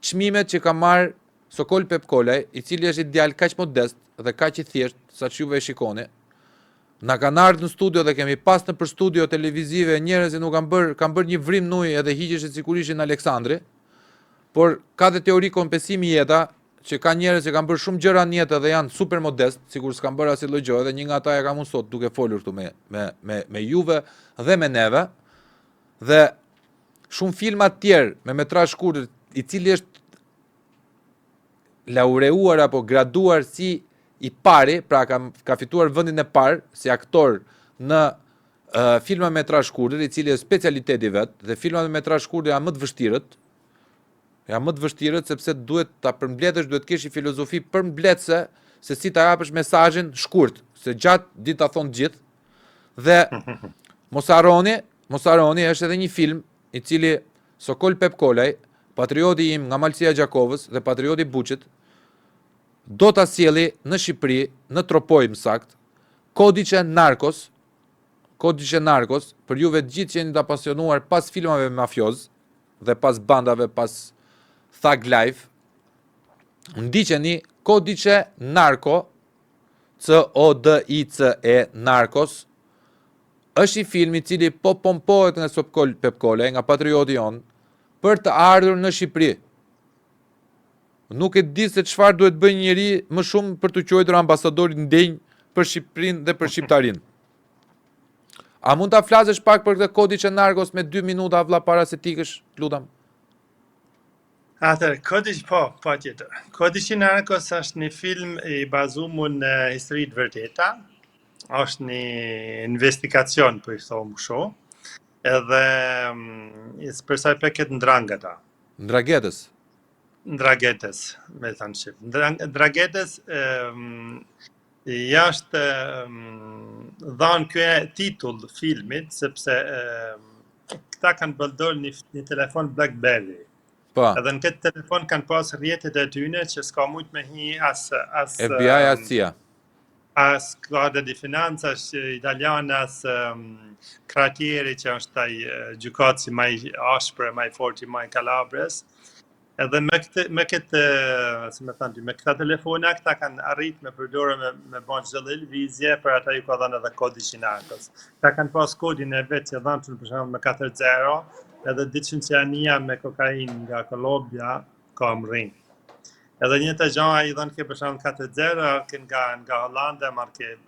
çmimet që ka marrë Sokol Pepkolaj, i cili është i djalë kaq modest dhe kaq i thjesht, sa që juve e shikoni. Na kanë ardhur në studio dhe kemi pas në për studio televizive njerëz që nuk kanë bërë një vrim në ujë edhe hiqeshin sikur ishin Aleksandri. Por ka dhe teori kompensimi jeta, që ka njerëz që kanë bërë shumë gjëra në jetë dhe janë super modest, sikur s'kan bërë asnjë gjë, dhe një nga ata e kam unë sot duke folur këtu me juve dhe me neve. Dhe shumë filma të tjerë me metrazh shkurtër, i cili është laureuar apo graduar si i pari, pra ka fituar vendin e parë si aktor në filma me metrazh shkurtër, i cili është specialiteti vet, dhe filmat me metrazh shkurtër janë më të vështirët. Ja më të vështirët sepse duhet ta përmbledhësh, duhet kesh një filozofi përmbledhëse se si ta japësh mesazhin shkurt, se gjatë ditë ta thon gjithë. Dhe mos harroni është edhe një film i cili Sokol Pepkolaj, patrioti im nga Malësia e Gjakovës dhe patrioti i Buçit, do ta sjelli në Shqipëri, në Tropoj më sakt, Kodice Narkos, për juve të gjithë që jeni të apasionuar pas filmave mafioz dhe pas bandave, pas Thug Life, ndiqeni Kodice Narko, CODICE Narkos, është i film i cili po pompohet nga Sokol Pepkolaj, nga patrioti jon, për të ardhur në Shqipëri. Nuk e di se çfarë duhet bëjë njëri më shumë për të quajtur ambasadorin ndenj për Shqipërinë dhe për shqiptarinë. A mund ta flasësh pak për këtë Kodice Narkos me 2 minuta vlla para se tikësh, lutem? Atëherë, po tjetër. Kodice Narkos është një film i bazuar në histori të vërteta. Është një investigacion, po i thomë kështu. Edhe për sa i përket Ndragetës, me thënë shqip. Ndragetës jashtë dhanë ky titull filmit, sepse këta kanë përdorur një telefon BlackBerry. Po, Edhe në këtë telefon kanë pas rrjetet e tyne që s'ka mujt me hi as FBI as CIA. as Guardia di Finanza italiane, as Kratieri që është ai gjykatësi më i ashpër, më i fortë i Kalabres. Edhe me këtë, si më thënë, me këta telefona këta kanë arrit me përdorë me bën çdo lloj lëvizje, për ata ju ka dhënë edhe kodi Shinakos. Këta kanë pas kodin e vetë që dhanë për shembull me 40, edhe diçën që ania me kokainë nga Kolombia ka mrin. Edhe një të gjëra i dhënë ke për shembull 40 nga Hollanda, marke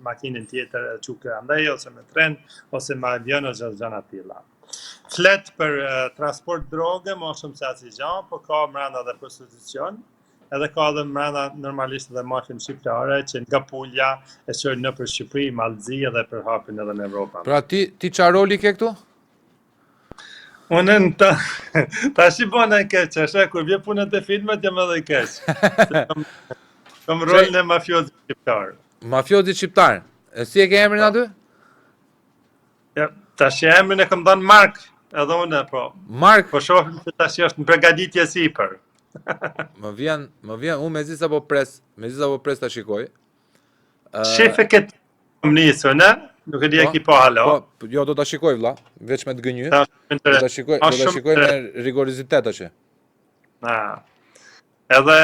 makinën tjetër e çuke andaj ose me tren ose me avion ose gjëra të tilla. Flet për transport droge, më shumë se asnjë gjë, po ka brenda edhe prostitucion, edhe ka edhe brenda normalisht edhe mafien shqiptare që nga Pulja e çojnë nëpër Shqipëri, Mallzi edhe përhapin edhe në Evropë. Pra ti çfarë roli ke këtu? Unë tash i bën ai keq, është kur vjen puna te filmat jam edhe i keq. Kam rolin e mafiozit shqiptar. Mafiozi shqiptar. E si e ke emrin aty? Ja, tash emrin e kam dhënë Mark, edhe unë po. Mark, Po shohim se tash është në përgatitje sipër. më vjen, unë mezi sa po pres ta shikoj. Shefe këtë kam nisur, ne? Nuk e di e ki po halo. Po, jo do ta shikoj vlla, veç me të gënjy. Tash Do ta shikoj me rigorizitet tash. Edhe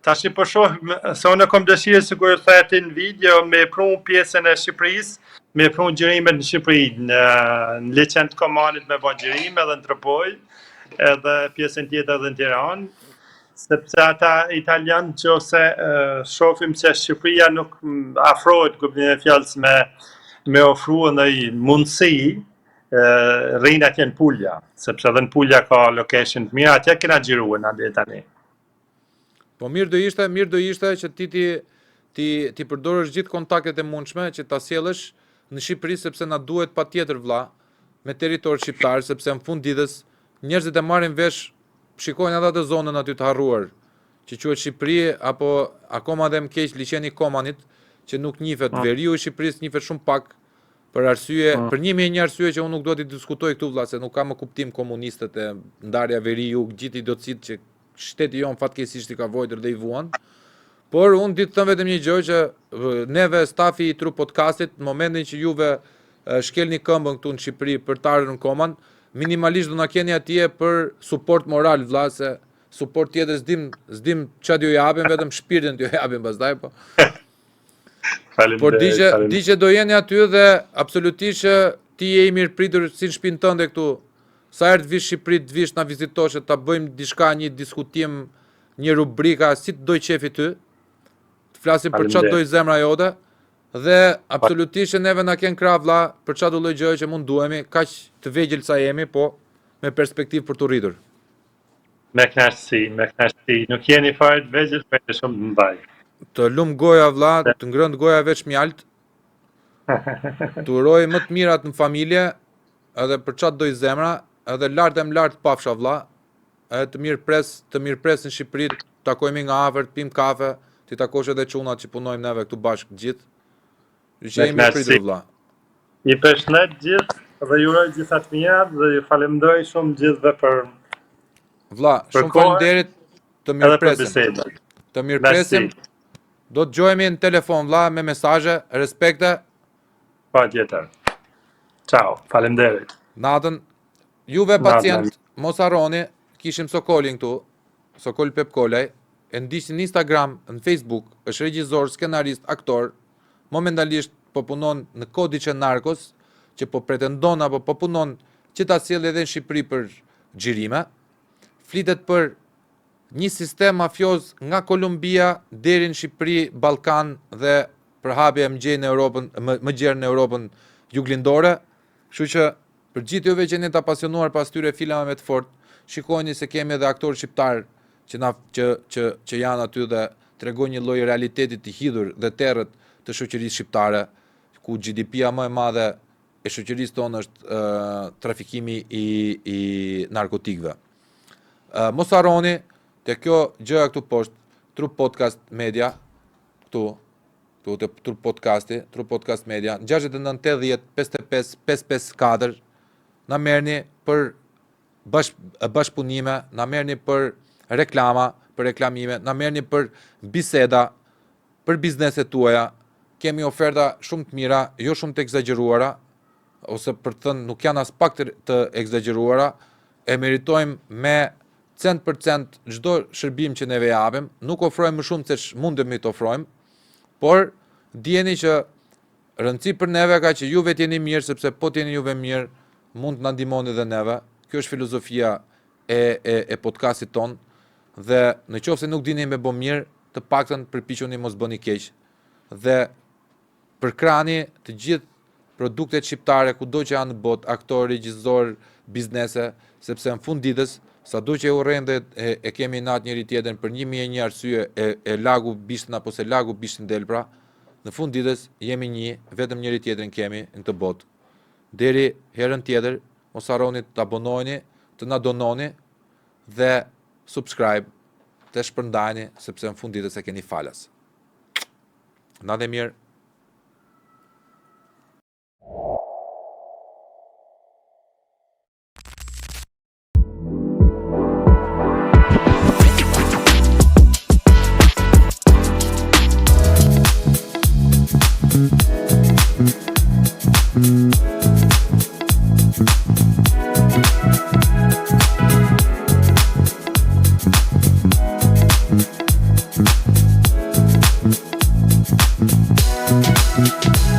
tash po shohim se unë kam dëshirë sikur thati në video me pru pjesën e Shqipërisë, me pru gjërimet në Shqipëri, në liçen të Komanit me bën gjërim edhe në Tripoli, edhe pjesën tjetër edhe në Tiranë, sepse ata italianë që ose shohim se Shqipëria nuk afrohet kuptimin e fjalës me ofru ndaj mundësi rrinë atje në Pulja, sepse edhe në Pulja ka location të mira, atje kena xhiruar na deri tani. Po mirë do ishte që ti përdorësh gjithë kontaktet e mundshme që ta sjellësh në Shqipëri sepse na duhet patjetër vlla me territor shqiptar sepse në fund ditës njerëzit e marrin vesh, shikojnë edhe atë zonën aty të harruar që quhet Shqipëri apo akoma dhe më keq liçeni Komanit që nuk njihet veriu i Shqipërisë njihet shumë pak për arsye, për një arsye që unë nuk do t'i diskutoj këtu vlla se nuk ka më kuptim komunistët e ndarja veriu, gjithë idiotit që shteti jon fatkeqësisht i ka vojtur dhe i vuan. Por unë ditë të them vetëm një gjë që neve stafi i Tru Podcastit në momentin që juve shkelni këmbën këtu në Shqipëri për të ardhur në Koman, minimalisht do na keni atje për suport moral vlla se suport tjetër s'dim çfarë ju japim, vetëm shpirtin t'ju japim pastaj po. Por di që do jeni aty dhe absolutisht që ti je i mirë pritur si në shtëpinë tënde këtu. Sa herë të vish Shqipëri, të vish na vizitosh, ta bëjmë diçka, një diskutim, një rubrika, si të doj qefi ty. Të flasim për çfarë doj zemra jote dhe absolutisht që neve na ken krah vlla për çfarë do lloj gjëje që mund duhemi, kaq të vegjël sa jemi, po me perspektivë për të rritur. Me knaqësi. Nuk jeni fare të vegjël, për të shumë të mbaj. Të lum goja vlla, të ngrënd goja veç mjalt. Të uroj më të mirat në familje, edhe për çfarë doj zemra, edhe lart pafsha vlla, edhe të mirë pres në Shqipëri, takojmë nga afër, të pim kafe, ti takosh edhe çunat që punojmë neve këtu bashkë gjithë. Që jemi pritur vlla. I përshëndet gjithë dhe ju uroj gjitha të mira dhe ju falenderoj shumë gjithëve për vlla, shumë faleminderit, të mirëpresim. Të mirëpresim. Do të gjojemi në telefon vlla me mesazhe, respekte. Patjetër. Ciao, faleminderit. Natën. Juve pacient, mos harroni, kishim Sokolin këtu, Sokol Pep Kolaj, e ndiqni në Instagram, në Facebook, është regjisor, skenarist, aktor, momentalisht po punon në kodiqe narkos, që po pretendon apo po punon që ta sjellë edhe në Shqipëri për xhirime. Flitet për një sistem mafioz nga Kolumbia deri në Shqipëri, Ballkan dhe përhapje më gjerë në Europën juglindore. Kështu që për gjithë juve që jeni të apasionuar pas tyre filmave të fortë, shikojeni se kemi edhe aktorë shqiptar që janë aty dhe tregojnë një lloj realiteti të hidhur dhe terrët të shoqërisë shqiptare, ku GDP-ja më e madhe e shoqërisë tonë është trafikimi i narkotikëve. Mos harroni te kjo gjëja këtu poshtë, Tru Podcast Media, këtu, këtu te Trup Podcasti, Trup Podcast Media, 6980 55 554, na merrni për bashkëpunime, na merrni për reklama, për reklamime, na merrni për biseda, për bizneset tuaja. Kemi oferta shumë të mira, jo shumë të egzageruara, ose për të thënë nuk janë as pak të egzageruara, e meritojmë me cent për cent çdo shërbim që neve japim, nuk ofrojmë më shumë se mundemi të ofrojmë, por dijeni që rëndësi për neve ka që juve t'jeni mirë, sepse po t'jeni juve mirë, mund të na ndihmoni dhe neve. Kjo është filozofia e podcastit ton, dhe në qoftë se nuk dini me bë mirë, të paktën përpiquni mos bëni keq. Dhe përkrani të gjithë produktet shqiptare kudo që janë në botë, aktor, regjisor, biznese, sepse në fund ditës, sado që e urrejmë dhe e kemi natë njëri tjetrin për 1001 arsye e lagu bishtin apo se lagu bishtin del pra, në fund ditës jemi një, vetëm njëri tjetrin kemi në këtë botë. Deri herën tjetër, mos harroni të abonojeni, të na dononi dhe subscribe, të shpërndajni, sepse në fund ditës e keni falas. Natë e mirë. Thank you.